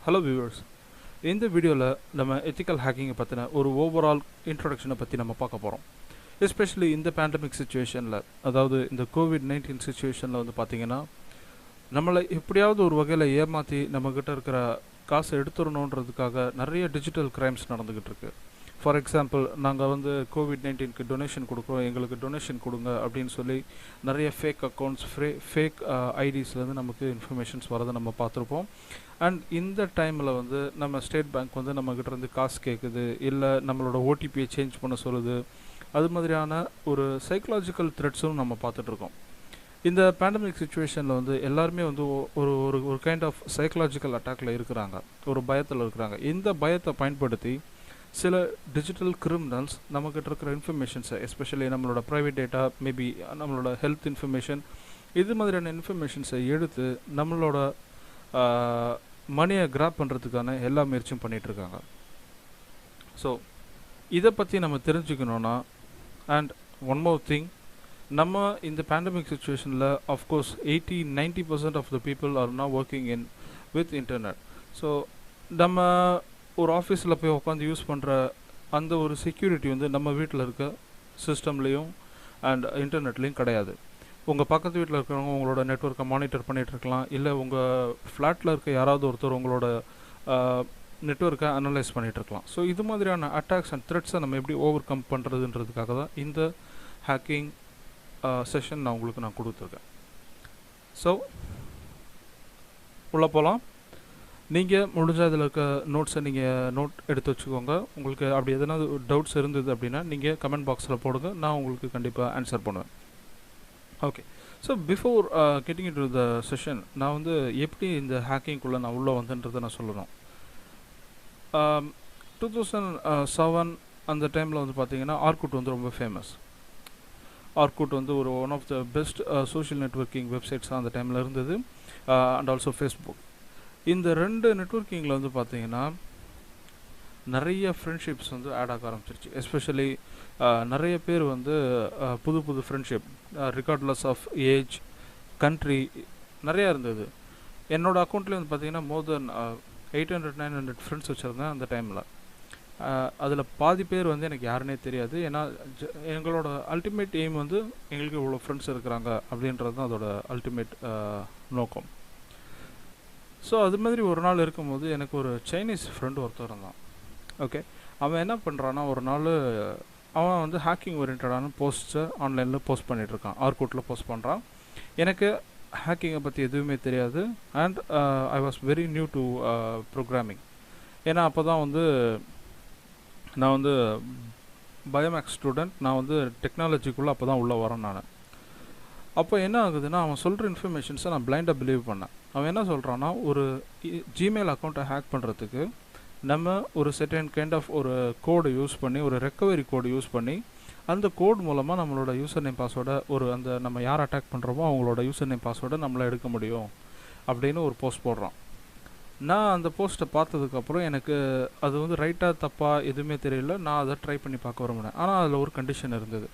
Hello viewers, இந்த வீடியோவில் நம்ம எத்திக்கல் ஹேக்கிங்கை பற்றின ஒரு ஓவரால் இன்ட்ரொடக்ஷனை பற்றி நம்ம பார்க்க போகிறோம். எஸ்பெஷலி இந்த பேண்டமிக் சுச்சுவேஷனில், அதாவது இந்த கோவிட்-19 சுச்சுவேஷனில் வந்து பார்த்திங்கன்னா, நம்மளை எப்படியாவது ஒரு வகையில் ஏமாற்றி நம்மக்கிட்ட இருக்கிற காசை எடுத்துடணுன்றதுக்காக நிறைய டிஜிட்டல் கிரைம்ஸ் நடந்துக்கிட்டு இருக்கு. ஃபார் எக்ஸாம்பிள், நாங்கள் வந்து கோவிட்-19க்கு டொனேஷன் கொடுக்குறோம், எங்களுக்கு டொனேஷன் கொடுங்க அப்படின்னு சொல்லி நிறைய ஃபேக் அக்கௌண்ட்ஸ், ஃபேக் ஐடிஸ்லேருந்து நமக்கு இன்ஃபர்மேஷன்ஸ் வரதை நம்ம பார்த்துருப்போம். அண்ட் இந்த டைமில் வந்து நம்ம ஸ்டேட் பேங்க் வந்து நம்மக்கிட்ட இருந்து காசு கேட்குது, இல்லை நம்மளோட ஓடிபியை சேஞ்ச் பண்ண சொல்லுது. அது மாதிரியான ஒரு சைக்கலாஜிக்கல் த்ரெட்ஸும் நம்ம பார்த்துட்ருக்கோம். இந்த பேண்டமிக் சுச்சுவேஷனில் வந்து எல்லாருமே வந்து ஒரு ஒரு ஒரு கைண்ட் ஆஃப் சைக்கலாஜிக்கல் அட்டாக்ல இருக்கிறாங்க, ஒரு பயத்தில் இருக்கிறாங்க. இந்த பயத்தை பயன்படுத்தி சில டிஜிட்டல் கிரிமினல்ஸ் நம்மக்கிட்ட இருக்கிற இன்ஃபர்மேஷன்ஸை, எஸ்பெஷலி நம்மளோட ப்ரைவேட் டேட்டா, மேபி நம்மளோட ஹெல்த் இன்ஃபர்மேஷன், இது மாதிரியான இன்ஃபர்மேஷன்ஸை எடுத்து நம்மளோட மணியை கிராப் பண்ணுறதுக்கான எல்லா முயற்சியும் பண்ணிகிட்ருக்காங்க. ஸோ இதை பற்றி நம்ம தெரிஞ்சுக்கணுன்னா, அண்ட் ஒன் மோர் திங், நம்ம இந்த பேண்டமிக் சுச்சுவேஷனில் of course 80-90% of the people are not working in with internet. So நம்ம ஒரு ஆஃபீஸில் போய் உட்காந்து யூஸ் பண்ணுற அந்த ஒரு செக்யூரிட்டி வந்து நம்ம வீட்டில் இருக்க சிஸ்டம்லேயும் அண்ட் இன்டர்நெட்லேயும் கிடையாது. உங்கள் பக்கத்து வீட்டில் இருக்கிறவங்க உங்களோட நெட்வொர்க்கை மானிட்டர் பண்ணிகிட்ருக்கலாம், இல்லை உங்கள் ஃப்ளாட்டில் இருக்க யாராவது ஒருத்தர் உங்களோட நெட்வொர்க்கை அனலைஸ் பண்ணிகிட்ருக்கலாம். ஸோ இது மாதிரியான அட்டாக்ஸ் அண்ட் த்ரெட்ஸை நம்ம எப்படி ஓவர் கம் பண்ணுறதுன்றதுக்காக தான் இந்த ஹேக்கிங் செஷன் நான் கொடுத்துருக்கேன். ஸோ உள்ளே போகலாம். நீங்கள் முடிஞ்ச அதில் இருக்க நோட்ஸை நீங்கள் நோட் எடுத்து வச்சுக்கோங்க. உங்களுக்கு அப்படி எதனா டவுட்ஸ் இருந்தது அப்படின்னா நீங்கள் கமெண்ட் பாக்ஸில் போடுங்க, நான் உங்களுக்கு கண்டிப்பாக ஆன்சர் பண்ணுவேன். Okay, so before getting into the session, நான் வந்து எப்படி இந்த ஹேக்கிங்குள்ளே நான் உள்ளே வந்தேன்றதை நான் சொல்லணும். 2007 அந்த டைமில் வந்து பார்த்தீங்கன்னா ஆர்குட் வந்து ரொம்ப ஃபேமஸ். ஆர்குட் வந்து ஒரு one of the best social networking websites அந்த டைமில் இருந்தது, அண்ட் ஆல்சோ ஃபேஸ்புக். இந்த ரெண்டு நெட்வொர்க்கிங்கில் வந்து பார்த்தீங்கன்னா நிறைய ஃப்ரெண்ட்ஷிப்ஸ் வந்து ஆட் ஆக ஆரம்பிச்சிருச்சு. எஸ்பெஷலி நிறைய பேர் வந்து புது புது friendship, regardless of age, country, நிறையா இருந்தது. என்னோடய அக்கௌண்ட்லேயே வந்து பார்த்தீங்கன்னா மோர் தென் 800-900 ஃப்ரெண்ட்ஸ் வச்சுருந்தேன் அந்த டைமில். அதில் பாதி பேர் வந்து எனக்கு யாருன்னே தெரியாது. ஏன்னா எங்களோட அல்டிமேட் எய்ம் வந்து எங்களுக்கு இவ்வளோ ஃப்ரெண்ட்ஸ் இருக்கிறாங்க அப்படின்றது தான் அதோட அல்டிமேட் நோக்கம். ஸோ அது மாதிரி ஒரு நாள் இருக்கும்போது எனக்கு ஒரு சைனீஸ் ஃப்ரெண்டு ஒருத்தர் இருந்தான். ஓகே, அவன் என்ன பண்ணுறான்னா, ஒரு நாள் அவன் வந்து ஹேக்கிங் ஓரியன்டான போஸ்ட்டை ஆன்லைனில் போஸ்ட் பண்ணிகிட்ருக்கான், ஆர்குட்டில் போஸ்ட் பண்ணுறான். எனக்கு ஹேக்கிங்கை பற்றி எதுவுமே தெரியாது, and I was very new to programming. ஏன்னா அப்போ தான் வந்து நான் வந்து பயோமேக்ஸ் ஸ்டூடெண்ட், நான் வந்து டெக்னாலஜிக்குள்ளே அப்போ தான் உள்ளே வரேன் நான். அப்போ என்ன ஆகுதுன்னா, அவன் சொல்கிற இன்ஃபர்மேஷன்ஸை நான் பிளைண்டாக பிலீவ் பண்ணேன். அவன் என்ன சொல்கிறான்னா, ஒரு ஜிமெயில் அக்கௌண்ட்டை ஹேக் பண்ணுறதுக்கு நம்ம ஒரு செர்டன் கைண்ட் ஆஃப் ஒரு கோடு யூஸ் பண்ணி, ஒரு ரெக்கவரி கோடு யூஸ் பண்ணி, அந்த கோட் மூலமாக நம்மளோட யூசர் நேம் பாஸ்வேர்டை, ஒரு அந்த நம்ம யார் அட்டாக் பண்ணுறோமோ அவங்களோட யூசர் நேம் பாஸ்வேர்டை நம்மளை எடுக்க முடியும் அப்படின்னு ஒரு போஸ்ட் போடுறான். நான் அந்த போஸ்ட்டை பார்த்ததுக்கப்புறம் எனக்கு அது வந்து ரைட்டாக தப்பாக எதுவுமே தெரியல. நான் அதை ட்ரை பண்ணி பார்க்க விரும்பினேன். ஆனால் அதில் ஒரு கண்டிஷன் இருந்தது.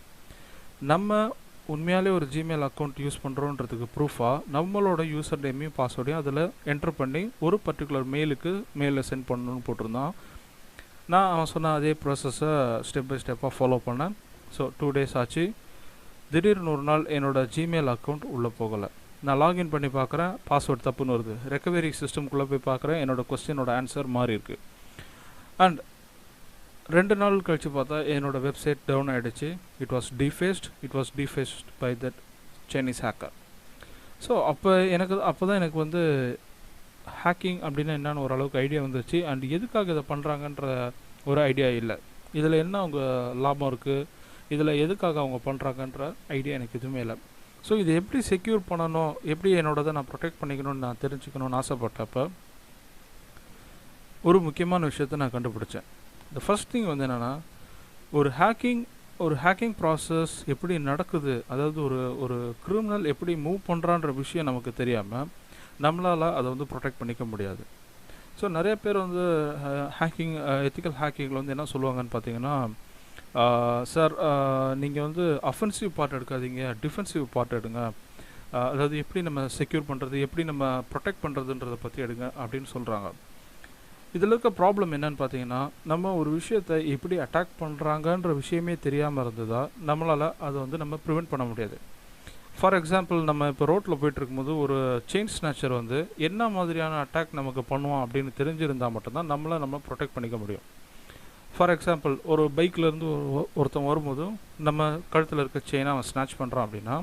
நம்ம உண்மையாலே ஒரு ஜிமெயில் அக்கௌண்ட் யூஸ் பண்ணுறோன்றதுக்கு ப்ரூஃபாக நம்மளோட யூசர் நேமையும் பாஸ்வேர்டையும் அதில் என்ட்ரு பண்ணி ஒரு பர்டிகுலர் மெயிலில் சென்ட் பண்ணணும்னு போட்டிருந்தான். நான் அவன் சொன்ன அதே ப்ராசஸை ஸ்டெப் பை ஸ்டெப்பாக ஃபாலோ பண்ணேன். ஸோ 2 days ஆச்சு. திடீர்னு ஒரு நாள் என்னோடய ஜிமெயில் அக்கௌண்ட் உள்ளே போகலை. நான் லாகின் பண்ணி பார்க்குறேன், பாஸ்வேர்டு தப்புன்னு வருது. ரெக்கவரி சிஸ்டம்குள்ளே போய் பார்க்குறேன், என்னோடய கொஸ்டினோட ஆன்சர் மாறி இருக்குது. அண்ட் 2 நாள் கழித்து பார்த்தா என்னோடய வெப்சைட் டவுன் ஆகிடுச்சு. It was defaced by that Chinese hacker. So அப்போ தான் எனக்கு வந்து ஹேக்கிங் அப்படின்னா என்னன்னு ஓரளவுக்கு ஐடியா வந்துச்சு. அண்ட் எதுக்காக இதை பண்ணுறாங்கன்ற ஒரு ஐடியா இல்லை. இதில் என்ன அவங்க லாபம் இருக்குது, இதில் எதுக்காக அவங்க பண்ணுறாங்கன்ற ஐடியா எனக்கு எதுவுமே இல்லை. ஸோ இது எப்படி செக்யூர் பண்ணணும், எப்படி என்னோடதை நான் ப்ரொடெக்ட் பண்ணிக்கணும்னு நான் தெரிஞ்சுக்கணும்னு ஆசைப்பட்டப்போ ஒரு முக்கியமான விஷயத்தை நான் கண்டுபிடிச்சேன். த ஃபர்ஸ்ட் திங் வந்து என்னென்னா, ஒரு ஹேக்கிங் ப்ராசஸ் எப்படி நடக்குது, அதாவது ஒரு கிரிமினல் எப்படி மூவ் பண்ணுறான்ற விஷயம் நமக்கு தெரியாமல் நம்மளால் அதை வந்து ப்ரொடெக்ட் பண்ணிக்க முடியாது. ஸோ நிறைய பேர் வந்து எத்திக்கல் ஹேக்கிங்கில் வந்து என்ன சொல்லுவாங்கன்னு பார்த்தீங்கன்னா, சார் நீங்கள் வந்து அஃபென்சிவ் பார்ட் எடுக்காதீங்க, டிஃபென்சிவ் பார்ட் எடுங்க, அதாவது எப்படி நம்ம செக்யூர் பண்ணுறது, எப்படி நம்ம ப்ரொடெக்ட் பண்ணுறதுன்றதை பற்றி எடுங்க அப்படின்னு சொல்கிறாங்க. இதில் இருக்க ப்ராப்ளம் என்னன்னு பார்த்தீங்கன்னா, நம்ம ஒரு விஷயத்தை எப்படி அட்டாக் பண்ணுறாங்கன்ற விஷயமே தெரியாமல் இருந்ததா நம்மளால் அதை வந்து நம்ம ப்ரிவெண்ட் பண்ண முடியாது. ஃபார் எக்ஸாம்பிள், நம்ம இப்போ ரோட்டில் போயிட்டுருக்கும்போது ஒரு செயின் ஸ்நாச்சர் வந்து என்ன மாதிரியான அட்டாக் நமக்கு பண்ணுவான் அப்படின்னு தெரிஞ்சிருந்தால் மட்டும்தான் நம்ம ப்ரொடெக்ட் பண்ணிக்க முடியும். ஃபார் எக்ஸாம்பிள், ஒரு பைக்லேருந்து ஒருத்தன் வரும்போதும் நம்ம கழுத்தில் இருக்க செயினை அவன் ஸ்நாச் பண்ணுறான் அப்படின்னா,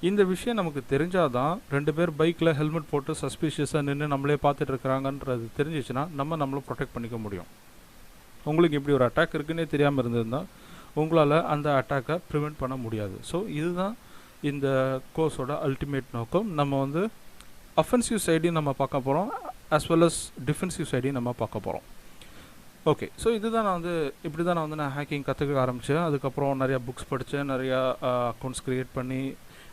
இந்த விஷயம் நமக்கு தெரிஞ்சால் தான் 2 பேர் பைக்கில் ஹெல்மெட் போட்டு சஸ்பீஷியஸாக நின்று நம்மளே பார்த்துட்டு இருக்கிறாங்கன்றது தெரிஞ்சிச்சுன்னா நம்மளை ப்ரொடெக்ட் பண்ணிக்க முடியும். உங்களுக்கு இப்படி ஒரு அட்டாக் இருக்குன்னே தெரியாமல் இருந்திருந்தால் உங்களால் அந்த அட்டாக்கை ப்ரிவெண்ட் பண்ண முடியாது. ஸோ இதுதான் இந்த கோர்ஸோட அல்டிமேட் நோக்கம். நம்ம வந்து அஃபென்சிவ் சைடையும் நம்ம பார்க்க போகிறோம், ஆஸ் வெல் அஸ் டிஃபென்சிவ் சைடையும் நம்ம பார்க்க போகிறோம். ஓகே, ஸோ இதுதான் நான் ஹேக்கிங் கற்றுக்க ஆரம்பித்தேன். அதுக்கப்புறம் நிறையா புக்ஸ் படித்தேன், நிறையா அக்கௌண்ட்ஸ் க்ரியேட் பண்ணி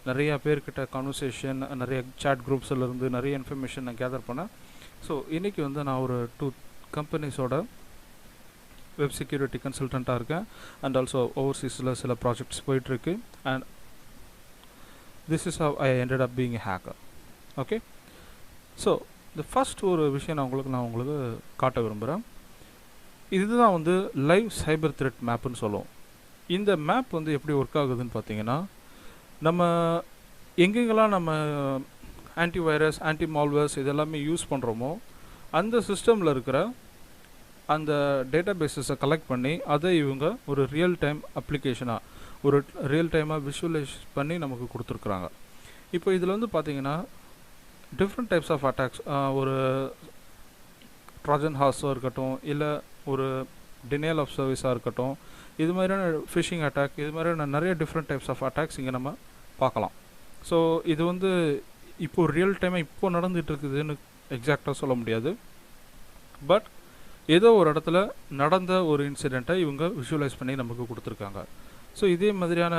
நிறையா பேர்கிட்ட கான்வர்சேஷன், நிறைய சேட் குரூப்ஸில் நிறைய இன்ஃபர்மேஷன் நான் கேதர் பண்ணேன். ஸோ இன்றைக்கி வந்து நான் ஒரு 2 கம்பெனிஸோட வெப் செக்யூரிட்டி கன்சல்டண்ட்டாக இருக்கேன். அண்ட் ஆல்சோ ஓவர்சீஸில் சில ப்ராஜெக்ட்ஸ் போயிட்டுருக்கு. And this is how I ended up being a hacker. Okay, so இந்த ஃபஸ்ட் ஒரு விஷயம் நான் உங்களுக்கு காட்ட விரும்புகிறேன். இதுதான் வந்து லைவ் சைபர் த்ரெட் மேப்புன்னு சொல்லுவோம். இந்த மேப் வந்து எப்படி ஒர்க் ஆகுதுன்னு பார்த்தீங்கன்னா, நம்ம எங்கெங்கெல்லாம் நம்ம ஆன்டிவைரஸ், ஆன்டி மால்வேர்ஸ் இதெல்லாமே யூஸ் பண்ணுறோமோ அந்த சிஸ்டமில் இருக்கிற அந்த டேட்டா பேஸஸை கலெக்ட் பண்ணி அதை இவங்க ஒரு ரியல் டைம் அப்ளிகேஷனாக, ஒரு ரியல் டைமாக விஷுவலைஸ் பண்ணி நமக்கு கொடுத்துருக்குறாங்க. இப்போ இதில் வந்து பார்த்திங்கன்னா டிஃப்ரெண்ட் டைப்ஸ் ஆஃப் அட்டாக்ஸ், ஒரு ட்ராஜன் ஹார்ஸாக இருக்கட்டும், இல்லை ஒரு டினையல் ஆஃப் சர்வீஸாக இருக்கட்டும், இது மாதிரியான ஃபிஷிங் அட்டாக், இது மாதிரியான நிறைய டிஃப்ரெண்ட் டைப்ஸ் ஆஃப் அட்டாக்ஸ் இங்கே நம்ம பார்க்கலாம். ஸோ இது வந்து இப்போது ரியல் டைமாக இப்போ நடந்துகிட்டு இருக்குதுன்னு எக்ஸாக்டாக சொல்ல முடியாது. பட் ஏதோ ஒரு இடத்துல நடந்த ஒரு இன்சிடெண்ட்டை இவங்க விஷுவலைஸ் பண்ணி நமக்கு கொடுத்துருக்காங்க. ஸோ இதே மாதிரியான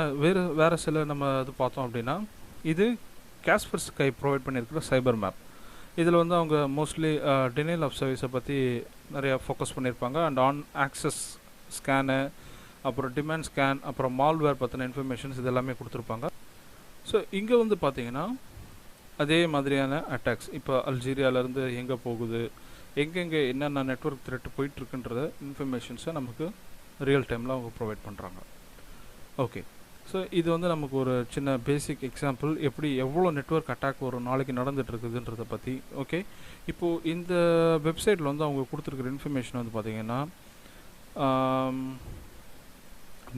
வேறு சில நம்ம இது பார்த்தோம் அப்படின்னா, இது காஸ்பர்ஸ்கை ப்ரொவைட் பண்ணியிருக்கிற சைபர் மேப். இதில் வந்து அவங்க மோஸ்ட்லி டினைல் ஆஃப் சர்வீஸை பற்றி நிறையா ஃபோக்கஸ் பண்ணியிருப்பாங்க. அண்ட் ஆன் ஆக்சஸ் ஸ்கேனு, அப்புறம் டிமாண்ட் ஸ்கேன், அப்புறம் மால்வேர் பற்றின இன்ஃபர்மேஷன்ஸ் இதெல்லாமே கொடுத்துருப்பாங்க. ஸோ இங்கே வந்து பார்த்திங்கன்னா அதே மாதிரியான அட்டாக்ஸ் இப்போ அல்ஜீரியாவிலேருந்து எங்கே போகுது, எங்கெங்கே என்னென்ன நெட்வொர்க் த்ரெட் போயிட்டுருக்குன்றத இன்ஃபர்மேஷன்ஸை நமக்கு ரியல் டைமில் அவங்க ப்ரொவைட் பண்ணுறாங்க. ஓகே, ஸோ இது வந்து நமக்கு ஒரு சின்ன பேசிக் எக்ஸாம்பிள், எப்படி எவ்வளோ நெட்வொர்க் அட்டாக் ஒரு நாளைக்கு நடந்துகிட்ருக்குதுன்றதை பற்றி. ஓகே, இப்போது இந்த வெப்சைட்டில் வந்து அவங்க கொடுத்துருக்குற இன்ஃபர்மேஷன் வந்து பார்த்திங்கன்னா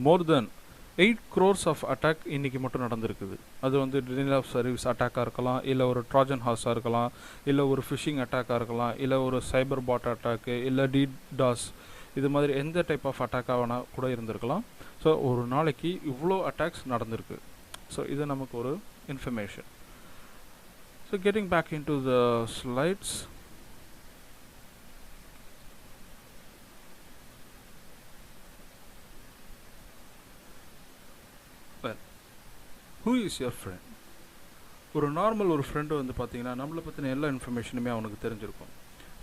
மோர் தென் 8 crores ஆஃப் அட்டாக் இன்றைக்கி மட்டும் நடந்திருக்குது. அது வந்து டினைல் ஆஃப் சர்வீஸ் அட்டாக்காக இருக்கலாம், இல்லை ஒரு ட்ராஜன் ஹார்ஸாக இருக்கலாம், இல்லை ஒரு ஃபிஷிங் அட்டாக்காக இருக்கலாம், இல்லை ஒரு சைபர் பாட் அட்டாக்கு, இல்லை டிடாஸ், இது மாதிரி எந்த டைப் ஆஃப் அட்டாக்காக வேணால் கூட இருந்திருக்கலாம். ஸோ ஒரு நாளைக்கு இவ்வளோ அட்டாக்ஸ் நடந்திருக்கு. ஸோ இது நமக்கு ஒரு information. So getting back in to the slides. Well, who is your friend? ஒரு நார்மல் ஒரு ஃப்ரெண்டு வந்து பார்த்திங்கன்னா நம்மளை பற்றின எல்லா இன்ஃபர்மேஷனுமே அவனுக்கு தெரிஞ்சிருக்கும்.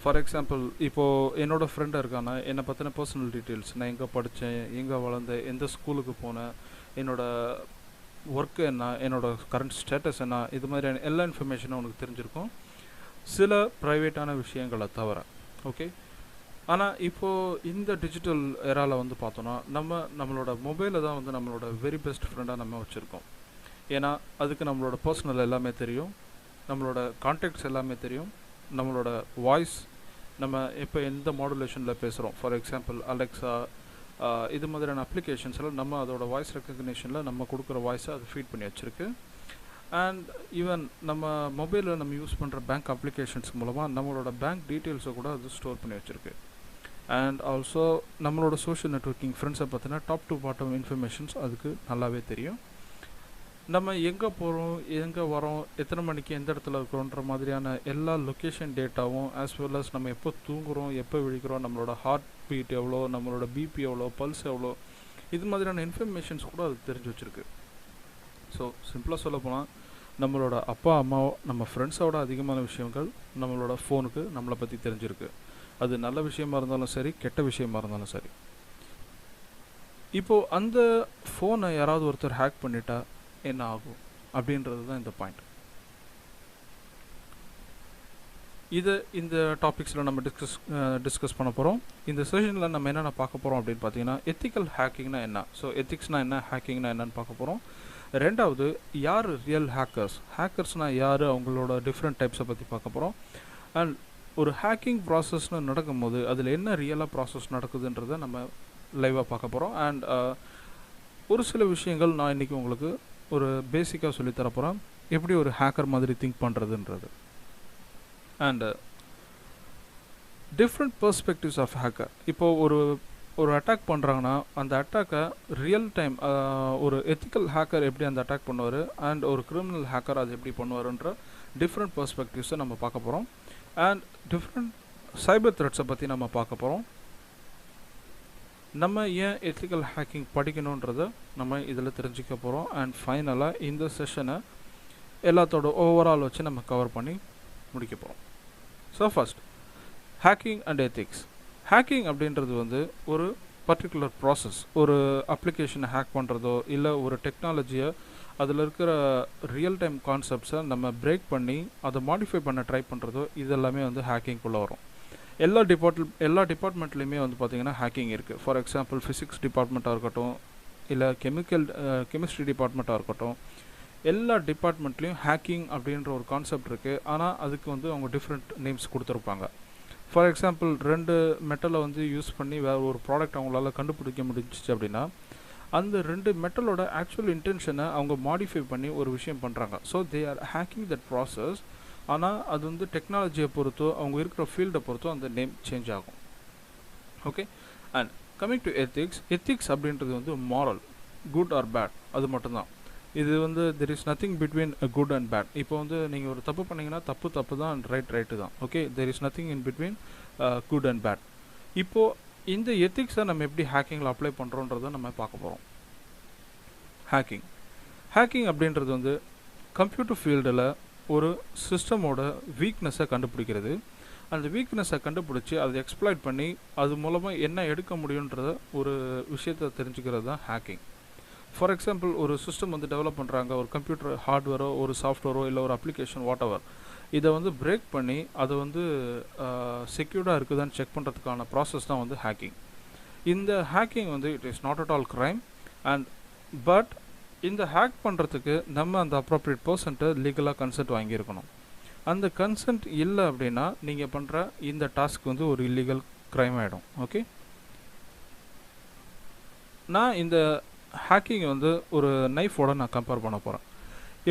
ஃபார் எக்ஸாம்பிள், இப்போது என்னோடய ஃப்ரெண்டாக இருக்கானா, என்னை பற்றின பர்சனல் டீட்டெயில்ஸ், நான் எங்கே படித்தேன், எங்கே வளர்ந்தேன், எந்த ஸ்கூலுக்கு போனேன், என்னோடய ஒர்க்கு என்ன, என்னோடய கரண்ட் ஸ்டேட்டஸ் என்ன, இது மாதிரியான எல்லா இன்ஃபர்மேஷனும் அவனுக்கு தெரிஞ்சிருக்கும், சில ப்ரைவேட்டான விஷயங்களை தவிர. ஓகே, ஆனால் இப்போது இந்த டிஜிட்டல் எராவில் வந்து பார்த்தோன்னா நம்மளோட மொபைலை தான் வந்து நம்மளோட வெரி பெஸ்ட் ஃப்ரெண்டாக நம்ம வச்சுருக்கோம். ஏன்னா அதுக்கு நம்மளோட பர்சனல் எல்லாமே தெரியும், நம்மளோட கான்டாக்ட்ஸ் எல்லாமே தெரியும், நம்மளோட வாய்ஸ், நம்ம இப்போ எந்த மாடுலேஷனில் பேசுகிறோம், ஃபார் எக்ஸாம்பிள் அலெக்ஸா, இது மாதிரியான அப்ளிகேஷன்ஸில் நம்ம அதோட வாய்ஸ் ரெக்கக்னிஷனில் நம்ம கொடுக்குற வாய்ஸை அது ஃபீட் பண்ணி வச்சுருக்கு. அண்ட் ஈவன் நம்ம மொபைலில் நம்ம யூஸ் பண்ணுற பேங்க் அப்ளிகேஷன்ஸ் மூலமாக நம்மளோட பேங்க் டீட்டெயில்ஸை கூட அது ஸ்டோர் பண்ணி வச்சுருக்கு. அண்ட் ஆல்சோ நம்மளோட சோஷியல் நெட்வொர்க்கிங் ஃப்ரெண்ட்ஸை பற்றின டாப் டு பாட்டம் இன்ஃபர்மேஷன்ஸ் அதுக்கு நல்லாவே தெரியும். நம்ம எங்கே போகிறோம், எங்கே வரோம், எத்தனை மணிக்கு எந்த இடத்துல இருக்கிறோன்ற மாதிரியான எல்லா லொக்கேஷன் டேட்டாவும், ஆஸ் வெல் அஸ் நம்ம எப்போ தூங்குகிறோம், எப்போ விழிக்கிறோம், நம்மளோட ஹார்ட் பீட் எவ்வளோ, நம்மளோட பிபி எவ்வளோ, பல்ஸ் எவ்வளோ, இது மாதிரியான இன்ஃபர்மேஷன்ஸ் கூட அது தெரிஞ்சு வச்சுருக்கு. ஸோ சிம்பிளாக சொல்ல போனால் நம்மளோட அப்பா அம்மாவோ நம்ம ஃப்ரெண்ட்ஸோட அதிகமான விஷயங்கள் நம்மளோட ஃபோனுக்கு நம்மளை பற்றி தெரிஞ்சிருக்கு. அது நல்ல விஷயமா இருந்தாலும் சரி, கெட்ட விஷயமா இருந்தாலும் சரி. இப்போது அந்த ஃபோனை யாராவது ஒருத்தர் ஹேக் பண்ணிட்டா என்ன ஆகும் அப்படின்றது தான் இந்த பாயிண்ட். இந்த டாபிக்ஸில் நம்ம டிஸ்கஸ் பண்ண போகிறோம். இந்த செஷனில் நம்ம என்னென்ன பார்க்க போகிறோம் அப்படின்னு பார்த்தீங்கன்னா, எத்திக்கல் ஹேக்கிங்னா என்ன, ஸோ எத்திக்ஸ்னால் என்ன, ஹேக்கிங்னா என்னன்னு பார்க்க போகிறோம். ரெண்டாவது, யார் ரியல் ஹேக்கர்ஸ்னால் யார், அவங்களோட டிஃப்ரெண்ட் டைப்ஸை பற்றி பார்க்க போகிறோம். அண்ட் ஒரு ஹேக்கிங் ப்ராசஸ்னு நடக்கும்போது அதில் என்ன ரியலாக ப்ராசஸ் நடக்குதுன்றதை நம்ம லைவாக பார்க்க போகிறோம். அண்ட் ஒரு சில விஷயங்கள் நான் இன்றைக்கி உங்களுக்கு ஒரு பேசிக்காக சொல்லித்தர போகிறேன், எப்படி ஒரு ஹேக்கர் மாதிரி திங்க் பண்ணுறதுன்றது. And different perspectives of hacker. இப்போது ஒரு அட்டாக் பண்ணுறாங்கன்னா அந்த அட்டாக்கை ரியல் டைம் ஒரு எத்திக்கல் ஹேக்கர் எப்படி அந்த அட்டாக் பண்ணுவார் அண்ட் ஒரு கிரிமினல் ஹேக்கர் அது எப்படி பண்ணுவாருன்ற டிஃப்ரெண்ட் பெர்ஸ்பெக்டிவ்ஸை நம்ம பார்க்க போகிறோம். அண்ட் டிஃப்ரெண்ட் சைபர் த்ரெட்ஸை பற்றி நம்ம பார்க்க போகிறோம். நம்ம ஏன் எத்திக்கல் ஹேக்கிங் படிக்கணுன்றதை நம்ம இதில் தெரிஞ்சுக்க போகிறோம். அண்ட் ஃபைனலாக இந்த செஷனை எல்லாத்தோட ஓவரால் வச்சு நம்ம கவர் பண்ணி முடிக்க போகிறோம். So first, hacking and ethics. Hacking அப்படின்றது வந்து ஒரு பர்டிகுலர் ப்ராசஸ், ஒரு அப்ளிகேஷனை ஹேக் பண்ணுறதோ இல்லை ஒரு டெக்னாலஜியை அதில் இருக்கிற ரியல் டைம் கான்செப்ட்ஸை நம்ம பிரேக் பண்ணி அதை மாடிஃபை பண்ண ட்ரை பண்ணுறதோ, இதெல்லாமே வந்து ஹேக்கிங்குள்ளே வரும். எல்லா டிபார்ட்மெண்ட்லேயுமே வந்து பார்த்திங்கன்னா ஹேக்கிங் இருக்குது. ஃபார் எக்ஸாம்பிள் ஃபிசிக்ஸ் டிபார்ட்மெண்ட்டாக இருக்கட்டும், இல்லை கெமிஸ்ட்ரி டிபார்ட்மெண்ட்டாக இருக்கட்டும், எல்லா டிபார்ட்மெண்ட்லேயும் ஹேக்கிங் அப்படின்ற ஒரு கான்செப்ட் இருக்குது. ஆனால் அதுக்கு வந்து அவங்க டிஃப்ரெண்ட் நேம்ஸ் கொடுத்துருப்பாங்க. ஃபார் எக்ஸாம்பிள் 2 மெட்டலை வந்து யூஸ் பண்ணி வேறு ஒரு ப்ராடக்ட் அவங்களால கண்டுபிடிக்க முடிஞ்சிச்சு அப்படின்னா, அந்த 2 மெட்டலோட ஆக்சுவல் இன்டென்ஷனை அவங்க மாடிஃபை பண்ணி ஒரு விஷயம் பண்ணுறாங்க. So they are hacking that process. ஆனால் அது வந்து டெக்னாலஜியை பொறுத்தோ அவங்க இருக்கிற ஃபீல்டை பொறுத்தோ அந்த நேம் சேஞ்ச் ஆகும். Okay. And coming to ethics அப்படின்றது வந்து மாரல், குட் ஆர் பேட், அது மட்டும்தான். இது வந்து there is nothing between good and bad. இப்போ வந்து நீங்கள் ஒரு தப்பு பண்ணிங்கன்னா தப்பு தான், ரைட்டு தான். Okay, there is nothing in between good and bad. இப்போது இந்த எத்திக்ஸை நம்ம எப்படி ஹேக்கிங்கில் அப்ளை பண்ணுறோன்றதை நம்ம பார்க்க போகிறோம். ஹேக்கிங் அப்படின்றது வந்து கம்ப்யூட்டர் ஃபீல்டில் ஒரு சிஸ்டமோட வீக்னஸை கண்டுபிடிக்கிறது. அந்த வீக்னஸை கண்டுபிடிச்சி அதை எக்ஸ்ப்ளாய்ட் பண்ணி அது மூலமாக என்ன எடுக்க முடியுன்றத ஒரு விஷயத்தை தெரிஞ்சுக்கிறது தான் ஹேக்கிங். ஃபார் எக்ஸாம்பிள், ஒரு சிஸ்டம் வந்து டெவலப் பண்ணுறாங்க, ஒரு கம்ப்யூட்டர் ஹார்ட்வேரோ ஒரு சாஃப்ட்வேரோ இல்லை ஒரு அப்ளிகேஷன் வாட்எவர், இதை வந்து பிரேக் பண்ணி அதை வந்து செக்யூர்டாக இருக்குதான்னு செக் பண்ணுறதுக்கான ப்ராசஸ் தான் வந்து ஹேக்கிங். இந்த ஹேக்கிங் வந்து it is not at all crime. But இந்த ஹேக் பண்ணுறதுக்கு நம்ம அந்த அப்ரோப்ரியேட் பர்சன்ட்டு லீகலாக கன்சென்ட் வாங்கியிருக்கணும். அந்த கன்சென்ட் இல்லை அப்படின்னா நீங்கள் பண்ணுற இந்த டாஸ்க் வந்து ஒரு இல்லீகல் க்ரைம் ஆகிடும். ஓகே, நான் இந்த ஹேக்கிங் வந்து ஒரு நைஃபோட நான் கம்பேர் பண்ண போகிறேன்.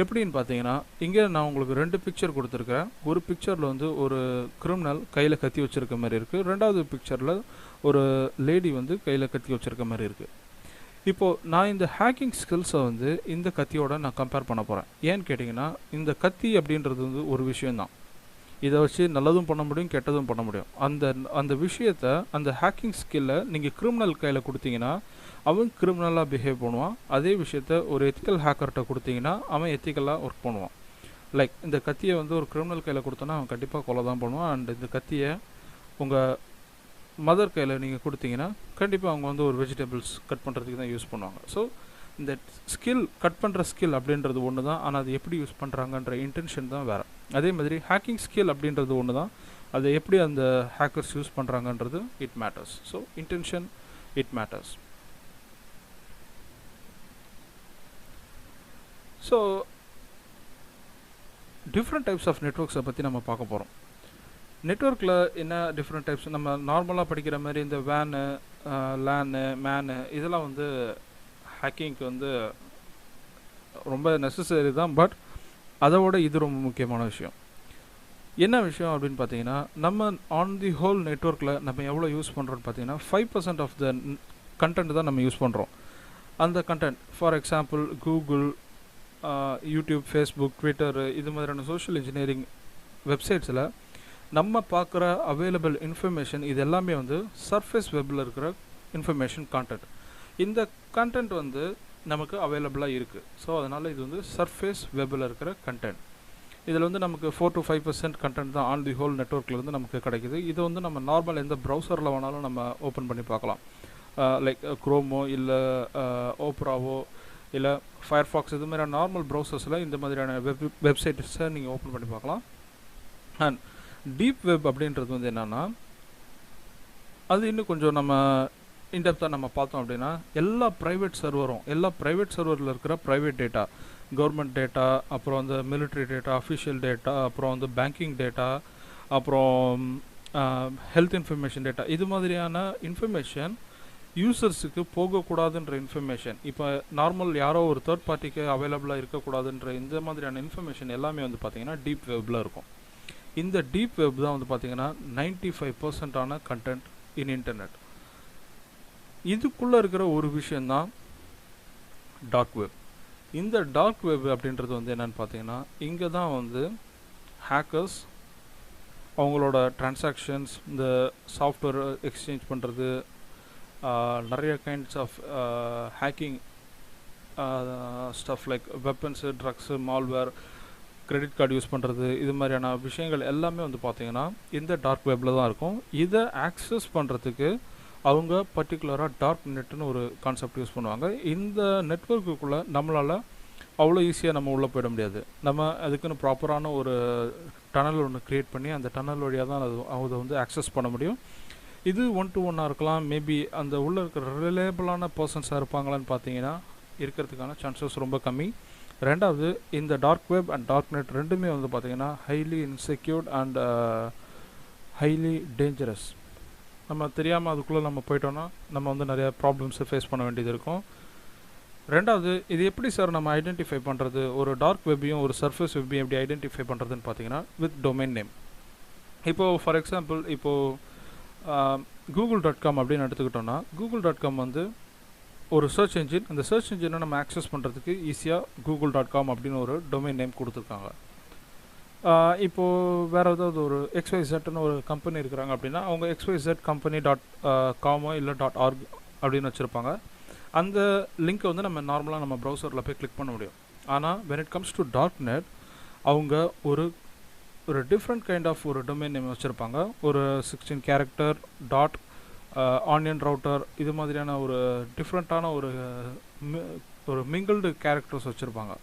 எப்படின்னு பார்த்தீங்கன்னா, இங்கே நான் உங்களுக்கு 2 பிக்சர் கொடுத்துருக்கேன். ஒரு பிக்சரில் வந்து ஒரு கிரிமினல் கையில் கத்தி வச்சுருக்க மாதிரி இருக்குது. 2வது பிக்சரில் ஒரு லேடி வந்து கையில் கத்தி வச்சுருக்க மாதிரி இருக்குது. இப்போது நான் இந்த ஹேக்கிங் ஸ்கில்ஸை வந்து இந்த கத்தியோட நான் கம்பேர் பண்ண போகிறேன். ஏன்னு கேட்டிங்கன்னா, இந்த கத்தி அப்படின்றது வந்து ஒரு விஷயந்தான். இதை வச்சு நல்லதும் பண்ண முடியும், கெட்டதும் பண்ண முடியும். அந்த விஷயத்தை, அந்த ஹேக்கிங் ஸ்கில்லை நீங்கள் கிரிமினல் கையில் கொடுத்தீங்கன்னா அவன் கிரிமினலாக பிஹேவ் பண்ணுவான். அதே விஷயத்த ஒரு எத்திக்கல் ஹேக்கர்கிட்ட கொடுத்தீங்கன்னா அவன் எத்திக்கலாக ஒர்க் பண்ணுவான். லைக் இந்த கத்தியை வந்து ஒரு கிரிமினல் கையில் கொடுத்தோன்னா அவன் கண்டிப்பாக கொலை தான் பண்ணுவான். அண்ட் இந்த கத்தியை உங்கள் மதர் கையில் நீங்கள் கொடுத்தீங்கன்னா கண்டிப்பாக அவங்க வந்து ஒரு வெஜிடபிள்ஸ் கட் பண்ணுறதுக்கு தான் யூஸ் பண்ணுவாங்க. ஸோ இந்த கட் பண்ணுற ஸ்கில் அப்படின்றது ஒன்று தான், ஆனால் அது எப்படி யூஸ் பண்ணுறாங்கன்ற இன்டென்ஷன் தான் வேறு. அதே மாதிரி ஹேக்கிங் ஸ்கில் அப்படின்றது ஒன்று தான், அதை எப்படி அந்த ஹேக்கர்ஸ் யூஸ் பண்ணுறாங்கன்றது it matters. So intention it matters. So different types of நெட்ஒர்க்ஸை பற்றி நம்ம பார்க்க போகிறோம். நெட்ஒர்க்கில் என்ன டிஃப்ரெண்ட் டைப்ஸ், நம்ம நார்மலாக படிக்கிற மாதிரி இந்த வேனு, லேனு, மேனு இதெல்லாம் வந்து ஹேக்கிங்க்கு வந்து ரொம்ப நெசசரி தான். பட் அதோட இது ரொம்ப முக்கியமான விஷயம். என்ன விஷயம் அப்படின்னு பார்த்தீங்கன்னா, நம்ம ஆன் தி ஹோல் நெட்ஒர்க்கில் நம்ம எவ்வளோ யூஸ் பண்ணுறோன்னு பார்த்தீங்கன்னா 5% ஆஃப் த கண்டென்ட் தான் நம்ம யூஸ் பண்ணுறோம். அந்த content for example Google, YouTube, Facebook, Twitter, இது மாதிரியான சோஷியல் இன்ஜினியரிங் வெப்சைட்ஸில் நம்ம பார்க்குற அவைலபிள் இன்ஃபர்மேஷன் இது எல்லாமே வந்து சர்ஃபேஸ் வெப்பில் இருக்கிற இன்ஃபர்மேஷன் கான்டென்ட். இந்த கான்டென்ட் வந்து நமக்கு அவைலபிளாக இருக்குது. ஸோ அதனால் இது வந்து சர்ஃபேஸ் வெப்பில் இருக்கிற கண்டென்ட். இதில் வந்து நமக்கு 4 to 5% கண்டென்ட் தான் ஆன் தி ஹோல் நெட்ஒர்க்லேருந்து நமக்கு கிடைக்குது. இது வந்து நம்ம நார்மல் எந்த ப்ரௌசரில் வேணாலும் நம்ம ஓப்பன் பண்ணி பார்க்கலாம். லைக் குரோமோ இல்லை ஓப்ராவோ இல்லை ஃபயர்ஃபாக்ஸ், இது மாதிரியான நார்மல் ப்ரௌசர்ஸில் இந்த மாதிரியான வெப்சைட்ஸை நீங்கள் ஓப்பன் பண்ணி பார்க்கலாம். அண்ட் டீப் வெப் அப்படின்றது வந்து என்னென்னா, அது இன்னும் கொஞ்சம் நம்ம இன்டெப்த்தாக நம்ம பார்த்தோம் அப்படின்னா, எல்லா ப்ரைவேட் சர்வரில் இருக்கிற ப்ரைவேட் டேட்டா, கவர்மெண்ட் டேட்டா, அப்புறம் வந்து மிலிட்ரி டேட்டா, அஃபிஷியல் டேட்டா, அப்புறம் வந்து பேங்கிங் டேட்டா, அப்புறம் ஹெல்த் இன்ஃபர்மேஷன் டேட்டா, இது மாதிரியான இன்ஃபர்மேஷன் யூசர்ஸுக்கு போகக்கூடாதுன்ற இன்ஃபர்மேஷன், இப்போ நார்மல் யாரோ ஒரு தேர்ட் பார்ட்டிக்கு அவைலபிளாக இருக்கக்கூடாதுன்ற இந்த மாதிரியான இன்ஃபர்மேஷன் எல்லாமே வந்து பார்த்திங்கன்னா டீப் வெப்பில் இருக்கும். இந்த டீப் வெப் தான் வந்து பார்த்திங்கன்னா 95% கண்டென்ட் இன் இன்டர்நெட். இதுக்குள்ளே இருக்கிற ஒரு விஷயந்தான் டார்க் வெப். இந்த டார்க் வெப் அப்படின்றது வந்து என்னென்னு பார்த்தீங்கன்னா, இங்கே தான் வந்து ஹேக்கர்ஸ் அவங்களோட டிரான்சாக்ஷன்ஸ், இந்த சாஃப்ட்வேர் எக்ஸ்சேஞ்ச் பண்ணுறது, நிறைய kinds of hacking stuff like weapons, drugs, malware, credit card use பண்ணுறது, இது மாதிரியான விஷயங்கள் எல்லாமே வந்து பார்த்திங்கன்னா இந்த டார்க் வெப்பில் தான் இருக்கும். இதை ஆக்சஸ் பண்ணுறதுக்கு அவங்க பர்டிகுலராக டார்க் நெட்டுன்னு ஒரு கான்செப்ட் யூஸ் பண்ணுவாங்க. இந்த நெட்வொர்க்குள்ளே நம்மளால் அவ்வளோ ஈஸியாக நம்ம உள்ளே போயிட முடியாது. நம்ம அதுக்குன்னு ப்ராப்பரான ஒரு டனல் ஒன்று க்ரியேட் பண்ணி அந்த டனல் வழியாக தான் அதை வந்து ஆக்சஸ் பண்ண முடியும். இது 1-to-1 இருக்கலாம், மேபி அந்த உள்ளே இருக்கிற ரிலேபிளான பர்சன்ஸாக இருப்பாங்களான்னு பார்த்தீங்கன்னா இருக்கிறதுக்கான சான்சஸ் ரொம்ப கம்மி. ரெண்டாவது, இந்த dark web and dark net ரெண்டுமே வந்து பார்த்திங்கன்னா highly insecured and highly dangerous. நம்ம தெரியாமல் அதுக்குள்ளே நம்ம போயிட்டோன்னா நம்ம வந்து நிறையா ப்ராப்ளம்ஸை ஃபேஸ் பண்ண வேண்டியது இருக்கும். ரெண்டாவது, இது எப்படி சார் நம்ம ஐடென்டிஃபை பண்ணுறது, ஒரு டார்க் வெப்பையும் ஒரு சர்ஃபேஸ் வெப்பையும் எப்படி ஐடென்டிஃபை பண்ணுறதுன்னு பார்த்தீங்கன்னா வித் டொமைன் நேம். இப்போது ஃபார் எக்ஸாம்பிள், இப்போது google.com அப்படின்னு எடுத்துக்கிட்டோன்னா, google.com வந்து ஒரு சர்ச் என்ஜின். அந்த சர்ச் என்ஜினை நம்ம ஆக்சஸ் பண்ணுறதுக்கு ஈஸியாக google.com அப்படின்னு ஒரு டொமைன் நேம் கொடுத்துருக்காங்க. இப்போது வேறு ஏதாவது ஒரு XYZன்னு ஒரு கம்பெனி இருக்கிறாங்க அப்படின்னா அவங்க xyzcompany.com இல்லை .org அப்படின்னு வச்சுருப்பாங்க. அந்த லிங்க்கை வந்து நம்ம நார்மலாக நம்ம ப்ரௌசரில் போய் கிளிக் பண்ண முடியும். ஆனால் when it comes to dark net, அவங்க ஒரு டிஃப்ரெண்ட் கைண்ட் ஆஃப் ஒரு டொமைன் நேம் வச்சுருப்பாங்க. ஒரு 16 கேரக்டர் டாட் ஆனியன் ரவுட்டர், இது மாதிரியான ஒரு டிஃப்ரெண்ட்டான ஒரு மிங்கிள்டு கேரக்டர்ஸ் வச்சுருப்பாங்க.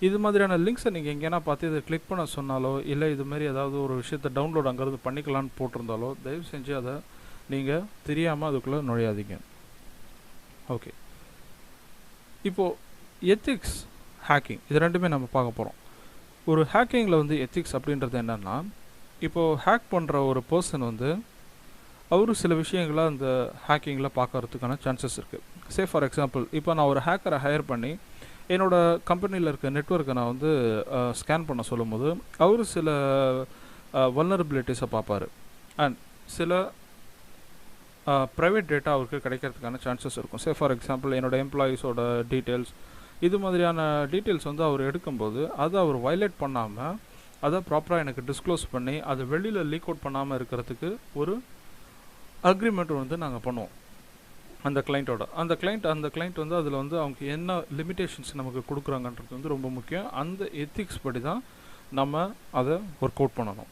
இது மாதிரியான லிங்க்ஸை நீங்கள் எங்கேனா பார்த்து இதை கிளிக் பண்ண சொன்னாலோ, இல்லை இதுமாரி ஏதாவது ஒரு விஷயத்தை டவுன்லோட் அங்கேருந்து பண்ணிக்கலான்னு போட்டிருந்தாலோ, தயவு செஞ்சு அதை நீங்கள் தெரியாமல் அதுக்குள்ளே நுழையாதீங்க. ஓகே, இப்போது எத்திக்ஸ், ஹேக்கிங், இது ரெண்டுமே நம்ம பார்க்க போகிறோம். ஒரு ஹேக்கிங்கில் வந்து எத்திக்ஸ் அப்படின்றது என்னென்னா, இப்போது ஹேக் பண்ணுற ஒரு பர்சன் வந்து அவரு சில விஷயங்களை அந்த ஹேக்கிங்கில் பார்க்கறதுக்கான சான்சஸ் இருக்குது. சே ஃபார் எக்ஸாம்பிள், இப்போ நான் ஒரு ஹேக்கரை ஹையர் பண்ணி என்னோடய கம்பெனியில் இருக்க நெட்வொர்க்கை நான் வந்து ஸ்கேன் பண்ண சொல்லும் போது அவர் சில வல்னரபிலிட்டிஸை பார்ப்பார். அண்ட் சில ப்ரைவேட் டேட்டா அவருக்கு கிடைக்கிறதுக்கான சான்சஸ் இருக்கும். சே ஃபார் எக்ஸாம்பிள், என்னோடய எம்ப்ளாயீஸோட டீட்டெயில்ஸ், இது மாதிரியான டீட்டெயில்ஸ் வந்து அவர் எடுக்கும்போது அதை அவர் வயலேட் பண்ணாமல் அதை ப்ராப்பராக எனக்கு டிஸ்க்ளோஸ் பண்ணி அதை வெளியில் லீக் அவுட் பண்ணாமல் இருக்கிறதுக்கு ஒரு அக்ரிமெண்ட் வந்து நாங்கள் பண்ணுவோம் அந்த கிளைண்ட்டோட. அந்த கிளைண்ட் வந்து அதில் வந்து அவங்க என்ன லிமிட்டேஷன்ஸ் நமக்கு கொடுக்குறாங்கன்றது வந்து ரொம்ப முக்கியம். அந்த எத்திக்ஸ் படி தான் நம்ம அதை ஒர்க் அவுட் பண்ணணும்.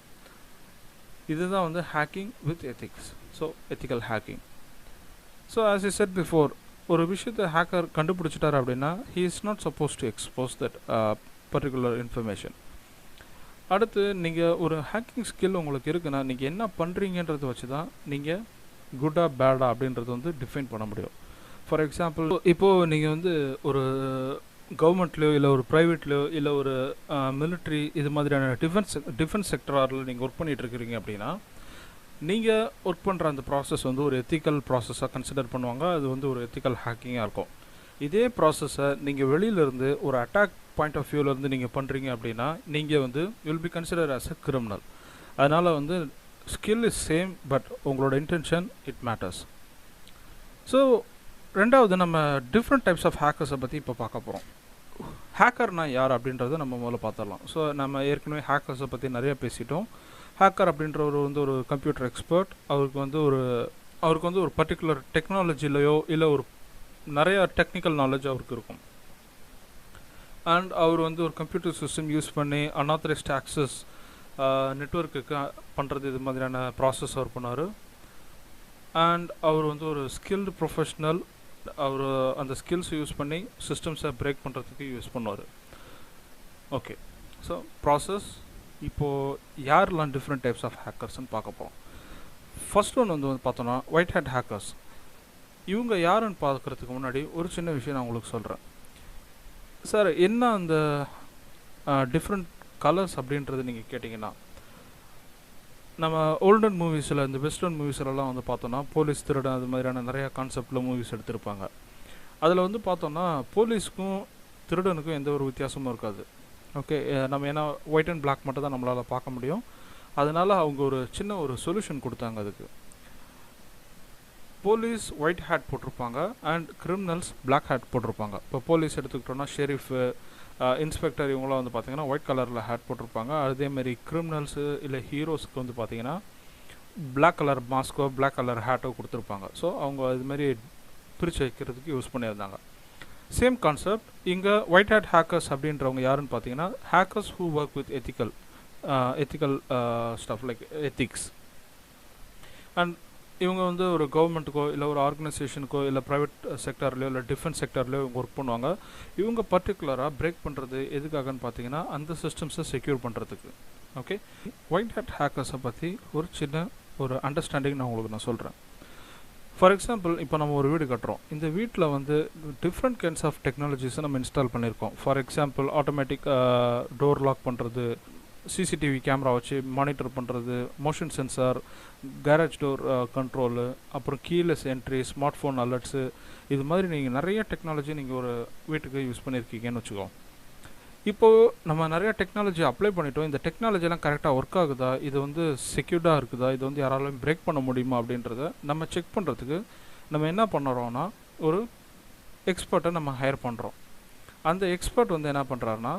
இதுதான் வந்து hacking with ethics. So ethical hacking. So as I said before, ஒரு விஷயத்தை ஹேக்கர் கண்டுபிடிச்சிட்டார் அப்படின்னா he is not supposed to expose that particular information. அடுத்து, நீங்கள் ஒரு ஹேக்கிங் ஸ்கில் உங்களுக்கு இருக்குன்னா நீங்கள் என்ன பண்ணுறீங்கன்றதை வச்சு தான் நீங்கள் குட்டா பேடா அப்படின்றது வந்து டிஃபைன் பண்ண முடியும். ஃபார் எக்ஸாம்பிள், இப்போது நீங்கள் வந்து ஒரு கவர்மெண்ட்லேயோ இல்லை ஒரு ப்ரைவேட்லேயோ இல்லை ஒரு மிலிட்ரி, இது மாதிரியான டிஃபென்ஸ் செக்டரில் நீங்கள் ஒர்க் பண்ணிகிட்ருக்கிறீங்க அப்படின்னா நீங்கள் ஒர்க் பண்ணுற அந்த ப்ராசஸ் வந்து ஒரு எத்திக்கல் ப்ராசஸாக கன்சிடர் பண்ணுவாங்க. அது வந்து ஒரு எத்திக்கல் ஹேக்கிங்காக இருக்கும். இதே ப்ராசஸை நீங்கள் வெளியிலேருந்து ஒரு அட்டாக் பாயிண்ட் ஆஃப் வியூவிலேருந்து நீங்கள் பண்ணுறீங்க அப்படின்னா நீங்கள் வந்து will be consider as a criminal. அதனால் வந்து ஸ்கில் இஸ் சேம், பட் உங்களோட இன்டென்ஷன் இட் மேட்டர்ஸ். ஸோ ரெண்டாவது, நம்ம டிஃப்ரெண்ட் டைப்ஸ் ஆஃப் ஹேக்கர்ஸை பற்றி இப்போ பார்க்க போகிறோம். ஹேக்கர்னா யார் அப்படின்றத நம்ம முதல்ல பார்த்துடலாம். ஸோ நம்ம ஏற்கனவே ஹேக்கர்ஸை பற்றி நிறைய பேசிட்டோம். ஹேக்கர் அப்படின்றவர் வந்து ஒரு கம்ப்யூட்டர் எக்ஸ்பர்ட். அவருக்கு வந்து ஒரு பர்டிகுலர் டெக்னாலஜிலையோ இல்லை ஒரு நிறையா டெக்னிக்கல் நாலேஜ் அவருக்கு இருக்கும். அண்ட் அவர் வந்து ஒரு கம்ப்யூட்டர் சிஸ்டம் யூஸ் பண்ணி அன்ஆத்தரைஸ்ட் ஆக்சஸ் நெட்வொர்க்குக்கு பண்ணுறது, இது மாதிரியான ப்ராசஸ் அவர் பண்ணார். அண்ட் அவர் வந்து ஒரு ஸ்கில்டு ப்ரொஃபஷ்னல். அவர் அந்த ஸ்கில்ஸ் யூஸ் பண்ணி சிஸ்டம்ஸை பிரேக் பண்ணுறதுக்கு யூஸ் பண்ணுவார். ஓகே, ஸோ ப்ராசஸ், இப்போது யாரெல்லாம் டிஃப்ரெண்ட் டைப்ஸ் ஆஃப் ஹேக்கர்ஸ்ன்னு பார்க்க போகிறோம். ஃபர்ஸ்ட் ஒன் வந்து பார்த்தோன்னா ஒயிட் ஹேட் ஹேக்கர்ஸ். இவங்க யாருன்னு பார்க்குறதுக்கு முன்னாடி ஒரு சின்ன விஷயம் நான் உங்களுக்கு சொல்கிறேன். சார் என்ன அந்த டிஃப்ரெண்ட் கலர்ஸ் அப்படின்றது நீங்கள் கேட்டிங்கன்னா, நம்ம ஓல்டன் மூவிஸில் இந்த வெஸ்டர்ன் மூவிஸ்லலாம் வந்து பார்த்தோன்னா போலீஸ் திருடன் அது மாதிரியான நிறையா கான்செப்டில் மூவிஸ் எடுத்திருப்பாங்க. அதில் வந்து பார்த்தோன்னா போலீஸ்க்கும் திருடனுக்கும் எந்த ஒரு வித்தியாசமும் இருக்காது. ஓகே, நம்ம ஏன்னா ஒயிட் அண்ட் பிளாக் மட்டும் தான் நம்மளால் பார்க்க முடியும். அதனால் அவங்க ஒரு சின்ன ஒரு சொல்யூஷன் கொடுத்தாங்க அதுக்கு. போலீஸ் ஒயிட் ஹேட் போட்டிருப்பாங்க அண்ட் கிரிமினல்ஸ் பிளாக் ஹேட் போட்டிருப்பாங்க. இப்போ போலீஸ் எடுத்துக்கிட்டோன்னா ஷெரீஃபு, இன்ஸ்பெக்டர் இவங்களாம் வந்து பார்த்திங்கன்னா ஒயிட் கலரில் ஹேட் போட்டிருப்பாங்க. அதேமாரி கிரிமினல்ஸு இல்லை ஹீரோஸ்க்கு வந்து பார்த்திங்கன்னா பிளாக் கலர் மாஸ்க்கோ பிளாக் கலர் ஹேட்டோ கொடுத்துருப்பாங்க. ஸோ அவங்க இதுமாரி பிரித்து வைக்கிறதுக்கு யூஸ் பண்ணியிருந்தாங்க. சேம் கான்செப்ட் இங்கே ஒயிட் ஹேட் ஹேக்கர்ஸ் அப்படின்றவங்க யாருன்னு பார்த்தீங்கன்னா hackers who work with ethical stuff like ethics. And இவங்க வந்து ஒரு கவர்மெண்ட்டுக்கோ இல்லை ஒரு ஆர்கனைசேஷனுக்கோ இல்லை ப்ரைவேட் செக்டார்லையோ இல்லை டிஃபென்ஸ் செக்டார்லையோ இவங்க ஒர்க் பண்ணுவாங்க. இவங்க பர்டிகுலராக பிரேக் பண்ணுறது எதுக்காகன்னு பார்த்தீங்கன்னா அந்த சிஸ்டம்ஸை செக்யூர் பண்ணுறதுக்கு. ஓகே, ஒயிட் ஹேட் ஹேக்கர்ஸை பற்றி ஒரு சின்ன ஒரு அண்டர்ஸ்டாண்டிங் நான் உங்களுக்கு சொல்கிறேன். ஃபார் எக்ஸாம்பிள், இப்போ நம்ம ஒரு வீடு கட்டுறோம். இந்த வீட்டில் வந்து டிஃப்ரெண்ட் கைண்ட்ஸ் ஆஃப் டெக்னாலஜிஸை நம்ம இன்ஸ்டால் பண்ணியிருக்கோம். For example, automatic door lock பண்ணுறது, சிசிடிவி கேமரா வச்சு மானிட்டர் பண்ணுறது, motion sensor, garage door control, அப்புறம் keyless entry, smart phone alerts, இது மாதிரி நீங்கள் நிறைய டெக்னாலஜி நீங்கள் ஒரு வீட்டுக்கு யூஸ் பண்ணியிருக்கீங்கன்னு வச்சுக்கோம். இப்போது நம்ம நிறையா டெக்னாலஜி அப்ளை பண்ணிட்டோம். இந்த டெக்னாலஜிலாம் கரெக்டாக ஒர்க் ஆகுதா, இது வந்து செக்யூர்டாக இருக்குதா, இது வந்து யாராலும் பிரேக் பண்ண முடியுமா அப்படின்றத நம்ம செக் பண்ணுறதுக்கு நம்ம என்ன பண்ணுறோன்னா ஒரு எக்ஸ்பர்ட்டை நம்ம ஹையர் பண்ணுறோம். அந்த எக்ஸ்பர்ட் வந்து என்ன பண்ணுறாருன்னா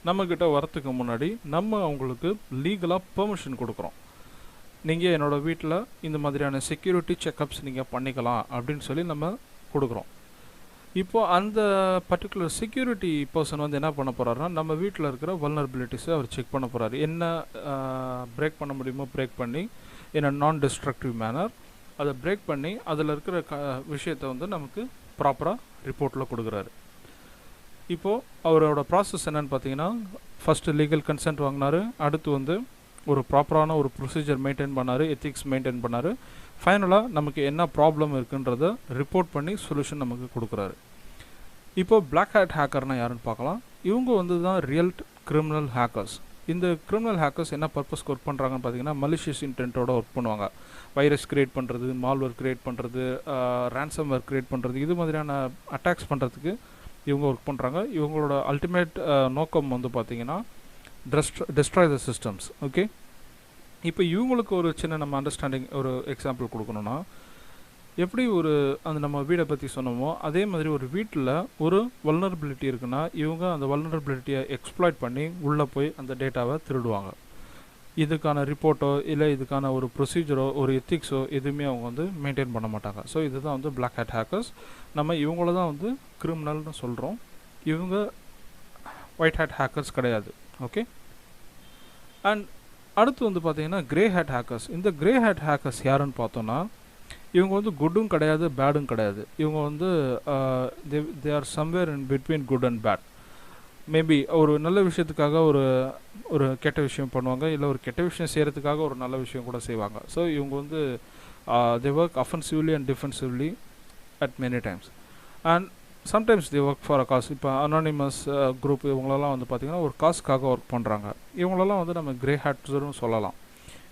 நம்மக்கிட்ட வரத்துக்கு முன்னாடி நம்ம அவங்களுக்கு லீகலாக பெர்மிஷன் கொடுக்குறோம். நீங்கள் என்னோடய வீட்டில் இந்த மாதிரியான செக்யூரிட்டி செக்கப்ஸ் நீங்கள் பண்ணிக்கலாம் அப்படின்னு சொல்லி நம்ம கொடுக்குறோம். இப்போது அந்த பர்டிகுலர் செக்யூரிட்டி பர்சன் வந்து என்ன பண்ண போகிறாருன்னா நம்ம வீட்டில் இருக்கிற வல்னரபிலிட்டிஸை அவர் செக் பண்ண போகிறாரு. என்ன பிரேக் பண்ண முடியுமோ பிரேக் பண்ணி என்ன நான் டிஸ்ட்ரக்டிவ் மேனர் அதை பிரேக் பண்ணி அதில் இருக்கிற விஷயத்தை வந்து நமக்கு ப்ராப்பராக ரிப்போர்ட்டில் கொடுக்குறாரு. இப்போது அவரோட ப்ராசஸ் என்னென்னு பார்த்தீங்கன்னா, ஃபஸ்ட்டு லீகல் கன்சென்ட் வாங்கினார், அடுத்து வந்து ஒரு ப்ராப்பரான ஒரு ப்ரொசீஜர் மெயின்டைன் பண்ணார், எத்திக்ஸ் மெயின்டைன் பண்ணார், ஃபைனலாக நமக்கு என்ன ப்ராப்ளம் இருக்குன்றத ரிப்போர்ட் பண்ணி சொல்யூஷன் நமக்கு கொடுக்குறாரு. இப்போது பிளாக் ஹேட் ஹேக்கர்னால் யாருன்னு பார்க்கலாம். இவங்க வந்து தான் ரியல் கிரிமினல் ஹேக்கர்ஸ். இந்த கிரிமினல் ஹேக்கர்ஸ் என்ன பர்பஸ்க்கு ஒர்க் பண்ணுறாங்கன்னு பார்த்தீங்கன்னா மலிஷியஸ் இன்டென்ட்டோட ஒர்க் பண்ணுவாங்க. வைரஸ் கிரியேட் பண்ணுறது, மால்வேர் கிரியேட் பண்ணுறது, ரேன்சம்வேர் கிரியேட் பண்ணுறது, இது மாதிரியான அட்டாக்ஸ் பண்ணுறதுக்கு இவங்க ஒர்க் பண்ணுறாங்க. இவங்களோட அல்டிமேட் நோக்கம் வந்து பார்த்திங்கன்னா டெஸ்ட்ராய் த சிஸ்டம்ஸ். ஓகே, இப்போ இவங்களுக்கு ஒரு சின்ன நம்ம அண்டர்ஸ்டாண்டிங் ஒரு எக்ஸாம்பிள் கொடுக்கணுன்னா, எப்படி ஒரு அந்த நம்ம வீடை பற்றி சொன்னோமோ அதே மாதிரி ஒரு வீட்டில் ஒரு வல்னரபிலிட்டி இருக்குன்னா இவங்க அந்த வல்னரபிலிட்டியை எக்ஸ்ப்ளாய்ட் பண்ணி உள்ளே போய் அந்த டேட்டாவை திருடுவாங்க. இதுக்கான ரிப்போர்ட்டோ இல்லை இதுக்கான ஒரு ப்ரொசீஜரோ ஒரு எத்திக்ஸோ எதுவுமே அவங்க வந்து மெயின்டைன் பண்ண மாட்டாங்க. ஸோ இதுதான் வந்து பிளாக் ஹேட் ஹேக்கர்ஸ். நம்ம இவங்கள தான் வந்து கிரிமினல்னு சொல்கிறோம். இவங்க ஒயிட் ஹேட் ஹேக்கர்ஸ் கிடையாது. ஓகே, அண்ட் அடுத்து வந்து பார்த்திங்கன்னா கிரே ஹேட் ஹேக்கர்ஸ். இந்த கிரே ஹேட் ஹேக்கர்ஸ் யாருன்னு பார்த்தோன்னா இவங்க வந்து குட்டும் கிடையாது பேடும் கிடையாது. இவங்க வந்து they are somewhere in between good and bad. Maybe ஒரு நல்ல விஷயத்துக்காக ஒரு கெட்ட விஷயம் பண்ணுவாங்க, இல்லை ஒரு கெட்ட விஷயம் செய்கிறதுக்காக ஒரு நல்ல விஷயம் கூட செய்வாங்க. ஸோ இவங்க வந்து தே work offensively and defensively at many times and sometimes they work for a cos. இப்போ அனானிமஸ் குரூப் இவங்களெல்லாம் வந்து பார்த்திங்கன்னா ஒரு காசுக்காக ஒர்க் பண்ணுறாங்க. இவங்களெல்லாம் வந்து நம்ம கிரே ஹேட்ஸ்னு சொல்லலாம்.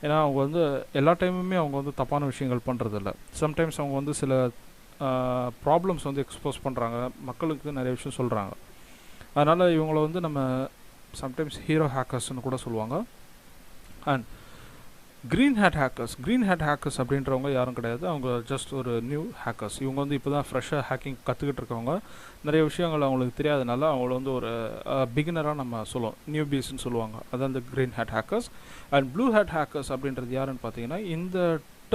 ஏன்னா அவங்க வந்து எல்லா டைமுமே அவங்க வந்து தப்பான விஷயங்கள் பண்ணுறதில்ல. சம்டைம்ஸ் அவங்க வந்து சில ப்ராப்ளம்ஸ் வந்து எக்ஸ்போஸ் பண்ணுறாங்க, மக்களுக்கு நிறைய விஷயம் சொல்கிறாங்க. அதனால் இவங்கள வந்து நம்ம சம்டைம்ஸ் ஹீரோ ஹேக்கர்ஸ்னு கூட சொல்லுவாங்க. அண்ட் க்ரீன் ஹேட் ஹேக்கர்ஸ் அப்படின்றவங்க யாரும் கிடையாது. அவங்க ஜஸ்ட் ஒரு நியூ ஹேக்கர்ஸ். இவங்க வந்து இப்போ தான் ஃப்ரெஷ்ஷாக ஹேக்கிங் கற்றுக்கிட்டு இருக்கவங்க. நிறைய விஷயங்கள் அவங்களுக்கு தெரியாதனால அவங்கள வந்து ஒரு பிகினராக நம்ம சொல்லுவோம், நியூ பீஸ்ன்னு சொல்லுவாங்க. அதான் இந்த green hat hackers. And blue hat hackers அப்படின்றது யாருன்னு பார்த்தீங்கன்னா இந்த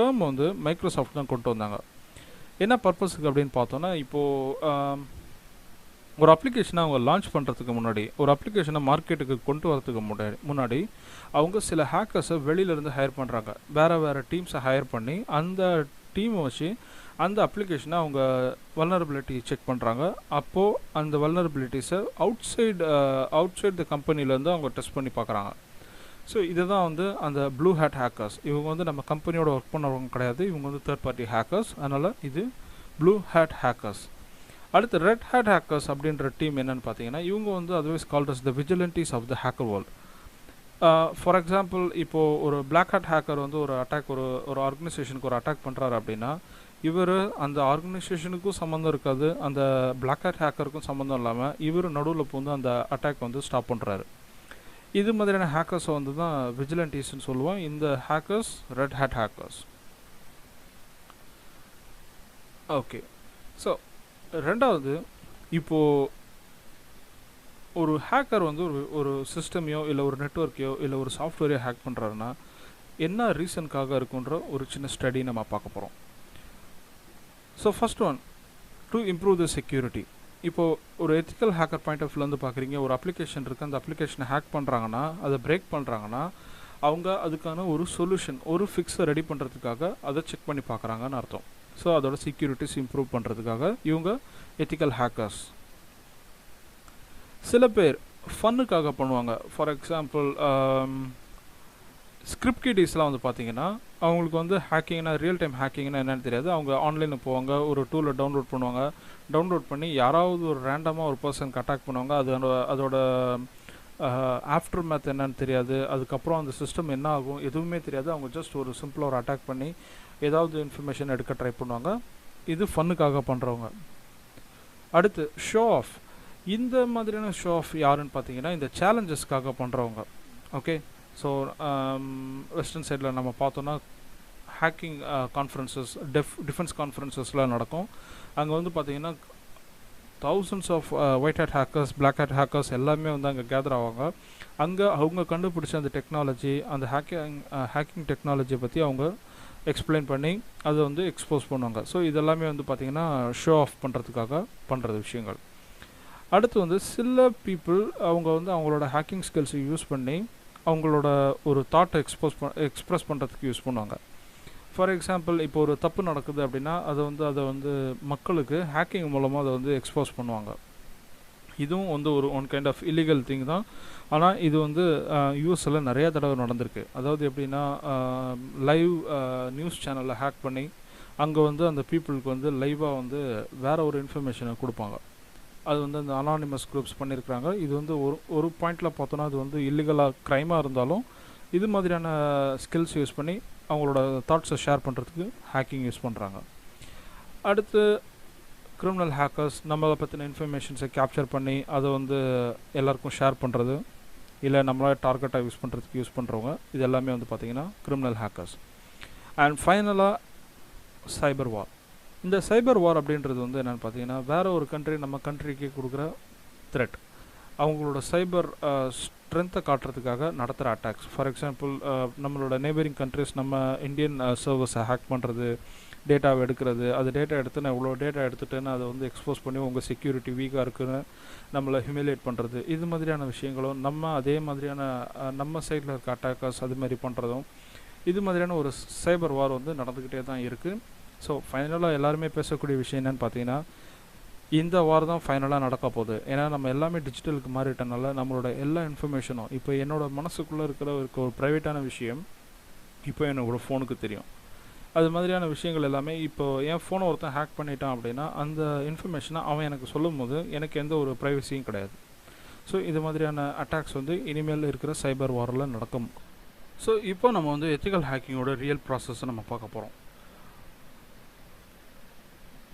டேர்ம் வந்து மைக்ரோசாஃப்ட் தான் கொண்டு வந்தாங்க. என்ன பர்பஸுக்கு அப்படின்னு பார்த்தோன்னா, இப்போது ஒரு அப்ளிகேஷனை அவங்க லான்ச் பண்ணுறதுக்கு முன்னாடி, ஒரு அப்ளிகேஷனை மார்க்கெட்டுக்கு கொண்டு வரதுக்கு முன்னாடி அவங்க சில ஹேக்கர்ஸை வெளியிலேருந்து ஹையர் பண்ணுறாங்க. வேறு டீம்ஸை ஹையர் பண்ணி அந்த டீமை வச்சு அந்த அப்ளிகேஷனை அவங்க வல்னரபிலிட்டி செக் பண்ணுறாங்க. அப்போது அந்த வல்னரபிலிட்டிஸை அவுட் சைட் த கம்பெனிலேருந்து அவங்க டெஸ்ட் பண்ணி பார்க்குறாங்க. ஸோ இதுதான் வந்து அந்த ப்ளூ ஹேட் ஹேக்கர்ஸ். இவங்க வந்து நம்ம கம்பெனியோட ஒர்க் பண்ணுறவங்க கிடையாது, இவங்க வந்து தேர்ட் பார்ட்டி ஹேக்கர்ஸ். அதனால் இது ப்ளூ ஹேட் ஹேக்கர்ஸ். அடுத்து ரெட் ஹேட் ஹேக்கர்ஸ் அப்படின்ற டீம் என்னென்னு பார்த்தீங்கன்னா, இவங்க வந்து otherwise called as the vigilantes of the hacker world. For example, இப்போது ஒரு பிளாக் ஹேட் ஹேக்கர் வந்து ஒரு அட்டாக் ஒரு ஆர்கனைசேஷனுக்கு ஒரு அட்டாக் பண்ணுறாரு அப்படின்னா, இவர் அந்த ஆர்கனைசேஷனுக்கும் சம்மந்தம் இருக்காது, அந்த பிளாக் ஹேட் ஹேக்கருக்கும் சம்மந்தம் இல்லாமல் இவர் நடுவில் வந்து அந்த அட்டாக் வந்து ஸ்டாப் பண்ணுறாரு. இது மாதிரியான ஹேக்கர்ஸை வந்து தான் விஜிலன்டிஸ்ன்னு சொல்லுவோம். இந்த hackers red hat hackers. Okay, so ரெண்டாவது, இப்போது ஒரு ஹேக்கர் வந்து ஒரு சிஸ்டமையோ இல்லை ஒரு நெட்வொர்க்கையோ இல்லை ஒரு சாஃப்ட்வேரையோ ஹேக் பண்ணுறாருன்னா என்ன ரீசனுக்காக இருக்குன்ற ஒரு சின்ன ஸ்டடி நம்ம பார்க்க போகிறோம். So first one, to improve the security. இப்போது ஒரு எத்திக்கல் ஹேக்கர் பாயிண்ட் ஆஃப் வியூலேருந்து பார்க்குறீங்க, ஒரு அப்ளிகேஷன் இருக்குது, அந்த அப்ளிகேஷனை ஹேக் பண்ணுறாங்கன்னா, அதை பிரேக் பண்ணுறாங்கன்னா, அவங்க அதுக்கான ஒரு சொல்யூஷன், ஒரு ஃபிக்ஸை ரெடி பண்ணுறதுக்காக அதை செக் பண்ணி பார்க்குறாங்கன்னு அர்த்தம். ஸோ அதோட செக்யூரிட்டிஸ் இம்ப்ரூவ் பண்ணுறதுக்காக இவங்க எத்திக்கல் ஹேக்கர்ஸ். சில பேர் ஃபன்னுக்காக பண்ணுவாங்க. ஃபார் எக்ஸாம்பிள், ஸ்கிரிப்ட் கிடிஸ்லாம் வந்து பார்த்தீங்கன்னா, அவங்களுக்கு வந்து ஹேக்கிங்னா, ரியல் டைம் ஹேக்கிங்னா என்னென்னு தெரியாது. அவங்க ஆன்லைனில் போவாங்க, ஒரு டூலை டவுன்லோட் பண்ணுவாங்க, டவுன்லோட் பண்ணி யாராவது ஒரு ரேண்டமாக ஒரு பர்சனுக்கு அட்டாக் பண்ணுவாங்க. அதோட ஆஃப்டர் மேத் என்னன்னு தெரியாது, அதுக்கப்புறம் அந்த சிஸ்டம் என்ன ஆகும் எதுவுமே தெரியாது. அவங்க ஜஸ்ட் ஒரு சிம்பிளாக ஒரு அட்டாக் பண்ணி ஏதாவது இன்ஃபர்மேஷன் எடுக்க ட்ரை பண்ணுவாங்க. இது ஃபன்னுக்காக பண்ணுறவங்க. அடுத்து ஷோ ஆஃப். இந்த மாதிரியான ஷோ ஆஃப் யாருன்னு பார்த்தீங்கன்னா, இந்த சேலஞ்சஸ்க்காக பண்ணுறவங்க. ஓகே, ஸோ வெஸ்டர்ன் சைடில் நம்ம பார்த்தோன்னா ஹேக்கிங் கான்ஃபரன்சஸ், டிஃபென்ஸ் கான்ஃபரன்சஸ்லாம் நடக்கும். அங்கே வந்து பார்த்திங்கன்னா thousands of white hat hackers, black hat hackers எல்லாமே வந்து அங்கே கேதர் ஆவாங்க. அங்கே அவங்க கண்டுபிடிச்ச அந்த டெக்னாலஜி, அந்த ஹேக்கிங் டெக்னாலஜியை பற்றி அவங்க எக்ஸ்பிளைன் பண்ணி அதை வந்து எக்ஸ்போஸ் பண்ணுவாங்க. ஸோ இதெல்லாமே வந்து பார்த்திங்கன்னா ஷோ ஆஃப் பண்ணுறதுக்காக பண்ணுறது விஷயங்கள். அடுத்து வந்து சில பீப்புள் அவங்க வந்து அவங்களோட ஹேக்கிங் ஸ்கில்ஸை யூஸ் பண்ணி அவங்களோட ஒரு தாட்டை எக்ஸ்ப்ரெஸ் பண்ணுறதுக்கு யூஸ் பண்ணுவாங்க. ஃபார் எக்ஸாம்பிள், இப்போ ஒரு தப்பு நடக்குது அப்படின்னா அதை வந்து மக்களுக்கு ஹேக்கிங் மூலமாக அதை வந்து எக்ஸ்போஸ் பண்ணுவாங்க. இதுவும் வந்து one kind of illegal thing தான். ஆனால் இது வந்து யூஎஸில் நிறையா தடவை நடந்திருக்கு. அதாவது எப்படின்னா, லைவ் நியூஸ் சேனலில் ஹேக் பண்ணி அங்கே வந்து அந்த பீப்புளுக்கு வந்து லைவாக வந்து வேறு ஒரு இன்ஃபர்மேஷனை கொடுப்பாங்க. அது வந்து அந்த அனானிமஸ் குரூப்ஸ் பண்ணியிருக்கிறாங்க. இது வந்து ஒரு பாயிண்டில் பார்த்தோன்னா அது வந்து இல்லீகலாக க்ரைமாக இருந்தாலும் இது மாதிரியான ஸ்கில்ஸ் யூஸ் பண்ணி அவங்களோட தாட்ஸை ஷேர் பண்ணுறதுக்கு ஹேக்கிங் யூஸ் பண்ணுறாங்க. அடுத்து கிரிமினல் ஹேக்கர்ஸ் நம்மளை பற்றின இன்ஃபர்மேஷன்ஸை கேப்சர் பண்ணி அதை வந்து எல்லாருக்கும் ஷேர் பண்ணுறது, இல்லை நம்மளால் டார்கெட்டாக யூஸ் பண்ணுறதுக்கு யூஸ் பண்ணுறவங்க. இது எல்லாமே வந்து பார்த்திங்கன்னா கிரிமினல் ஹேக்கர்ஸ். அண்ட் ஃபைனலாக சைபர் வார். இந்த சைபர் வார் அப்படின்றது வந்து என்னென்னு பார்த்தீங்கன்னா, வேறு ஒரு கண்ட்ரி நம்ம கண்ட்ரிக்கு கொடுக்குற த்ரெட், அவங்களோட சைபர் ஸ்ட்ரென்த்தை காட்டுறதுக்காக நடத்துகிற அட்டாக்ஸ். ஃபார் எக்ஸாம்பிள், நம்மளோட நெய்பரிங் கண்ட்ரிஸ் நம்ம இந்தியன் சர்வர்ஸை ஹேக் பண்ணுறது, டேட்டாவை எடுக்கிறது, அது டேட்டா எடுத்து நான் இவ்வளோ டேட்டா எடுத்துகிட்டேன்னு அதை வந்து எக்ஸ்போஸ் பண்ணி உங்கள் செக்யூரிட்டி வீக்காக இருக்குன்னு நம்மளை ஹியூமிலேட் பண்ணுறது. இது மாதிரியான விஷயங்களும் அதே மாதிரியான நம்ம சைடில் இருக்க அட்டாக்கர்ஸ் அது மாதிரி பண்ணுறதும், இது மாதிரியான ஒரு சைபர் வார் வந்து நடந்துக்கிட்டே தான் இருக்குது. ஸோ ஃபைனலாக எல்லாருமே பேசக்கூடிய விஷயம் என்னென்னு பார்த்தீங்கன்னா, இந்த வார் தான் ஃபைனலாக நடக்க போகுது. ஏன்னா நம்ம எல்லாமே டிஜிட்டலுக்கு மாறிட்டனால நம்மளோட எல்லா இன்ஃபர்மேஷனும், இப்போ என்னோடய மனசுக்குள்ளே இருக்கிற ஒரு ப்ரைவேட்டான விஷயம் இப்போ என்னோடய ஃபோனுக்கு தெரியும். அது மாதிரியான விஷயங்கள் எல்லாமே இப்போ என் ஃபோனை ஒருத்தன் ஹேக் பண்ணிட்டான் அப்படின்னா அந்த இன்ஃபர்மேஷனை அவன் எனக்கு சொல்லும் போது எனக்கு எந்த ஒரு ப்ரைவசியும் கிடையாது. ஸோ இது மாதிரியான அட்டாக்ஸ் வந்து இனிமேல் இருக்கிற சைபர் வாரில் நடக்கும். ஸோ இப்போ நம்ம வந்து எத்திக்கல் ஹேக்கிங்கோட ரியல் ப்ராசஸை நம்ம பார்க்க போகிறோம்.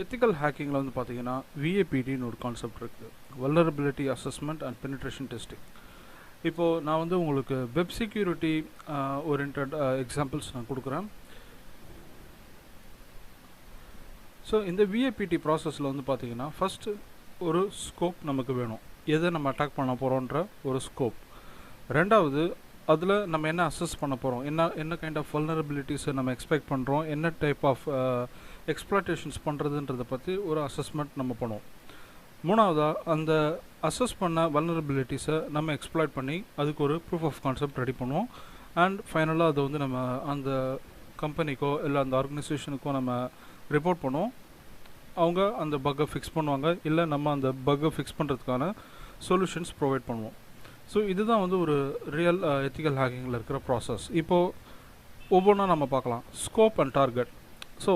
எத்திக்கல் ஹேக்கிங்கில் வந்து பார்த்திங்கன்னா விஏபிடின்னு ஒரு கான்செப்ட் இருக்குது, vulnerability assessment and penetration testing. இப்போது நான் வந்து உங்களுக்கு வெப் செக்யூரிட்டி ஓரியன்ட் எக்ஸாம்பிள்ஸ் நான் கொடுக்குறேன். ஸோ இந்த விஏபிடி ப்ராசஸில் வந்து பார்த்திங்கன்னா ஃபஸ்ட்டு ஒரு ஸ்கோப் நமக்கு வேணும், எதை நம்ம அட்டாக் பண்ண போகிறோன்ற ஒரு ஸ்கோப். ரெண்டாவது, அதில் நம்ம என்ன அசஸ் பண்ண போகிறோம், என்ன கைண்ட் ஆஃப் வல்னரபிலிட்டிஸை நம்ம எக்ஸ்பெக்ட் பண்ணுறோம், என்ன டைப் ஆஃப் எக்ஸ்ப்ளாய்டேஷன்ஸ் பண்ணுறதுன்றதை பற்றி ஒரு அசஸ்மெண்ட் நம்ம பண்ணுவோம். மூணாவதாக, அந்த அசஸ் பண்ண வல்னரபிலிட்டிஸை நம்ம எக்ஸ்ப்ளாய்ட் பண்ணி அதுக்கு ஒரு ப்ரூஃப் ஆஃப் கான்செப்ட் ரெடி பண்ணுவோம். அண்ட் ஃபைனலாக அதை வந்து நம்ம அந்த கம்பெனிக்கோ இல்லை அந்த ஆர்கனைசேஷனுக்கோ நம்ம ரிப்போர்ட் பண்ணுவோம். அவங்க அந்த பக்கை ஃபிக்ஸ் பண்ணுவாங்க, இல்லை நம்ம அந்த பக்கை ஃபிக்ஸ் பண்ணுறதுக்கான சொல்யூஷன்ஸ் ப்ரொவைட் பண்ணுவோம். ஸோ இதுதான் வந்து ஒரு ரியல் எத்திக்கல் ஹேக்கிங்கில் இருக்கிற ப்ராசஸ். இப்போது ஒவ்வொன்றா நம்ம பார்க்கலாம். Scope and target. ஸோ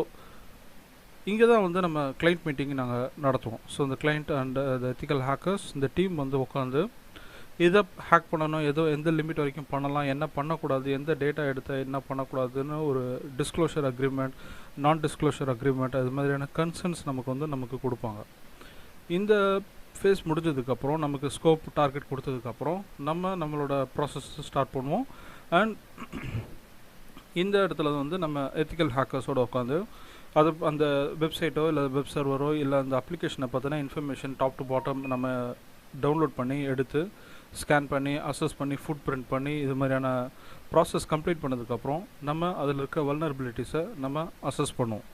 இங்கே தான் வந்து நம்ம கிளைண்ட் மீட்டிங் நாங்கள் நடத்துவோம். ஸோ இந்த client and the ethical hackers இந்த டீம் வந்து உட்காந்து எதை ஹேக் பண்ணணும், எந்த லிமிட் வரைக்கும் பண்ணலாம், என்ன பண்ணக்கூடாது, எந்த டேட்டா எடுத்து என்ன பண்ணக்கூடாதுன்னு ஒரு டிஸ்க்ளோஷர் அக்ரிமெண்ட், நான் டிஸ்க்ளோஷர் அக்ரிமெண்ட், அது மாதிரியான கன்சர்ன்ஸ் நமக்கு கொடுப்பாங்க. இந்த ஃபேஸ் முடிஞ்சதுக்கப்புறம் நமக்கு ஸ்கோப் டார்கெட் கொடுத்ததுக்கப்புறம் நம்மளோட ப்ராசஸ் ஸ்டார்ட் பண்ணுவோம். அண்ட் இந்த இடத்துல வந்து நம்ம எத்திக்கல் ஹேக்கர்ஸோடு உட்காந்து அந்த வெப்சைட்டோ இல்லை வெப் சர்வரோ இல்லை அந்த அப்ளிகேஷனை பார்த்தோன்னா இன்ஃபர்மேஷன் டாப் டு பாட்டம் நம்ம டவுன்லோட் பண்ணி எடுத்து ஸ்கேன் பண்ணி அசஸ் பண்ணி ஃபுட் பிரிண்ட் பண்ணி இது மாதிரியான ப்ராசஸ் கம்ப்ளீட் பண்ணதுக்கப்புறம் நம்ம அதில் இருக்க வல்னரபிலிட்டிஸை நம்ம அசஸ் பண்ணுவோம்.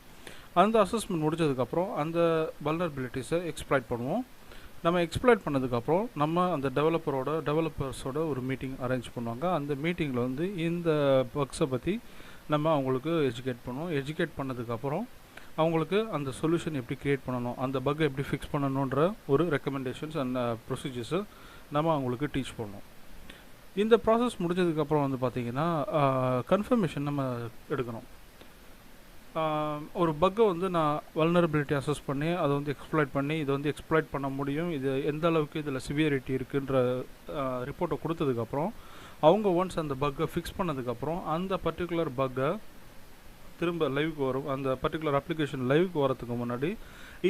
அந்த அசஸ்மெண்ட் முடிஞ்சதுக்கப்புறம் அந்த வல்னரபிலிட்டிஸை எக்ஸ்ப்ளாய்ட் பண்ணுவோம். நம்ம எக்ஸ்ப்ளாய்ட் பண்ணதுக்கப்புறம் நம்ம அந்த டெவலப்பர்ஸோட ஒரு மீட்டிங் அரேஞ்ச் பண்ணுவாங்க. அந்த மீட்டிங்கில் வந்து இந்த பக்ஸை பற்றி நம்ம அவங்களுக்கு எஜுகேட் பண்ணுவோம். எஜுகேட் பண்ணதுக்கப்புறம் அவங்களுக்கு அந்த சொல்யூஷன் எப்படி க்ரியேட் பண்ணணும், அந்த பக்கை எப்படி ஃபிக்ஸ் பண்ணணுன்ற ஒரு ரெக்கமெண்டேஷன்ஸ் அண்ட் ப்ரொசீஜர்ஸை நம்ம அவங்களுக்கு டீச் பண்ணுவோம். இந்த ப்ராசஸ் முடிஞ்சதுக்கப்புறம் வந்து பார்த்திங்கன்னா கன்ஃபர்மேஷன் நம்ம எடுக்கணும். ஒரு பக்கை வந்து நான் வல்னரபிலிட்டி அசஸ் பண்ணி அதை வந்து எக்ஸ்ப்ளாய்ட் பண்ணி இதை வந்து எக்ஸ்ப்ளாய்ட் பண்ண முடியும், இது எந்த அளவுக்கு இதில் சிவியரிட்டி இருக்குன்ற ரிப்போர்ட்டை கொடுத்ததுக்கப்புறம் அவங்க ஒன்ஸ் அந்த பக்கை ஃபிக்ஸ் பண்ணதுக்கப்புறம் அந்த பர்டிகுலர் பக்கை திரும்ப லைவுக்கு வரும். அந்த பர்டிகுலர் அப்ளிகேஷன் லைவுக்கு வரதுக்கு முன்னாடி